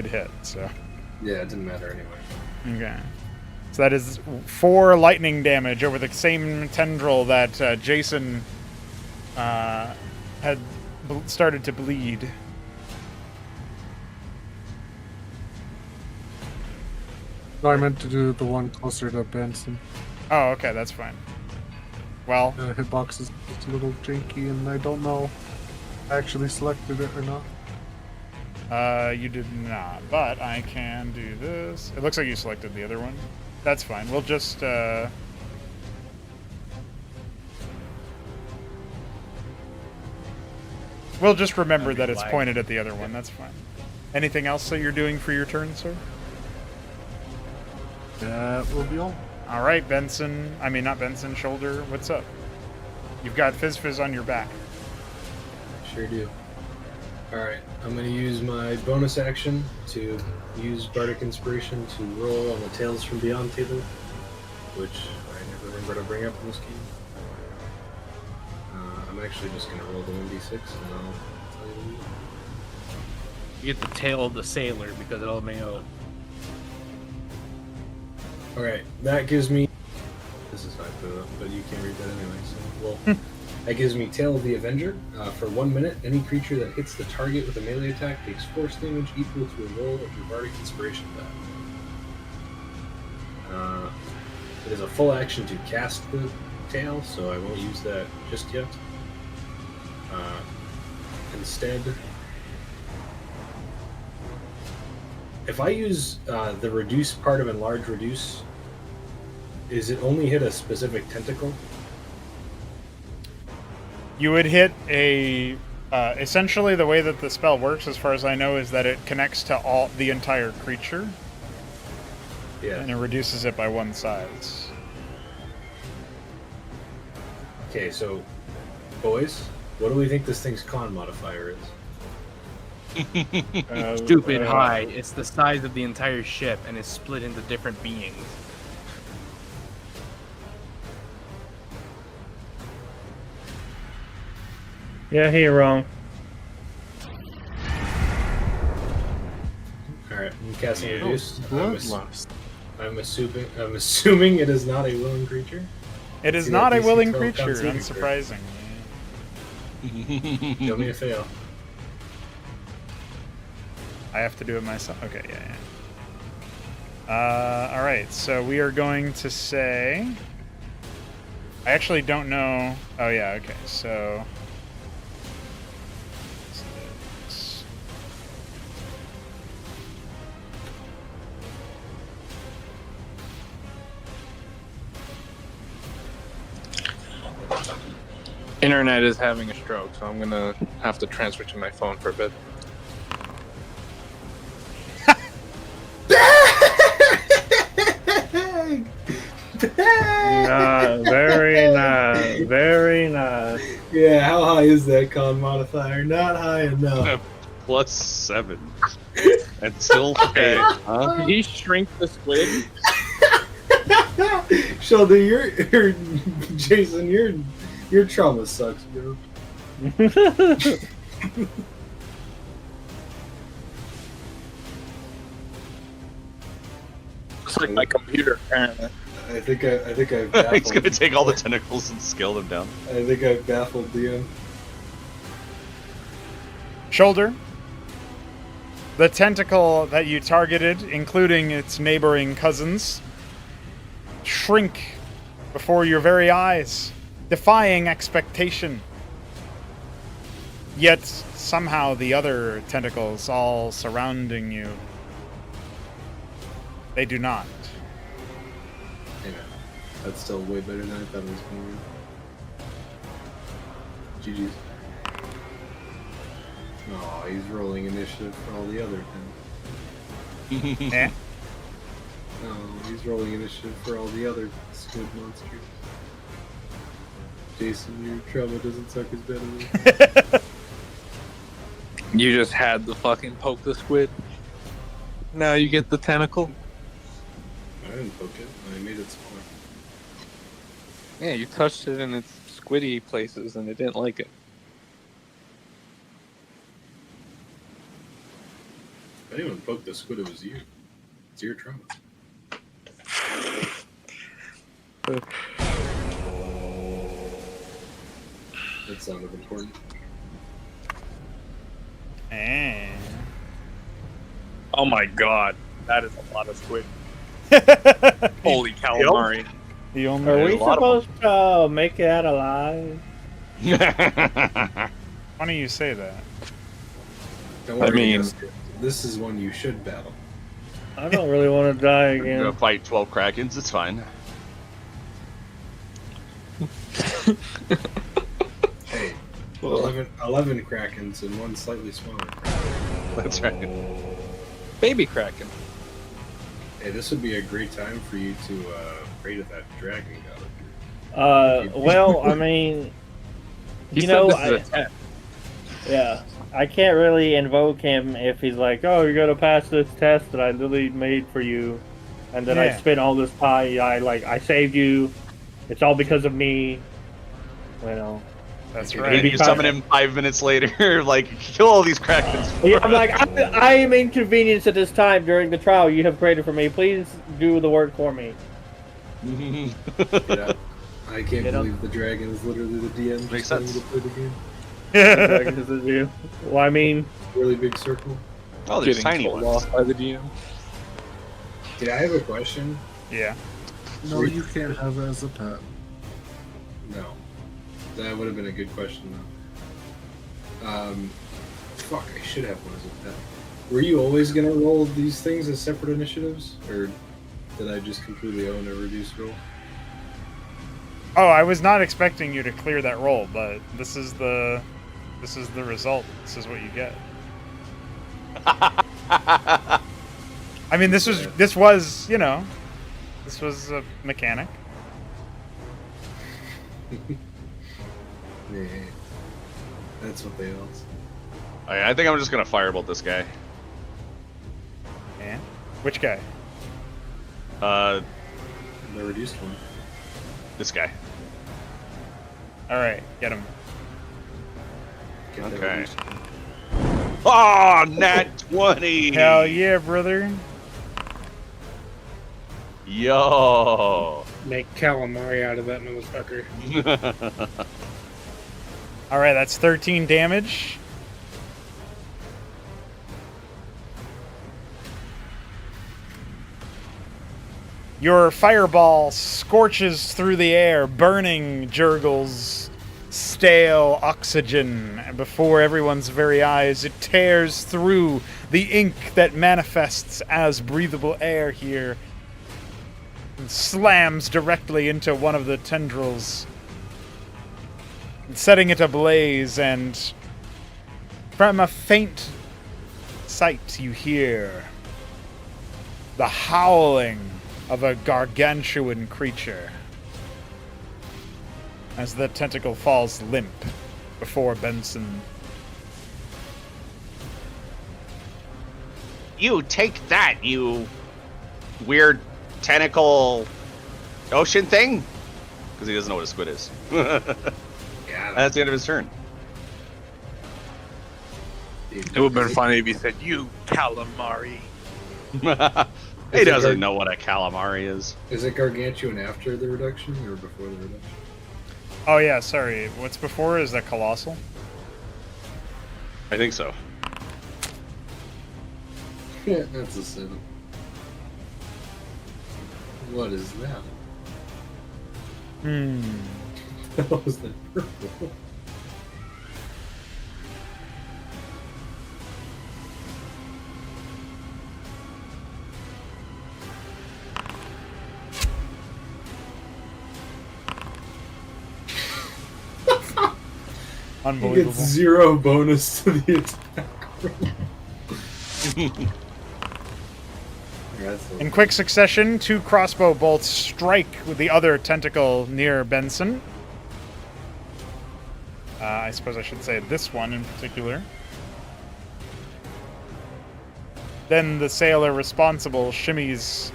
hit. So Yeah, it didn't matter anyway. okay. So that is 4 lightning damage over the same tendril that Jason had started to bleed. No, I meant to do the one closer to Benson. Oh, okay, that's fine. Well, The hitbox is just a little janky, and I don't know if I actually selected it or not. you did not, but I can do this. It looks like you selected the other one. That's fine. We'll just remember that it's pointed at the other one. That's fine. Anything else that you're doing for your turn, sir? That will be all. All right, Benson. I mean, not Benson. Shoulder. What's up? You've got Fizz on your back. Sure do. Alright, I'm gonna use my bonus action to use Bardic Inspiration to roll on the Tales from Beyond table, which I never remember to bring up in this game. I'm actually just gonna roll the 1d6 and I'll tell you the You get the tail of the sailor because it'll make a. Alright, that gives me. This is how I put it up, but you can't read that anyway, so. Well, that gives me Tail of the Avenger. For 1 minute, any creature that hits the target with a melee attack takes force damage equal to a roll of your Bardic Inspiration die. It is a full action to cast the tail, so I won't use that just yet. Instead, if I use the reduce part of enlarge reduce, is it only hit a specific tentacle? You would hit a. Essentially, the way that the spell works, as far as I know, is that it connects to the entire creature, Yeah. and it reduces it by 1 size. Okay, so, boys, what do we think this thing's con modifier is? Stupid high. It's the size of the entire ship and is split into different beings. Yeah, he wrong. Alright, I'm casting reduce. Bloodlust. I'm assuming it is not a willing creature. It is See not that a DC willing 12 creature, constitution unsurprisingly. Show me a fail. I have to do it myself. Okay, yeah. Alright, so we are going to say. I actually don't know. Oh, yeah, okay, so. Internet is having a stroke, so I'm gonna have to transfer to my phone for a bit. Very nice. Very nice. Yeah, how high is that con modifier? Not high enough. +7. And still fail, huh? Did he shrink the squid? Shoulder, you're Jason, your trauma sucks, bro. Looks like my computer, apparently. I think I've baffled. He's gonna take all the tentacles and scale them down. I think I've baffled DM. Shoulder. The tentacle that you targeted, including its neighboring cousins, shrink before your very eyes, defying expectation. Yet, somehow, the other tentacles all surrounding you, they do not. Hey man, that's still way better than I thought it was going to be. GG's. Oh, he's rolling initiative for all the other things. Eh? No, he's rolling initiative for all the other squid monsters. Jason, your trauma doesn't suck as bad as You just had to fucking poke the squid. Now you get the tentacle. I didn't poke it. I made it smaller. Yeah, you touched it in its squiddy places and it didn't like it. If anyone poked the squid, it was you. It's your trauma. That sounded important. Eh. Oh my god, that is a lot of squid. Holy calamari. The only Are we There's a lot of supposed to make it out alive? funny you say that. Don't worry, mean- Jessica. This is one you should battle. I don't really want to die We're gonna again. fight 12 krakens. It's fine. Hey, 11 krakens and one slightly smaller kraken. That's right. Baby kraken. Hey, this would be a great time for you to pray to that dragon god. Well, I mean, He you said know, this is a test. yeah, I can't really invoke him if he's like, "Oh, you're gonna pass this test that I literally made for you," and then I Yeah. spent all this pie. I saved you. It's all because of me. You know. That's And right. you summon him 5 minutes later, like, kill all these krakens. Yeah, I'm like, I am inconvenienced at this time during the trial you have created for me. Please do the work for me. Yeah. I can't You know? believe the dragon is literally the DM. just Makes telling sense. you to play the game. Like, this is you. Well, I mean, Really big circle. Oh, there's Getting tiny told ones. off by the DM. Did I have a question? Yeah. No, you can't have it as a pet. No. That would have been a good question, though. Fuck, I should have one as a pet. Were you always going to roll these things as separate initiatives? Or did I just completely own a reduced roll? Oh, I was not expecting you to clear that roll, but this is the result. This is what you get. I mean, this was, you know, this was a mechanic. Yeah. That's what they all say. I think I'm just gonna firebolt this guy. Yeah. Which guy? The reduced one. This guy. All right, get him. Get that Okay. reduced one. Oh, nat 20! Hell yeah, brother. Yo! Make calamari out of that motherfucker. All right, that's 13 damage. Your fireball scorches through the air, burning Jurgle's stale oxygen before everyone's very eyes. It tears through the ink that manifests as breathable air here and slams directly into one of the tendrils, setting it ablaze, and from a faint sight you hear the howling of a gargantuan creature as the tentacle falls limp before Benson. You take that, you weird tentacle ocean thing? Because he doesn't know what a squid is. Yeah, That's the end of his turn. It would have been funny if he said, "You calamari." He doesn't know what a calamari is. Is it gargantuan after the reduction or before the reduction? Oh yeah, sorry. What's before is that colossal? I think so. Yeah, that's a 7. What is that? How was that purple? He Unbelievable. gets 0 bonus to the attack roll. In quick succession, 2 crossbow bolts strike with the other tentacle near Benson. I suppose I should say this one in particular. Then the sailor responsible shimmies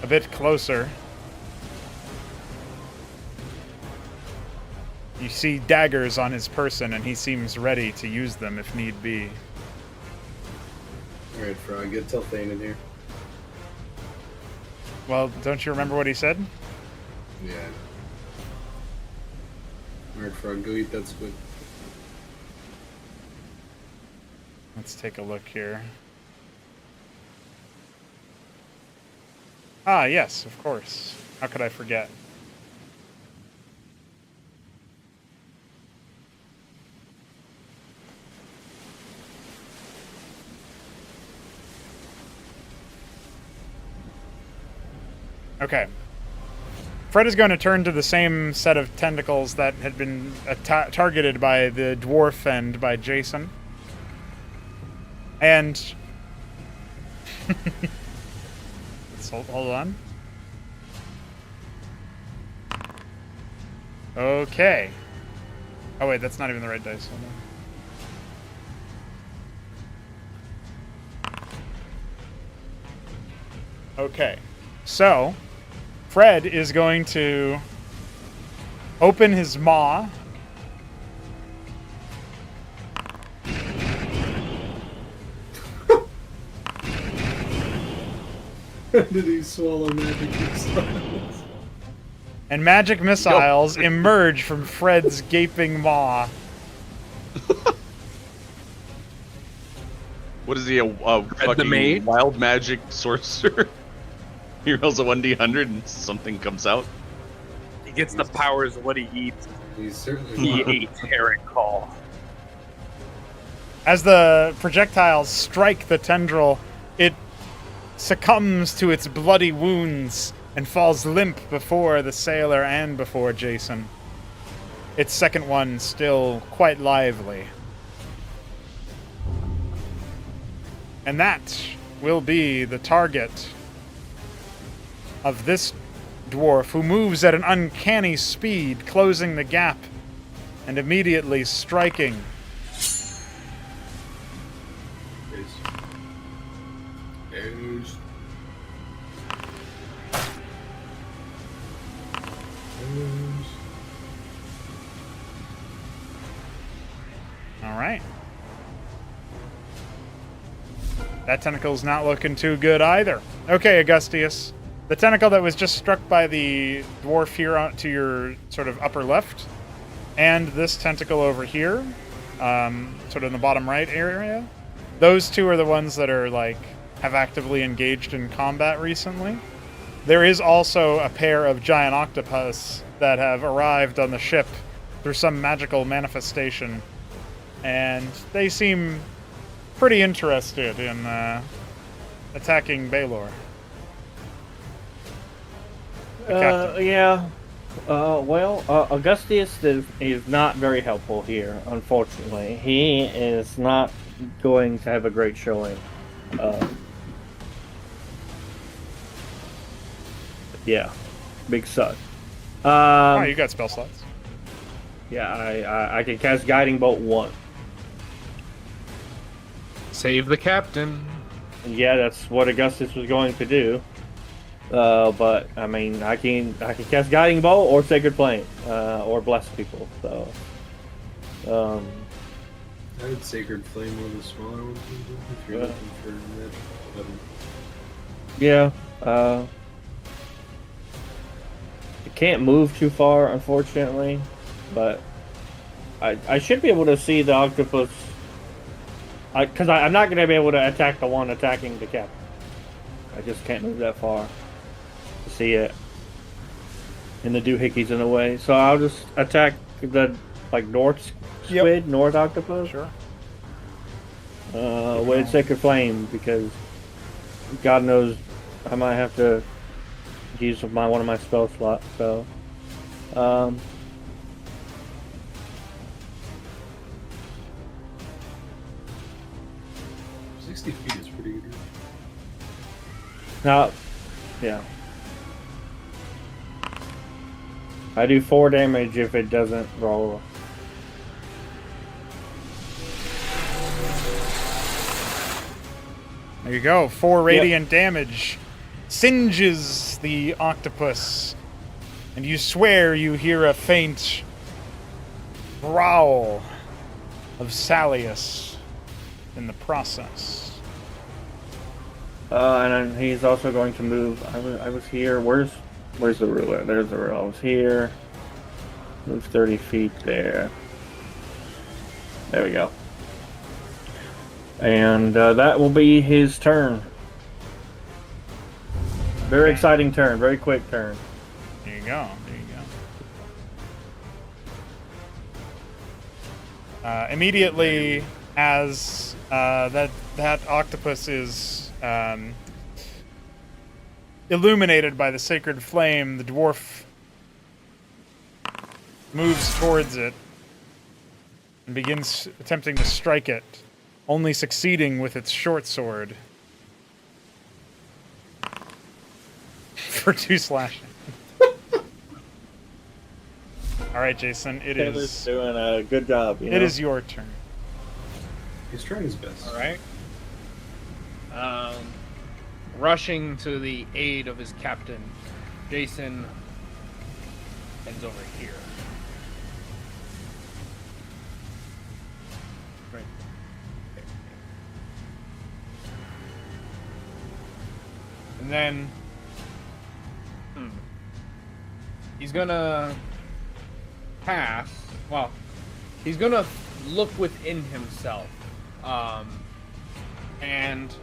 a bit closer. You see daggers on his person, and he seems ready to use them if need be. Alright, Frog, get Telthane in here. Well, don't you remember what he said? Yeah. Alright, Frog, go eat that squid. Let's take a look here. Ah, yes, of course. How could I forget? Okay. Fred is going to turn to the same set of tentacles that had been targeted by the dwarf and by Jason. And... Let's hold on. Okay. Oh wait, that's not even the right dice. Hold on. Okay. So... Fred is going to open his maw. Did he swallow magic missiles? And magic missiles emerge from Fred's gaping maw. What is he, a the fucking maid? wild magic sorcerer? He rolls a 1d100 and something comes out. He gets the powers of what he eats. He's certainly He not. ate Herring Call. As the projectiles strike the tendril, it succumbs to its bloody wounds and falls limp before the sailor and before Jason. Its second one still quite lively. And that will be the target of this dwarf, who moves at an uncanny speed, closing the gap and immediately striking. There's... All right. That tentacle's not looking too good either. Okay, Augustius. The tentacle that was just struck by the dwarf here to your sort of upper left, and this tentacle over here, sort of in the bottom right area, those two are the ones that are, like, have actively engaged in combat recently. There is also a pair of giant octopus that have arrived on the ship through some magical manifestation, and they seem pretty interested in attacking Baylor. Yeah. Well, Augustius is not very helpful here, unfortunately. He is not going to have a great showing. Yeah. Big suck. Oh, you got spell slots. Yeah, I can cast Guiding Bolt 1. Save the captain. Yeah, that's what Augustus was going to do. But I mean, I can cast Guiding Bolt or Sacred Flame, or bless people. So, I would Sacred Flame one of the smaller ones, if you're looking for magic. Yeah. It can't move too far, unfortunately, but I should be able to see the octopus. Because I'm not going to be able to attack the one attacking the captain. I just can't move that far to see it. And the doohickeys in the way. So I'll just attack the north squid, north octopus. Sure. With Sacred Flame, because God knows I might have to use one of my spell slots. So, 60 feet is pretty good. now, yeah, I do 4 damage if it doesn't roll. There you go. 4 radiant damage. Singes the octopus. And you swear you hear a faint growl of Salius in the process. And then he's also going to move. I was here. Where's the ruler? There's the ruler. I was here. Move 30 feet there. There we go. And that will be his turn. Very exciting turn. Very quick turn. There you go. Immediately, as that octopus is illuminated by the sacred flame, the dwarf moves towards it and begins attempting to strike it, only succeeding with its short sword for 2 slashing. All right, Jason, Taylor's doing a good job. It is your turn. He's trying his best. All right. Rushing to the aid of his captain, Jason heads over here. Right. And then he's gonna pass. Well, he's gonna look within himself, and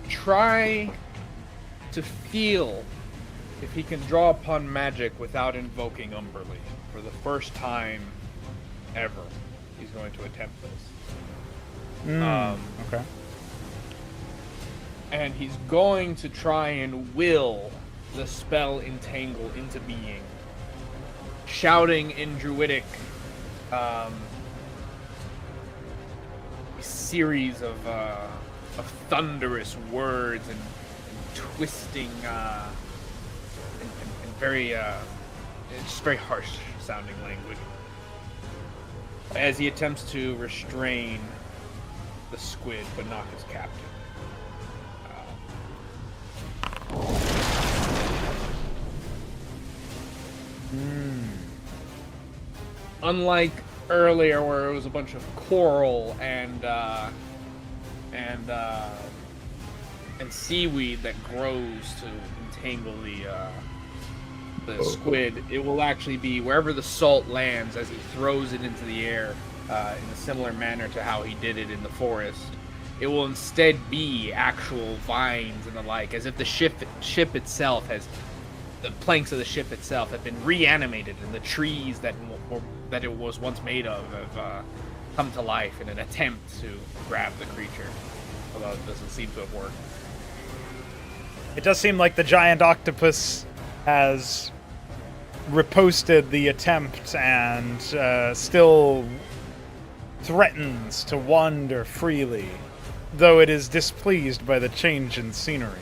try to feel if he can draw upon magic without invoking Umberly. For the first time ever, he's going to attempt this. Okay. And he's going to try and will the spell entangle into being, shouting in Druidic a series of thunderous words and twisting and very just very harsh sounding language as he attempts to restrain the squid but not his captain. Unlike earlier, where it was a bunch of coral and seaweed that grows to entangle the squid, it will actually be wherever the salt lands as he throws it into the air, in a similar manner to how he did it in the forest. It will instead be actual vines and the like, as if the ship itself has. The planks of the ship itself have been reanimated, and the trees that it was once made of have come to life in an attempt to grab the creature, although it doesn't seem to have worked. It does seem like the giant octopus has riposted the attempt and still threatens to wander freely, though it is displeased by the change in scenery.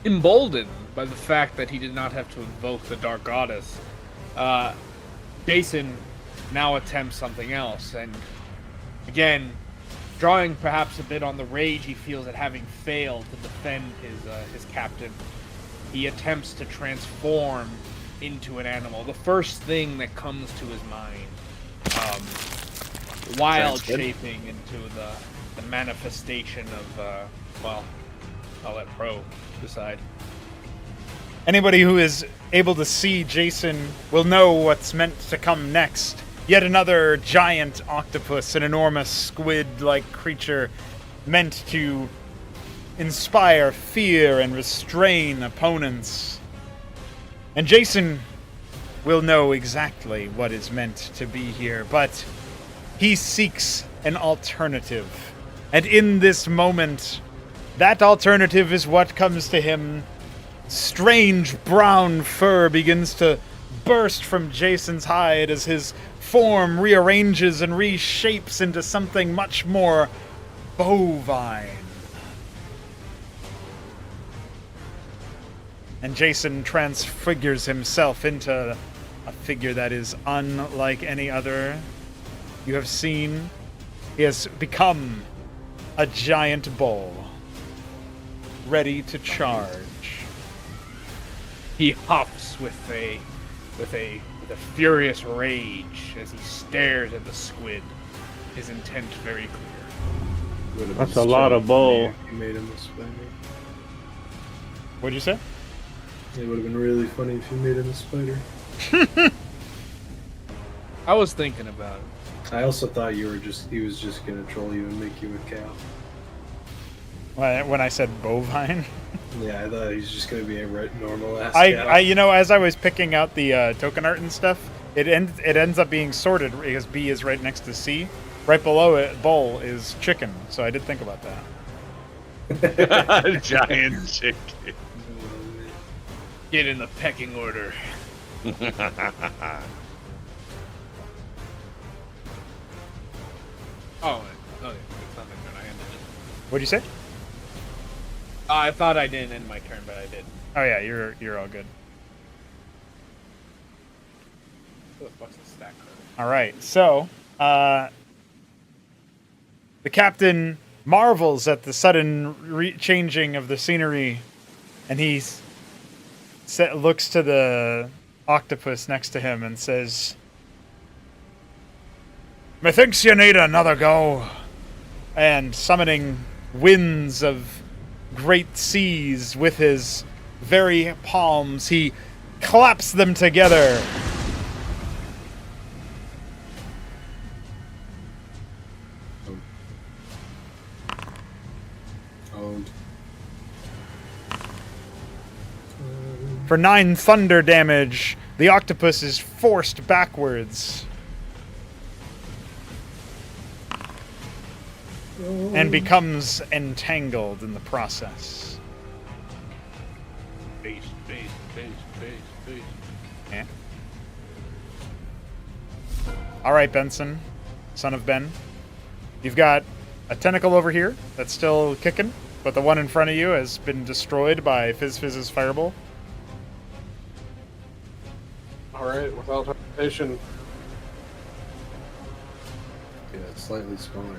Emboldened by the fact that he did not have to invoke the Dark Goddess, Jason now attempts something else, and again, drawing perhaps a bit on the rage he feels at having failed to defend his captain, he attempts to transform into an animal. The first thing that comes to his mind wild Sounds good. shaping into the manifestation of, well, I'll let Pro decide. Anybody who is able to see Jason will know what's meant to come next. Yet another giant octopus, an enormous squid-like creature meant to inspire fear and restrain opponents. And Jason will know exactly what is meant to be here, but he seeks an alternative. And in this moment, that alternative is what comes to him. Strange brown fur begins to burst from Jason's hide as his form rearranges and reshapes into something much more bovine. And Jason transfigures himself into a figure that is unlike any other you have seen. He has become a giant bull, ready to charge. He huffs with a furious rage as he stares at the squid, his intent very clear. That's a lot of bull. You made him a spider. What'd you say? It would have been really funny if you made him a spider. I was thinking about it. I also thought he was just gonna troll you and make you a cow. When I said bovine? Yeah, I thought he was just gonna be a normal ass I cow. you know, as I was picking out the token art and stuff, it ends up being sorted because B is right next to C. Right below it, bull is chicken. So I did think about that. Giant chicken. Get in the pecking order. Oh, no, it's not my turn. I ended it. What'd you say? I thought I didn't end my turn, but I did. Oh yeah, you're all good. Who the fuck's the stack? All right, so the captain marvels at the sudden changing of the scenery, and he looks to the octopus next to him and says, "Methinks you need another go." And summoning winds of great seas with his very palms, he claps them together. For 9 thunder damage, the octopus is forced backwards and becomes entangled in the process. Base. Yeah. All right, Benson, son of Ben. You've got a tentacle over here that's still kicking, but the one in front of you has been destroyed by Fizz's fireball. Alright, without hesitation. Yeah, it's slightly smaller.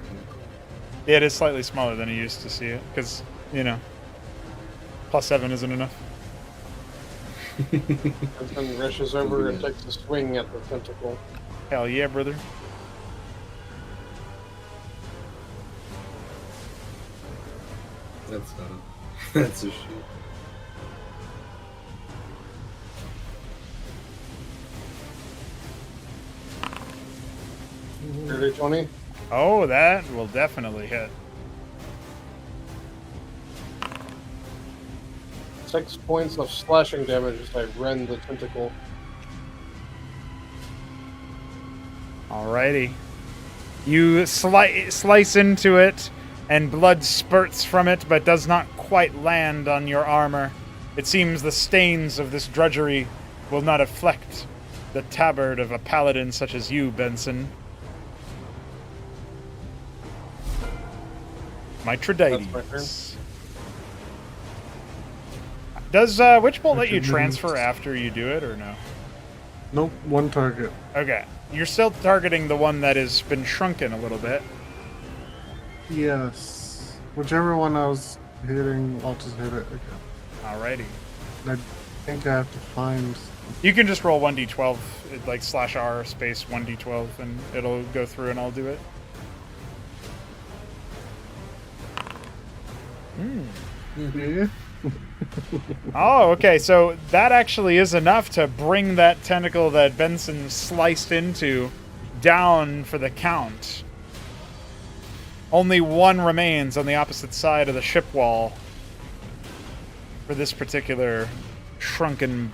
Yeah, it is slightly smaller than you used to see it, because, you know, +7 isn't enough. And then rushes over and takes a swing at the tentacle. Hell yeah, brother. That's not that's a shoot. Dirty 20. Oh, that will definitely hit. 6 points of slashing damage as I rend the tentacle. Alrighty. You slice into it, and blood spurts from it, but does not quite land on your armor. It seems the stains of this drudgery will not affect the tabard of a paladin such as you, Benson. Mitridates. Does Witchbolt let you transfer after you do it, or no? Nope, one target. Okay. You're still targeting the one that has been shrunken a little bit. Yes. Whichever one I was hitting, I'll just hit it again. Alrighty. I think I have to find... You can just roll 1d12, like /R space 1d12, and it'll go through and I'll do it. Oh, okay. So that actually is enough to bring that tentacle that Benson sliced into down for the count. Only one remains on the opposite side of the ship wall for this particular shrunken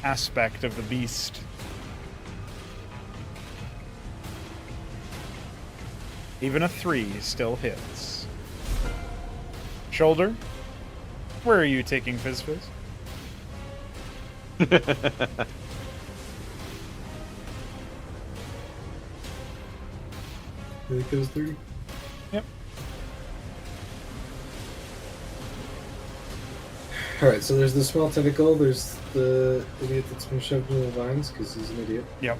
aspect of the beast. Even a 3 still hits. Shoulder, where are you taking Fizz Fizz? There it goes 30. Yep. Alright, so there's the small tentacle, there's the idiot that's been shoved into the vines because he's an idiot. Yep.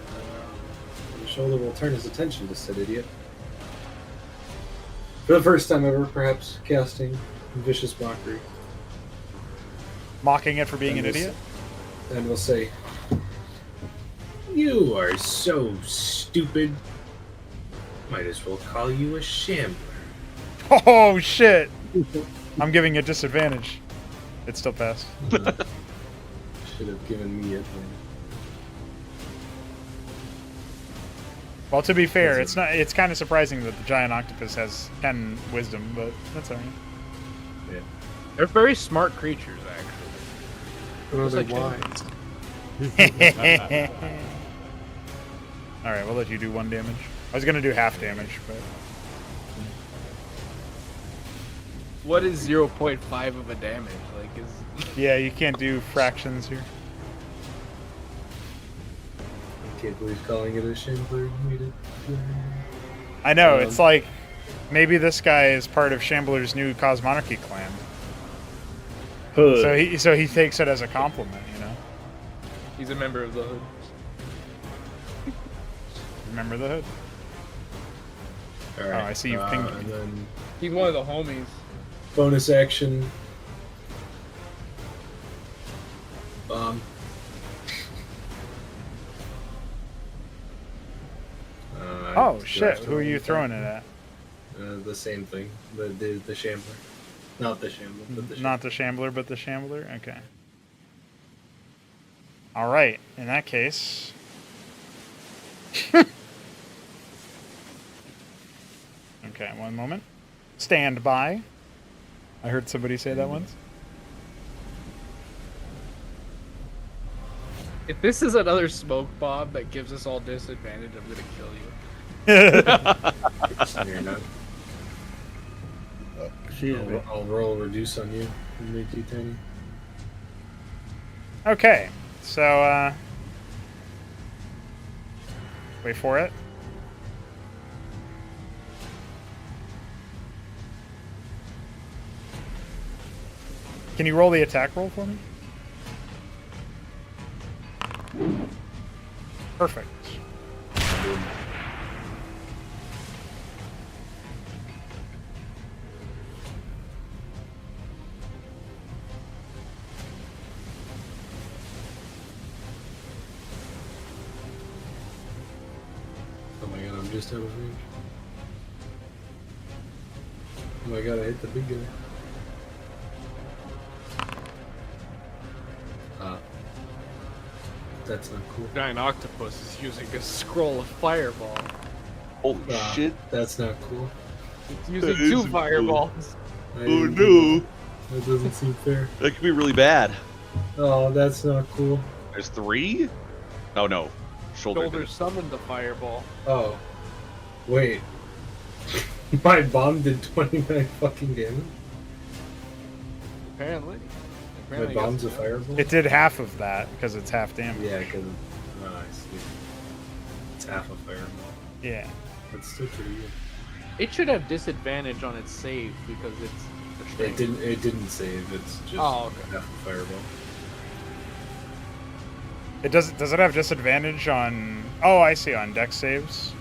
The shoulder will turn his attention to said idiot. For the first time ever, perhaps casting vicious mockery. Mocking it for being And an we'll idiot? And we'll say, "You are so stupid. Might as well call you a shambler." Oh, shit! I'm giving you a disadvantage. It still passed. Should have given me it. Well, to be fair, it's not. It's kind of surprising that the giant octopus has 10 wisdom, but that's alright. Yeah. They're very smart creatures, actually. But are Just they like wise? Alright, we'll let you do 1 damage. I was gonna do half damage, but... What is 0.5 of a damage? Like, is... Yeah, you can't do fractions here. I can't believe calling it a shambler made it. I know, it's like... Maybe this guy is part of Shambler's new Cosmonarchy clan. Hood. So he takes it as a compliment, you know? He's a member of the Hood. Remember the Hood? Alright. I see you've pinged me. And then He's one of the homies. bonus action. Bomb. Oh, shit. Who are you throwing it at? The same thing. The shambler. Not the shambler, but the shambler. Not the Shambler, but the Shambler? Okay. Alright, in that case... Okay, one moment. Stand by. I heard somebody say that once. If this is another smoke bomb that gives us all disadvantage, I'm gonna kill you. You're not. Shit. I'll roll reduce on you and make you tiny. Okay, so, wait for it. Can you roll the attack roll for me? Perfect. Oh my god, I'm just out of range. Oh my god, I hit the big guy. That's not cool. Giant octopus is using a scroll of fireball. Holy shit. That's not cool. It's using That is 2 cool. fireballs. I Oh didn't no. do that. That doesn't seem fair. That could be really bad. Oh, that's not cool. There's 3? Oh no. Shoulder. Shoulder summoned the fireball. Oh. Wait. My bomb did 29 fucking damage? Apparently. My bomb's a fireball? It did half of that, because it's half damage. Yeah, because... Oh, I see. It's half a fireball. Yeah. That's still pretty good. It should have disadvantage on its save because it's restrained. It didn't save, it's just Oh, okay. half a fireball. It does it have disadvantage on... Oh, I see, on dex saves.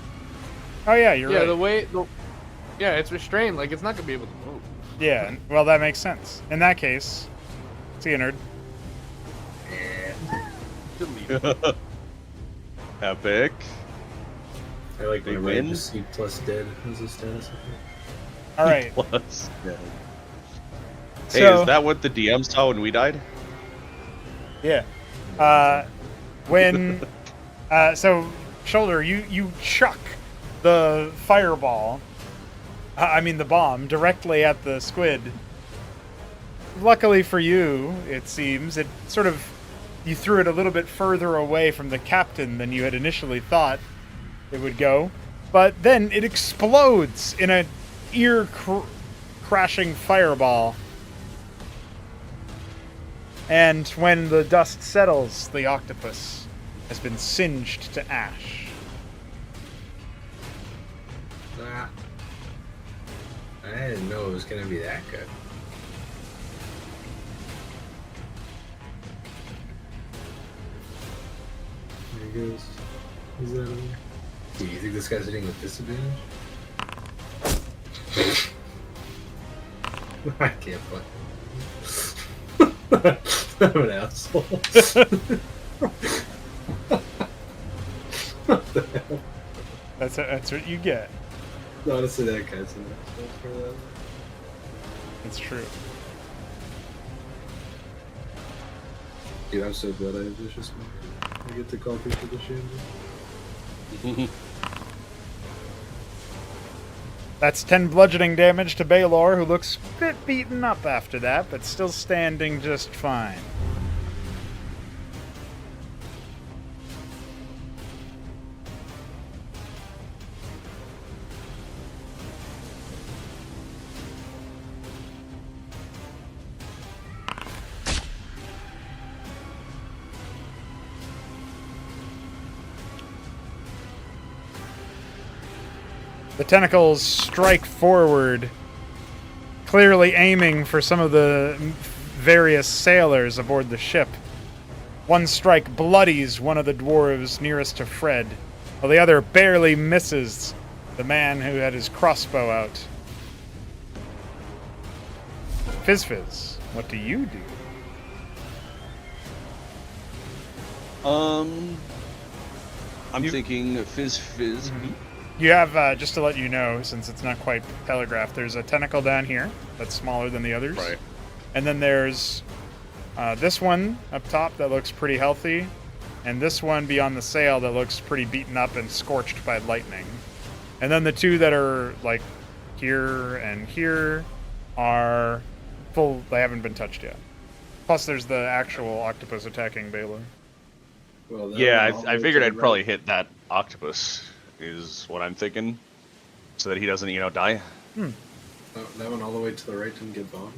Oh yeah, you're right. Yeah, it's restrained, like it's not gonna be able to move. Yeah, well that makes sense. In that case, see you, nerd. Delete. Epic. I like Big whenever I win. just see plus dead as a status. Alright, Plus. Yeah. Hey, So- is that what the DM saw when we died? Yeah. So Shoulder, you chuck the fireball. I mean the bomb directly at the squid. Luckily for you, it seems it sort of you threw it a little bit further away from the captain than you had initially thought it would go, but then it explodes in a crashing fireball. And when the dust settles, the octopus has been singed to ash. Ah. I didn't know it was gonna be that good. There he goes. Who's that over there? Do you think this guy's hitting with disadvantage? I can't fucking. I'm an asshole. What the hell? That's what you get. Honestly, that guy's an asshole for that. It's true. Dude, I'm so glad I have vicious mode. I get to call people the shambles. That's 10 bludgeoning damage to Baylor, who looks a bit beaten up after that, but still standing just fine. The tentacles strike forward, clearly aiming for some of the various sailors aboard the ship. One strike bloodies one of the dwarves nearest to Fred, while the other barely misses the man who had his crossbow out. Fizz, what do you do? I'm thinking fizz. You have, just to let you know, since it's not quite telegraphed, there's a tentacle down here that's smaller than the others. Right. And then there's this one up top that looks pretty healthy, and this one beyond the sail that looks pretty beaten up and scorched by lightning. And then the two that are, like, here and here are full, they haven't been touched yet. Plus there's the actual octopus attacking Baylor. Well, Yeah, I figured I'd probably hit that octopus, is what I'm thinking, so that he doesn't, die. That one all the way to the right didn't get bombed?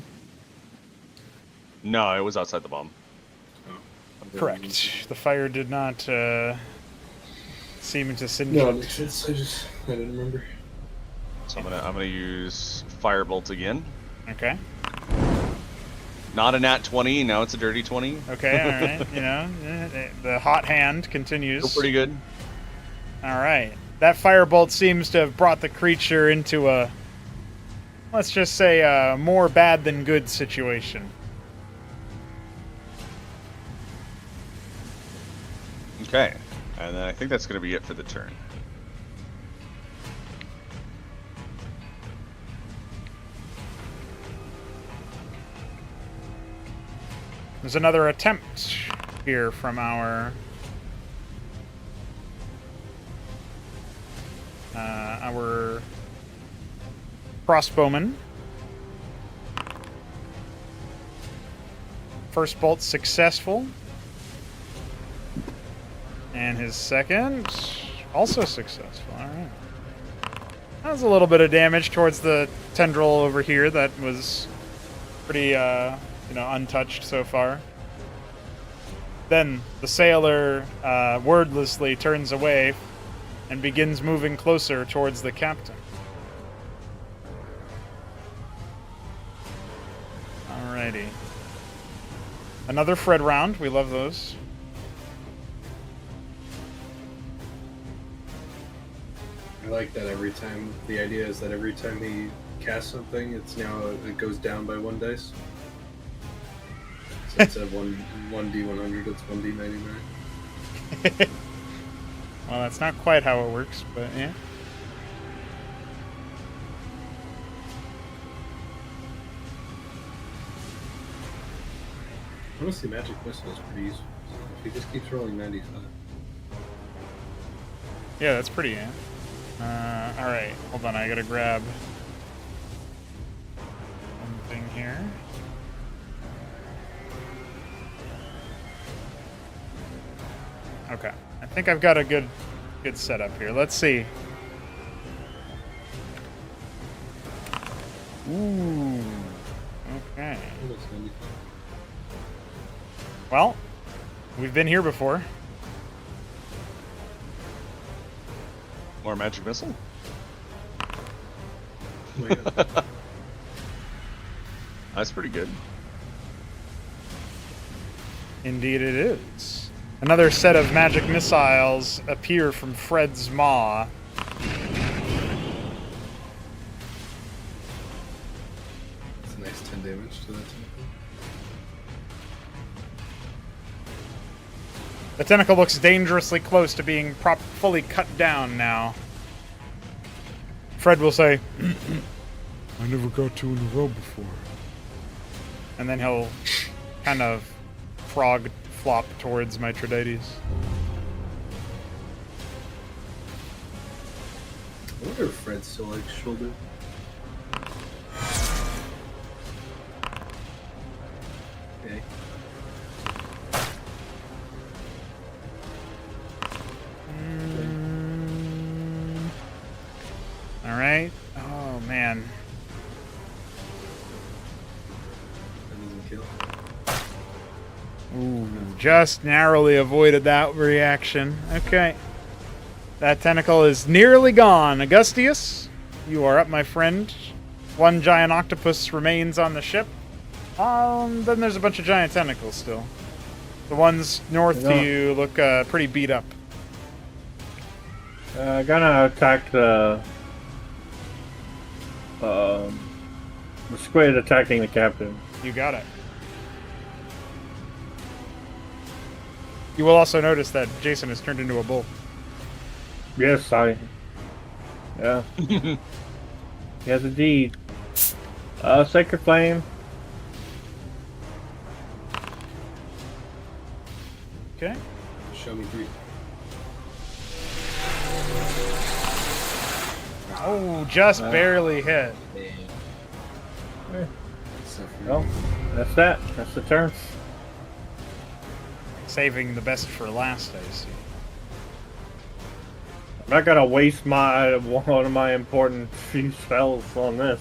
No, it was outside the bomb. Oh. Correct. The fire did not seem to singe. No, it makes sense. I didn't remember. So I'm gonna use firebolt again. Okay. Not a nat 20, now it's a dirty 20. Okay, alright. The hot hand continues. Still pretty good. Alright. That firebolt seems to have brought the creature into a, let's just say, a more bad than good situation. Okay, and then I think that's going to be it for the turn. There's another attempt here from our crossbowman. First bolt successful. And his second also successful. Alright. That was a little bit of damage towards the tendril over here that was pretty untouched so far. Then the sailor wordlessly turns away and begins moving closer towards the captain. Alrighty. Another Fred round. We love those. I like that every time. The idea is that every time he casts something, it goes down by 1 dice. So instead of 1d100, it's 1d99. Well, that's not quite how it works, but yeah. Honestly, magic missile is pretty useful. If he just keeps rolling 95. Yeah, that's pretty. All right, hold on. I gotta grab one thing here. Okay, I think I've got a good setup here. Let's see. Ooh. Okay. Almost 95. Well, we've been here before. More magic missile? Oh my God. That's pretty good. Indeed it is. Another set of magic missiles appear from Fred's maw. That's a nice 10 damage to that tentacle. The tentacle looks dangerously close to being fully cut down now. Fred will say, I never got two in a row before. and then he'll kind of frog flop towards Mithridates. I wonder if Fred still likes shoulder. Okay. All right. Oh man. That doesn't kill. Ooh, just narrowly avoided that reaction. Okay. That tentacle is nearly gone. Augustius, you are up, my friend. One giant octopus remains on the ship. Then there's a bunch of giant tentacles still. The ones north to you look pretty beat up. Gonna attack the squid attacking the captain. You got it. You will also notice that Jason has turned into a bull. Yes, yeah. Yes, indeed. Sacred Flame. Okay. Show me 3. Oh, just barely hit. Well, that's that. That's the turn. Saving the best for last, I see. I'm not gonna waste one of my important few spells on this.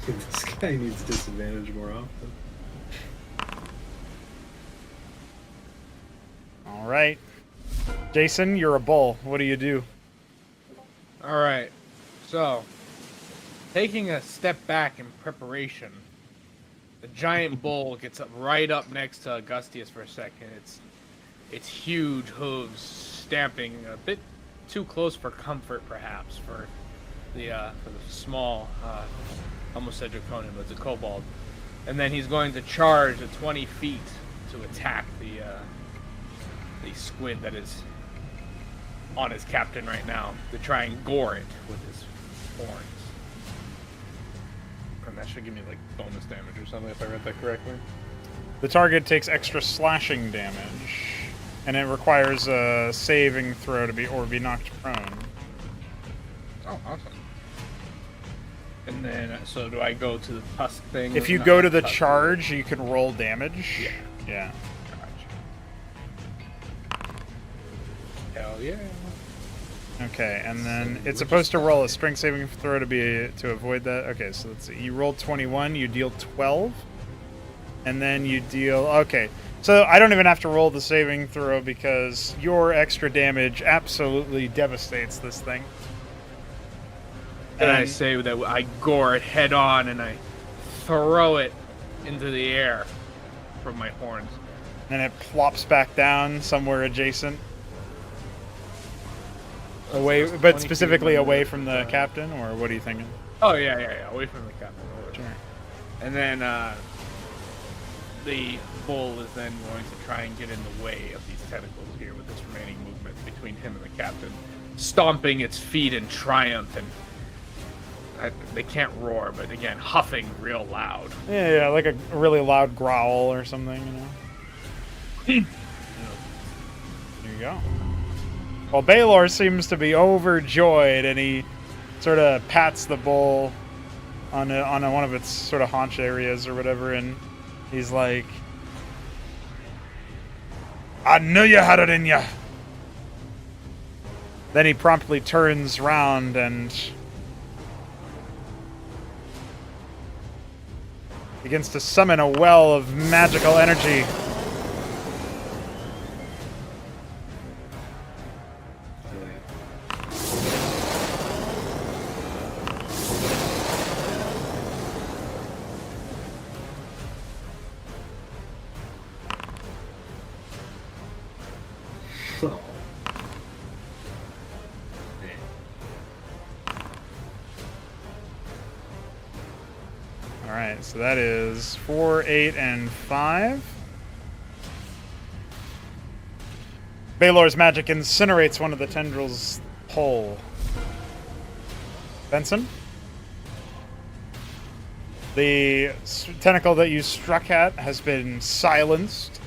This guy needs disadvantage more often. All right. Jason, you're a bull. What do you do? All right. So, taking a step back in preparation, the giant bull gets right up next to Augustius for a second. Its huge hooves stamping a bit too close for comfort, perhaps, for the small, almost said draconian, but it's a kobold. And then he's going to charge at 20 feet to attack the squid that is on his captain right now, to try and gore it with his horns. And that should give me like bonus damage or something if I read that correctly. The target takes extra slashing damage, and it requires a saving throw to be knocked prone. Oh, awesome. And then, so do I go to the tusk thing? If you Not go to the tusk, charge, you can roll damage. Yeah. Yeah. Hell yeah. Okay, and then it's supposed to roll a strength saving throw to avoid that. Okay, so let's see. You rolled 21, you deal 12, and then you deal. Okay, so I don't even have to roll the saving throw because your extra damage absolutely devastates this thing. And I say that I gore it head on and I throw it into the air from my horns. And it plops back down somewhere adjacent. Away, but specifically away from the captain, or what are you thinking? Oh yeah, away from the captain. Sure. And then the bull is then going to try and get in the way of these tentacles here with its remaining movement between him and the captain, stomping its feet in triumph and they can't roar, but again, huffing real loud. Yeah, like a really loud growl or something, There you go. Well, Baylor seems to be overjoyed, and he sort of pats the bull on one of its sort of haunch areas or whatever, and he's like, I knew you had it in you. then he promptly turns round and begins to summon a well of magical energy. Oh. Alright, so that is 4, 8, and 5. Baylor's magic incinerates one of the tendrils whole. Benson? The tentacle that you struck at has been silenced.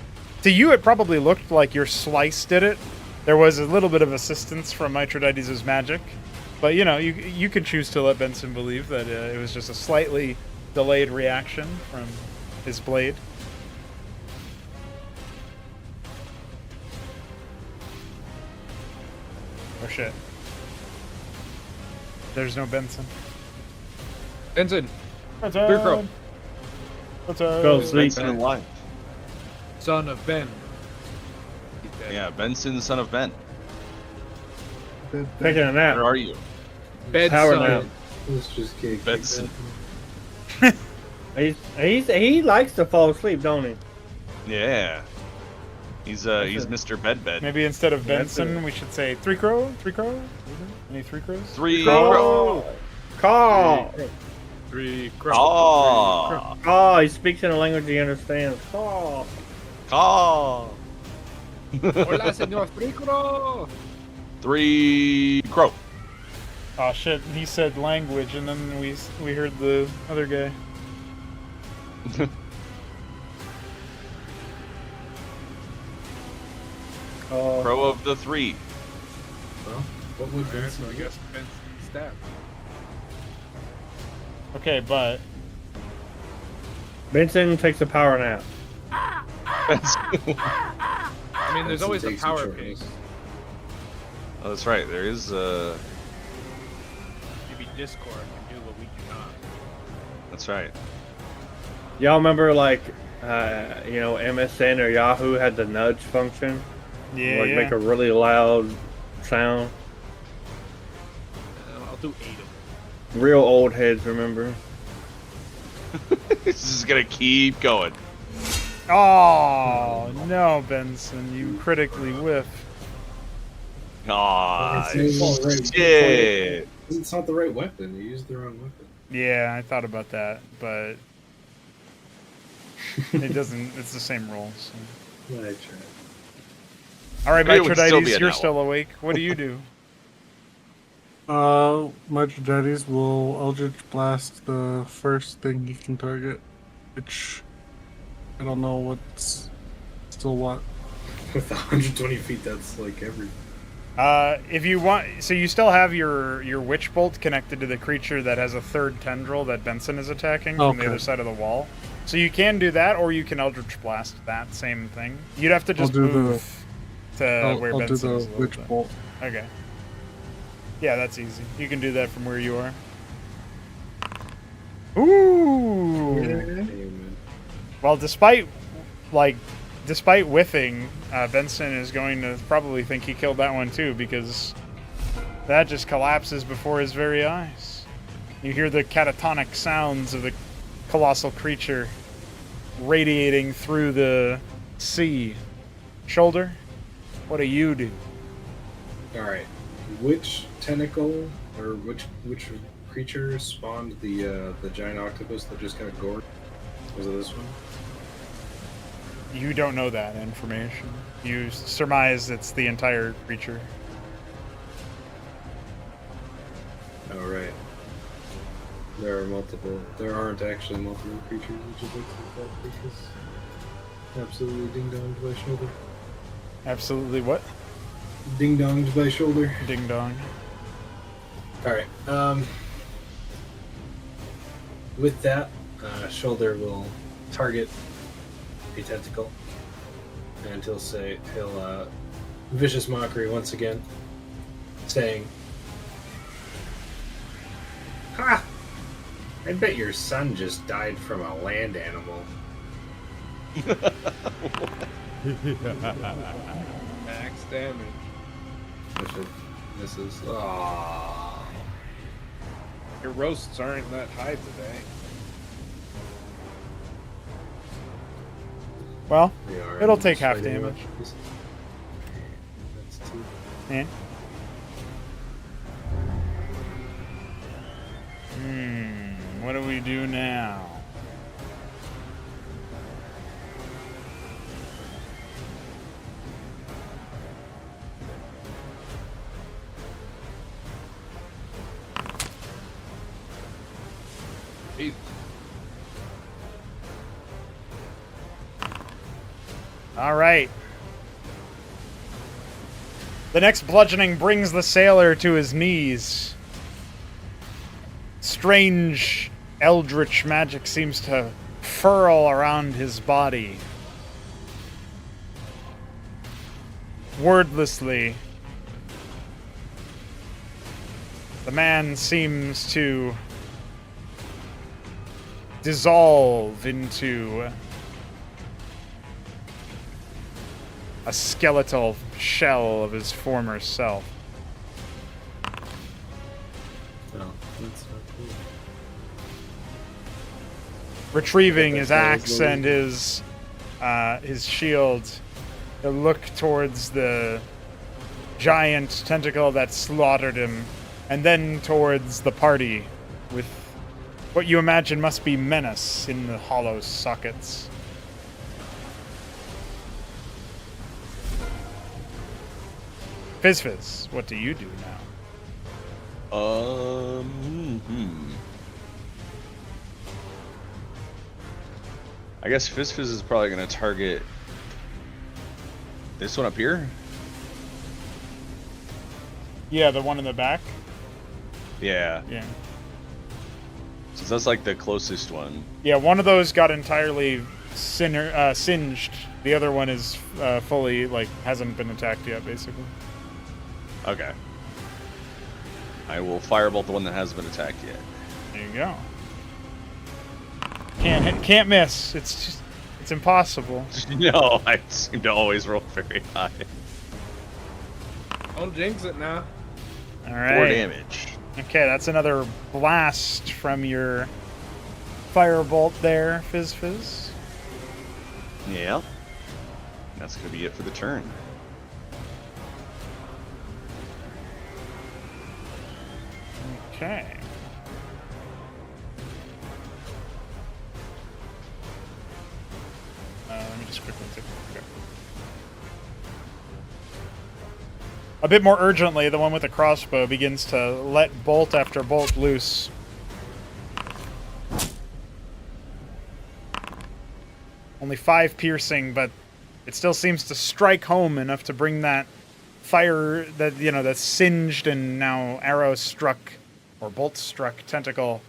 To you, it probably looked like your slice did it. There was a little bit of assistance from Mithridates' magic. But, you could choose to let Benson believe that it was just a slightly delayed reaction from his blade. Oh shit. There's no Benson. Benson, Benson! Beer Crow. Benson! Go sleep. Benson in life. son of Ben. He's dead. Yeah, Benson, son of Ben. Taking a nap. Where are you? Bed Power son. nap. Let's just get Benson. He likes to fall asleep, don't he? Yeah. He's Mr. Bedbed. Maybe instead of Yeah, that's Benson, we should say Three Crow? Three Crow? Any Three Crows? Three. Call. Call. Three crow. Caw. Oh, he speaks in a language he understands. Call. Caw. Hola, señor Three Crow. Three crow. Oh shit, he said language and then we heard the other guy. Crow of the three. Well, what would So Benson I do? guess Benson stabbed. Okay, but Benson takes a power nap. I mean, there's Benson always a takes power insurance. pick. Oh, that's right. There is. Maybe Discord can do what we cannot. That's right. Y'all remember MSN or Yahoo had the nudge function? yeah, Like make a really loud sound. I'll do 8 of them. Real old heads remember. This is gonna keep going. Oh no, Benson, you critically whiffed. Aw, It's all right. shit. It's not the right weapon. You used the wrong weapon. Yeah, I thought about that, but it doesn't. It's the same rules. So. I tried. All right, It would still be Mithridates, a you're no. still awake. What do you do? Mithridates will Eldritch Blast the first thing he can target, which I don't know what's still what. With 120 feet, that's like every. If you want, so you still have your witch bolt connected to the creature that has a third tendril that Benson is attacking from the Okay. other side of the wall. So you can do that, or you can Eldritch Blast that same thing. You'd have to just do the- move to where I'll do Benson the is. a little Witch bit. Bolt. Okay. Yeah, that's easy. You can do that from where you are. Ooh. Amen. Well, despite whiffing, Benson is going to probably think he killed that one too, because that just collapses before his very eyes. You hear the catatonic sounds of the colossal creature radiating through the sea. Shoulder, what do you do? All right. Which tentacle or which creature spawned the giant octopus that just got gored? Was it this one? You don't know that information. You surmise it's the entire creature. All right. There aren't actually multiple creatures, which is looks like that because absolutely ding donged by shoulder. Absolutely what? Ding donged by shoulder. Ding dong. Alright. With that, shoulder will target a tentacle. And he'll vicious mockery once again, saying, "Ha! I bet your son just died from a land animal." Max damage. This is. Aww. Your roasts aren't that high today. Well, We are it'll in take half fighting damage. mode. That's 2. And what do we do now? Eight. All right. The next bludgeoning brings the sailor to his knees. Strange eldritch magic seems to furl around his body. Wordlessly, the man seems to dissolve into a skeletal shell of his former self. Oh, that's not cool. Retrieving Get his that axe guy and his shield, he'll look towards the giant tentacle that slaughtered him, and then towards the party with what you imagine must be menace in the hollow sockets. Fizz, what do you do now? I guess Fizz is probably going to target this one up here. Yeah, the one in the back? Yeah, Yeah. since that's like the closest one. Yeah, one of those got entirely singed. The other one is fully, hasn't been attacked yet, basically. Okay. I will firebolt the one that hasn't been attacked yet. There you go. Can't miss. It's impossible. No, I seem to always roll very high. Don't jinx it now. All 4 right. damage. Okay, that's another blast from your firebolt there, Fizz. Yeah. That's going to be it for the turn. Okay. Let me just quickly take a look. A bit more urgently, the one with the crossbow begins to let bolt after bolt loose. Only 5 piercing, but it still seems to strike home enough to bring that fire, that singed and now arrow-struck or bolt-struck tentacle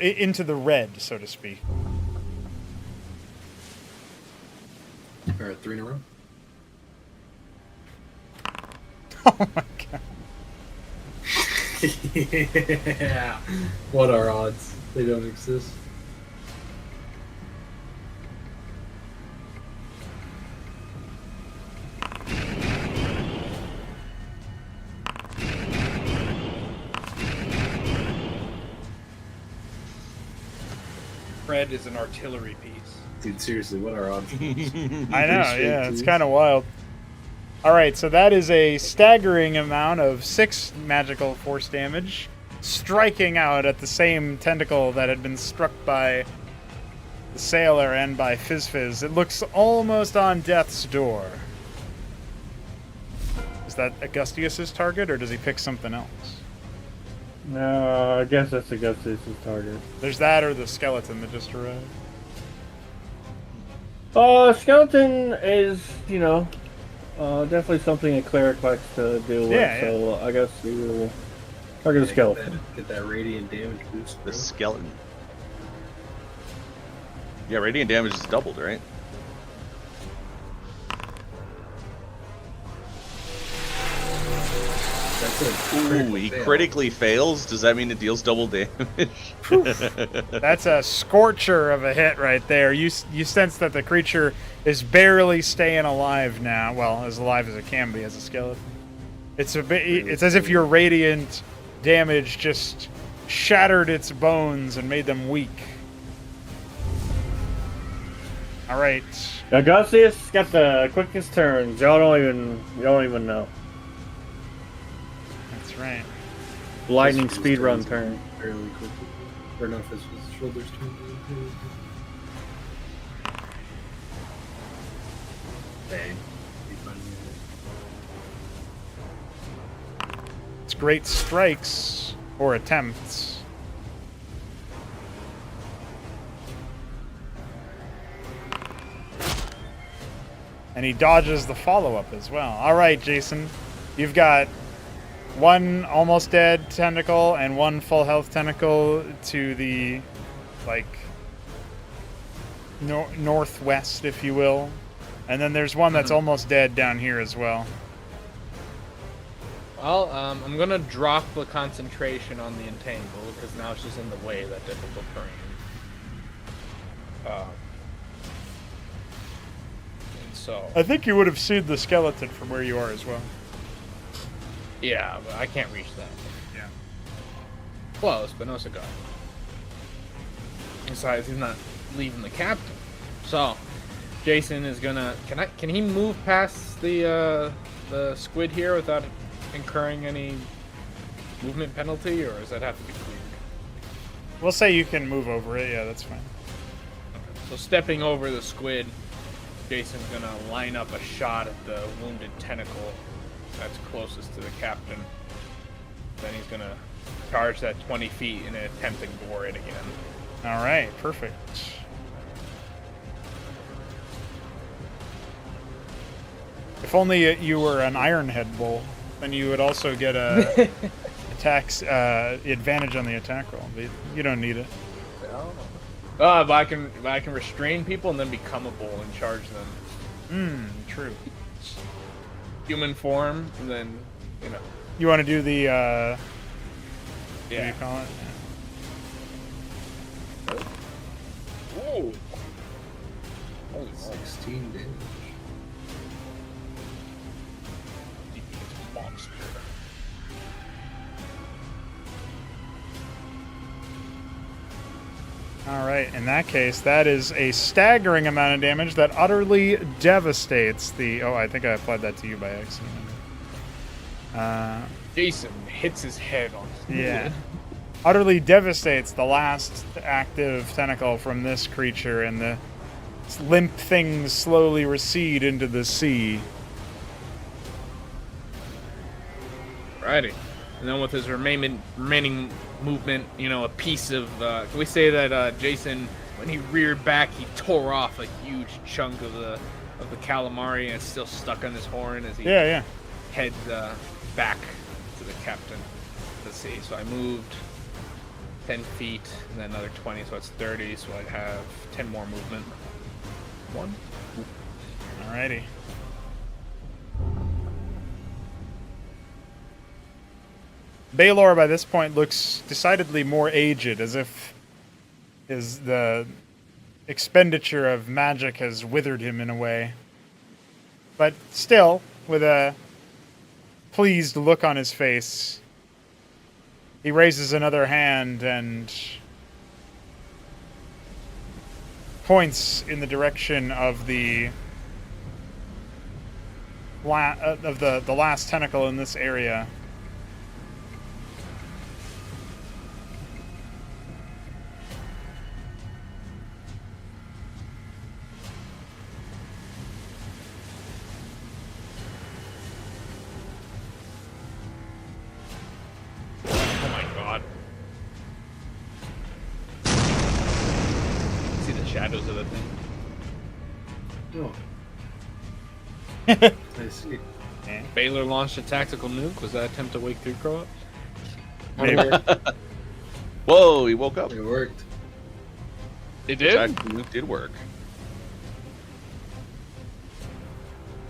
into the red, so to speak. Alright, 3 in a row. Oh my god. Yeah. What are odds? They don't exist. Fred is an artillery piece. Dude, seriously, what are odds? I know, yeah, it's kind of wild. Alright, so that is a staggering amount of 6 magical force damage, striking out at the same tentacle that had been struck by the sailor and by Fizz. It looks almost on death's door. Is that Augustius's target, or does he pick something else? No, I guess that's Augustus' target. There's that or the skeleton that just arrived. Skeleton is, definitely something a cleric likes to deal with. Yeah, so I guess we will target the skeleton. Get that radiant damage boost. The Bro. skeleton. Yeah, radiant damage is doubled, right? That's a Ooh, he fail. critically fails. Does that mean it deals double damage? That's a scorcher of a hit right there. You sense that the creature is barely staying alive now. Well, as alive as it can be as a skeleton. It's a bit. It's as if your radiant damage just shattered its bones and made them weak. All right. Augustus got the quickest turns. Y'all don't even know. That's right. Lightning This speed run turns turn. Fairly quickly. Or no, if this was shoulders turn. Bang. Be fun. It's great strikes or attempts. And he dodges the follow-up as well. All right, Jason. You've got one almost dead tentacle and one full health tentacle to the, like, northwest, if you will. And then there's one that's almost dead down here as well. Well, I'm gonna drop the concentration on the entangle because now it's just in the way of that difficult terrain. And so I think you would have seen the skeleton from where you are as well. yeah, but I can't reach that. Yeah. Close, but no cigar. Besides, he's not leaving the captain. So Jason is gonna. Can he move past the squid here without incurring any movement penalty, or does that have to be cleared? We'll say you can move over it. Yeah, that's fine. So stepping over the squid, Jason's gonna line up a shot at the wounded tentacle that's closest to the captain. Then he's gonna charge that 20 feet and attempt to gore it again. All right, perfect. If only you were an Ironhead Bull, then you would also get a advantage on the attack roll. But you don't need it. But I can restrain people and then become a bull and charge them. True. Human form, and then You want to do the what do yeah. you call it? Ooh. Holy moly. 16 damage. Monster. All right. In that case, that is a staggering amount of damage that utterly devastates the. Oh, I think I applied that to you by accident. Jason hits his head on. Yeah. Utterly devastates the last active tentacle from this creature, and the limp things slowly recede into the sea. Righty. And then with his remaining movement, a piece of. Can we say that Jason, when he reared back, he tore off a huge chunk of the calamari, and it's still stuck on his horn as he heads back to the captain. Let's see. So I moved 10 feet, and then another 20, so it's 30. So I have 10 more movement. 1. Alrighty. Baylor by this point looks decidedly more aged, as if the expenditure of magic has withered him in a way. But still, with a pleased look on his face, he raises another hand and points in the direction of the last tentacle in this area. Oh my god. shadows of the thing. Oh. I see. Baylor launched a tactical nuke. Was that attempt to wake 3 Crow up? Maybe. Whoa, he woke up. It worked. It The did? tactical nuke did work.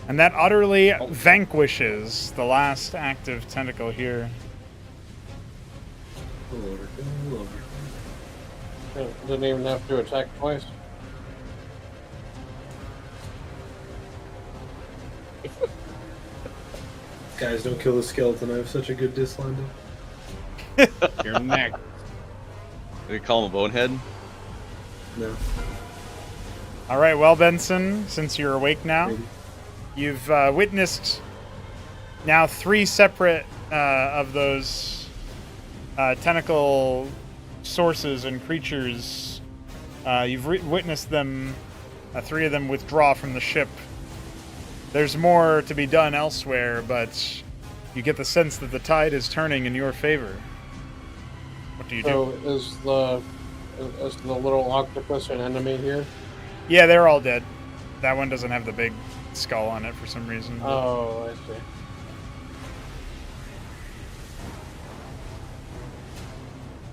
And that utterly vanquishes the last active tentacle here. Didn't even have to attack twice. Guys, don't kill the skeleton. I have such a good disline. Your neck. Did you call him a bonehead? No. All right, well, Benson, since you're awake now, Maybe. you've witnessed now 3 separate of those tentacle sources and creatures. You've witnessed them, 3 of them withdraw from the ship. There's more to be done elsewhere, but you get the sense that the tide is turning in your favor. What do you do? So is the little octopus an enemy here? Yeah, they're all dead. That one doesn't have the big skull on it for some reason. but- Oh, I see.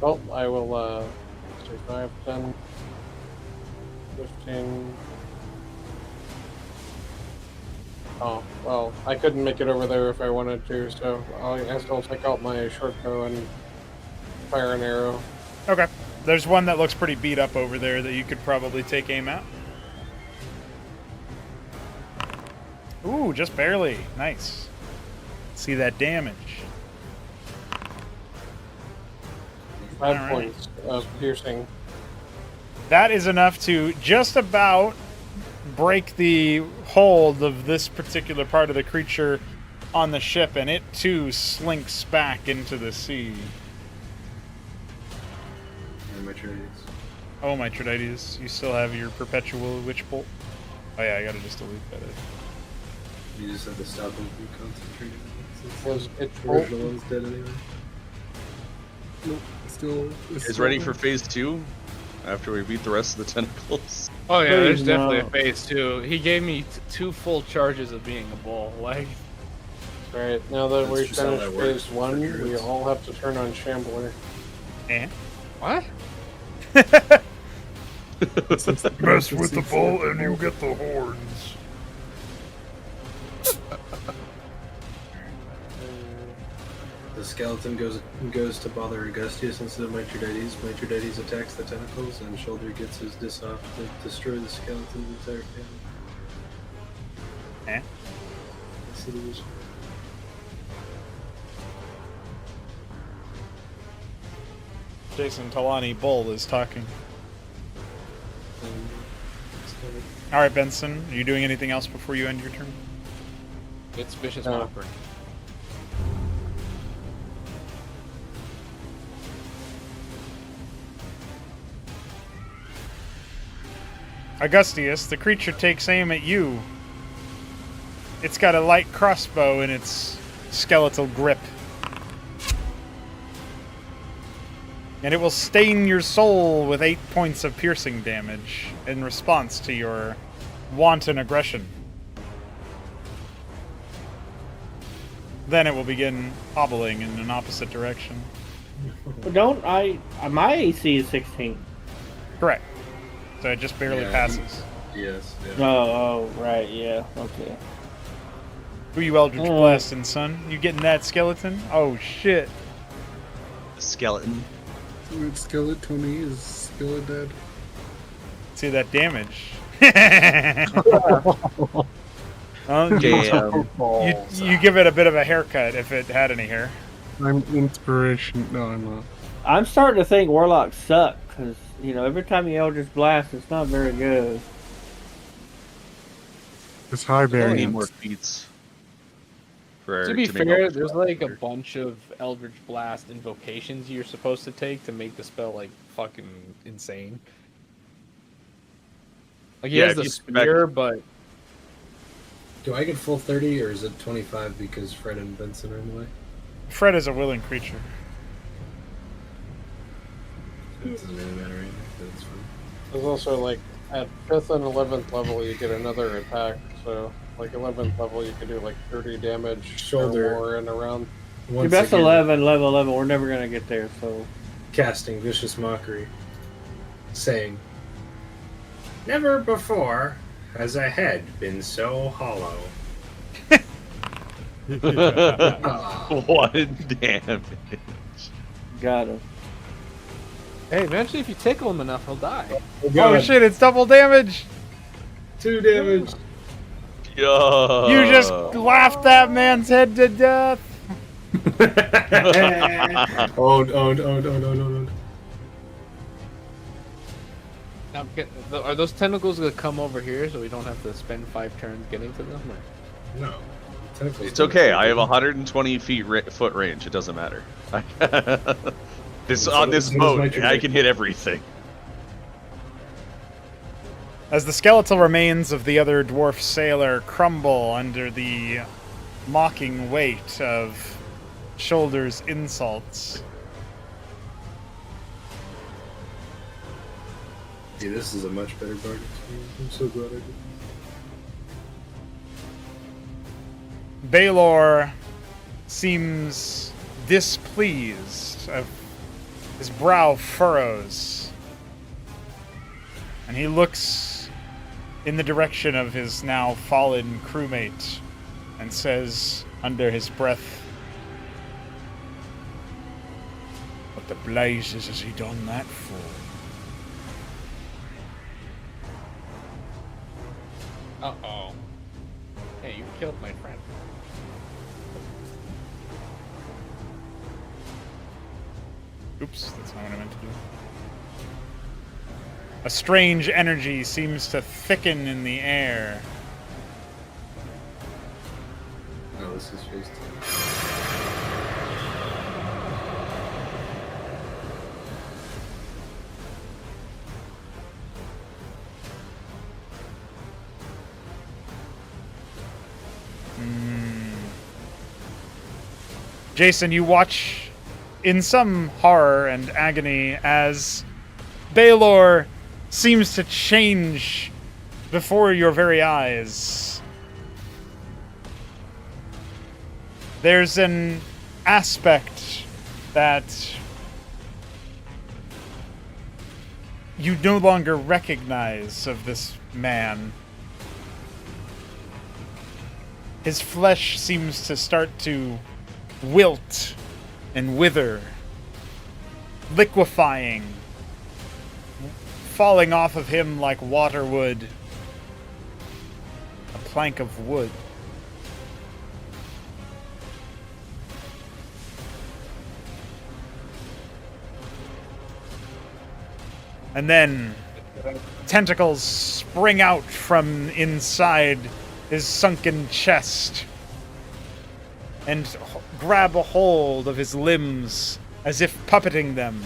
Well, I will, 5, 10, 15. Oh, well, I couldn't make it over there if I wanted to, so I guess I'll take out my short bow and fire an arrow. Okay. There's one that looks pretty beat up over there that you could probably take aim at. Ooh, just barely. Nice. See that damage. 5 Alright. points of piercing. That is enough to just about break the hold of this particular part of the creature on the ship, and it too slinks back into the sea. And my trades. Oh, my Tridites, you still have your perpetual witch bolt? Oh yeah, I gotta just delete that. You just have to stop him from concentrating. Was it The original one's dead anyway. Nope. Still. Is ready for phase 2? After we beat the rest of the tentacles. Oh yeah, there's Please, definitely no. a phase 2. He gave me 2 full charges of being a bull. Like, Alright, now that That's we just how finished that works phase 1, for we druids. all have to turn on Shambler. And what? Mess with the bull and you get the horns. The skeleton goes to bother Augustius instead of Mithridates. Mithridates attacks the tentacles, and Shoulder gets his diss off to destroy the skeleton's entire family. Eh? That's the division. Jason Talani Bull is talking. It's kind of- All right, Benson, are you doing anything else before you end your turn? It's vicious No. mockery. Augustius, the creature takes aim at you. It's got a light crossbow in its skeletal grip. And it will stain your soul with 8 points of piercing damage in response to your wanton aggression. Then it will begin hobbling in an opposite direction. Don't I? My AC is 16. Correct. So it just barely Yeah. passes. Yes. Yeah. Oh, right, yeah, okay. Who you Eldritch Oh. Blasting, son? You getting that skeleton? Oh shit. The skeleton. With Skeletony is still dead. See that damage. Well, you give it a bit of a haircut if it had any hair. I'm inspiration. No, I'm not. I'm starting to think Warlocks suck, because, every time you Eldritch Blast, it's not very good. It's high I need variance. more feats. For To be make fair, up for there's that like a later. bunch of Eldritch Blast invocations you're supposed to take to make the spell like fucking insane. Like he Yeah, has if the you spear, but Do I get full 30 or is it 25 because Fred and Benson are in the way? Fred is a willing creature. It doesn't really matter either, but it's fine. There's also like At 5th and 11th level, you get another attack. So, like 11th level, you can do like 30 damage Shoulder. or more in a round. Once That's again, 11, level 11. We're never gonna get there. So casting vicious mockery, saying, "Never before has a head been so hollow." What damage. got him. Hey, eventually, if you tickle him enough, he'll die. Oh shit! It's double damage. 2 damage. Yo. You just laughed that man's head to death. Owned. Are those tentacles gonna come over here so we don't have to spend 5 turns getting to them? Or? No. It's okay. I have 120 foot range. It doesn't matter. On this boat, I can hit everything. As the skeletal remains of the other dwarf sailor crumble under the mocking weight of Shoulder's insults. Yeah, this is a much better bargain. I'm so glad I did. Baylor seems displeased. His brow furrows. And he looks in the direction of his now fallen crewmate and says under his breath, "What the blazes has he done that for?" Uh-oh. Hey, you killed my friend. Oops, that's not what I meant to do. A strange energy seems to thicken in the air. No, this is phase 2. Jason, you watch in some horror and agony as Baylor seems to change before your very eyes. There's an aspect that you no longer recognize of this man. His flesh seems to start to wilt and wither, liquefying, falling off of him like water would a plank of wood. And then tentacles spring out from inside his sunken chest and grab a hold of his limbs as if puppeting them.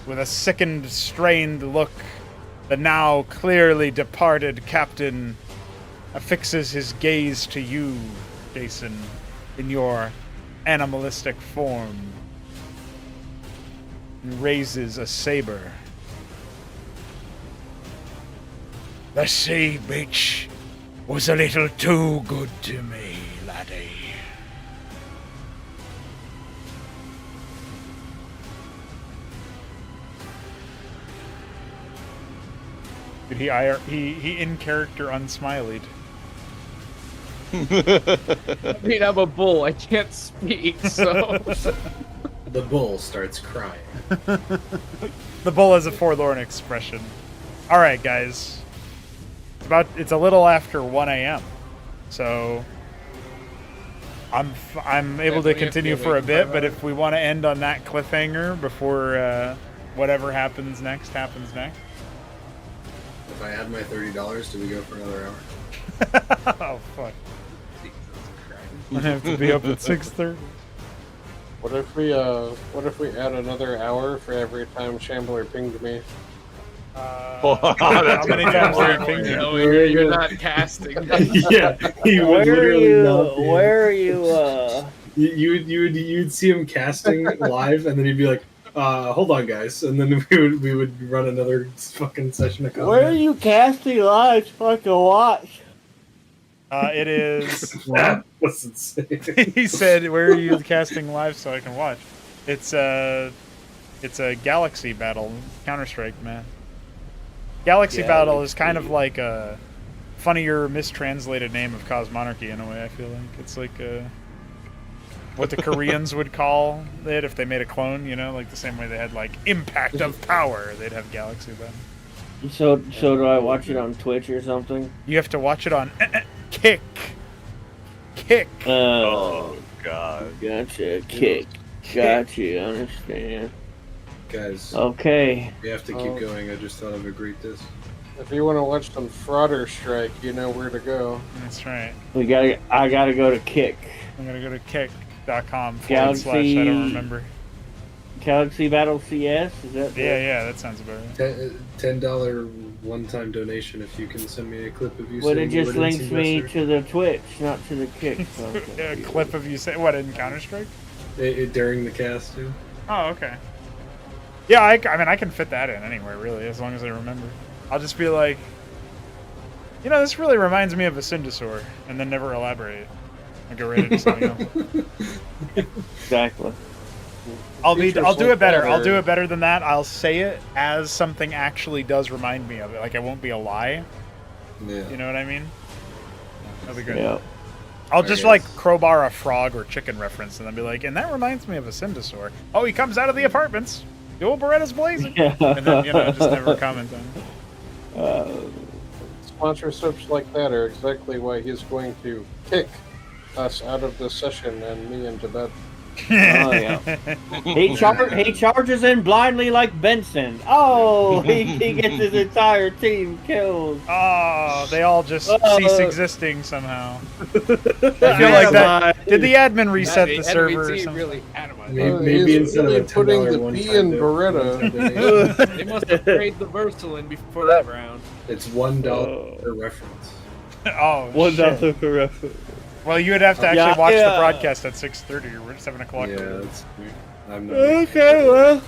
With a sickened, strained look, the now clearly departed captain affixes his gaze to you, Jason, in your animalistic form, and raises a saber. The sea beach was a little too good to me, laddie. He in character unsmileyed. I mean, I'm a bull. I can't speak, so... The bull starts crying. The bull has a forlorn expression. All right, guys. It's a little after 1 a.m. So I'm able to continue for a bit, but if we want to end on that cliffhanger before whatever happens next happens next. If I add my $30, do we go for another hour? Oh fuck! I have to be up at 6:30. What if we add another hour for every time Shambler pinged me? How many times did he ping you? No, you're not casting. Yeah, he would Where are literally you? not be. Where are you? You'd see him casting live, and then he'd be like, hold on, guys, and then we would run another fucking session of combat. Where are you casting live so I can watch? It is. That was insane. He said, "Where are you casting live so I can watch?" It's a Galaxy Battle, Counter-Strike, man. Galaxy Battle is kind of like a funnier, mistranslated name of Cosmonarchy in a way. I feel like it's like what the Koreans would call it if they made a clone. You know, like the same way they had like Impact of Power, they'd have Galaxy Battle. So do I watch it on Twitch or something? You have to watch it on Kick. Kick. Oh God. Gotcha. Kick. Gotcha. Understand. Guys, Okay. we have to keep going. I just thought of a great this. If you want to watch some Frauder Strike, you know where to go. That's right. I gotta go to Kick. I'm gonna go to kick.com/. I Galaxy- don't remember. Galaxy Battle CS? Is that Yeah, that sounds about right. $10 one-time donation if you can send me a clip of you But saying it just the word links me Investor. to the Twitch, not to the Kick. So I'm A confused. clip of you say what in Counter-Strike? During the cast, too. Oh, okay. Yeah, I mean, I can fit that in anywhere, really, as long as I remember. I'll just be like, you know, this really reminds me of a Syndosaur, and then never elaborate. I go right into something else. Exactly. I'll do it better. I'll do better. it better than that. I'll say it as something actually does remind me of it. Like, it won't be a lie. Yeah. You know what I mean? That'll be good. Yeah. I'll just, guess. like, crowbar a frog or chicken reference, and then be like, and that reminds me of a Syndosaur. Oh, he comes out of the apartments. The old Beretta's blazing. Yeah. And then, you know, just never comment on it. Sponsorships like that are exactly why he's going to kick us out of this session and me into bed. Oh, yeah. He charges in blindly like Benson. Oh, he gets his entire team killed. Oh, they all just cease existing somehow. I feel Yeah, like that. Did the admin reset the server or team something? really animated. Maybe He's instead of really a putting $10 the one-time B in one-time Beretta. donation, They must have prayed the Versal before that round. it's $1 per reference. Oh, $1 shit. per reference. Well, you would have to actually Yeah, watch yeah. the broadcast at 6:30 or 7 o'clock. Yeah, that's weird. I'm not Okay, well,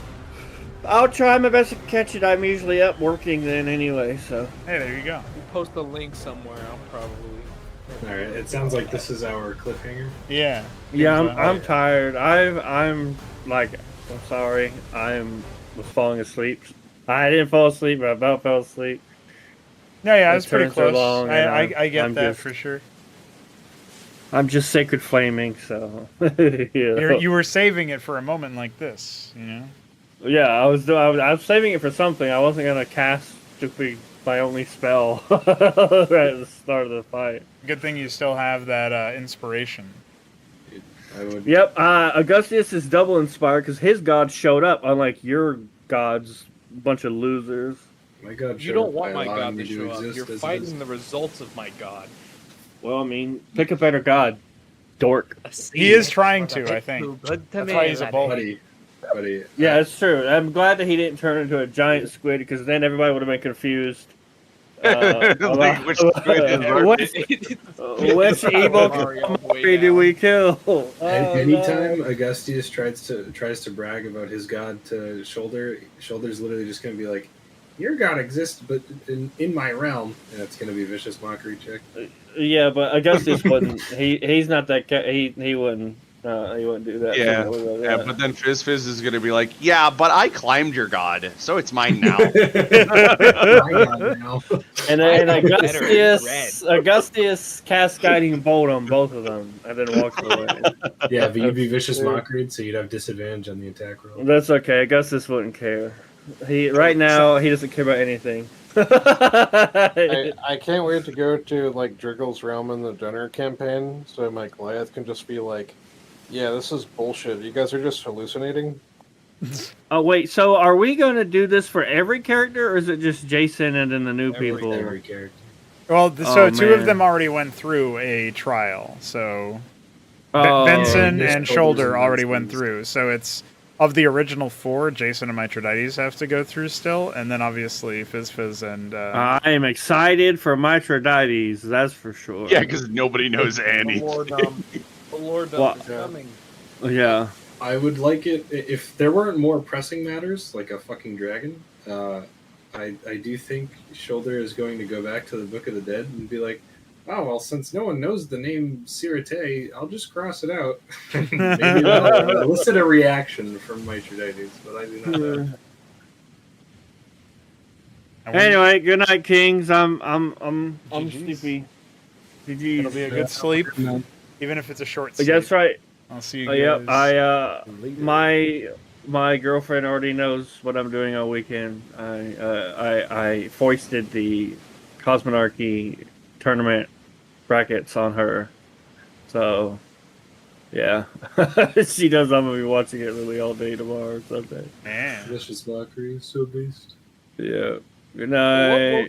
I'll try my best to catch it. I'm usually up working then anyway, so. Hey, there you go. You post a link somewhere, I'll probably. Alright, it sounds like this is our cliffhanger. Yeah. Yeah, Seems, I'm tired. I'm sorry. Was falling asleep. I didn't fall asleep, but I about fell asleep. No, yeah, The it's pretty turns are close. long, and I get I'm that just- for sure. I'm just sacred flaming, so. Yeah. You were saving it for a moment like this, you know? Yeah, I was saving it for something. I wasn't gonna cast to be my only spell right at the start of the fight. Good thing you still have that inspiration. I would. Yep, Augustius is double inspired because his god showed up, unlike your god's bunch of losers. My God, You showed don't up want by my allowing god me to show up. exist You're as it is. fighting the results of my god. Well, I mean, pick a better god, dork. He is trying to, I think. That's why he's a bully. Buddy. Yeah, it's true. I'm glad that he didn't turn into a giant squid because then everybody would have been confused. Like, which squid is which evil Kamari do we kill? Anytime Augustius tries to brag about his god to Shoulder's literally just gonna be like, "Your god exists, but in my realm," and it's gonna be vicious mockery check. Yeah, but Augustus wouldn't. He's not that. He wouldn't. He wouldn't do that. Yeah, but then Fizz is gonna be like, yeah, but I climbed your god, so it's mine now. My god now. And Augustius cast guiding bolt on both of them, and then walks away. Yeah, but you'd be vicious mockery, so you'd have disadvantage on the attack roll. That's okay. Augustus wouldn't care. He doesn't care about anything. I can't wait to go to like Driggle's realm in the dinner campaign, so my Goliath can just be like, "Yeah, this is bullshit. You guys are just hallucinating." Oh wait, so are we going to do this for every character, or is it just Jason and then the new Every people? character. Well, so Oh, two of man. them already went through a trial. So Oh, Benson yeah, and just Shoulder Shoulders already and went Benson's. through. So it's of the original 4, Jason and Mithridates have to go through still, and then obviously Fizz and I am excited for Mithridates, that's for sure. Yeah, because nobody knows The anything. Lord, the Lord What? is coming. Yeah. I would like it if there weren't more pressing matters, like a fucking dragon. I do think Shoulder is going to go back to the Book of the Dead and be like, oh, well, since no one knows the name Sirite, I'll just cross it out. Maybe that'll elicit a reaction from Mithridates, but I do not know. Anyway, good night, Kings. I'm GGs. sleepy. It'll be a good sleep, even if it's a short sleep. That's right. I'll see you guys. Yep. later. My girlfriend already knows what I'm doing all weekend. I foisted the Cosmonarchy tournament brackets on her, so yeah, she knows I'm gonna be watching it really all day tomorrow or Sunday. Man. Vicious Mockery, so beast. Yeah. Good night.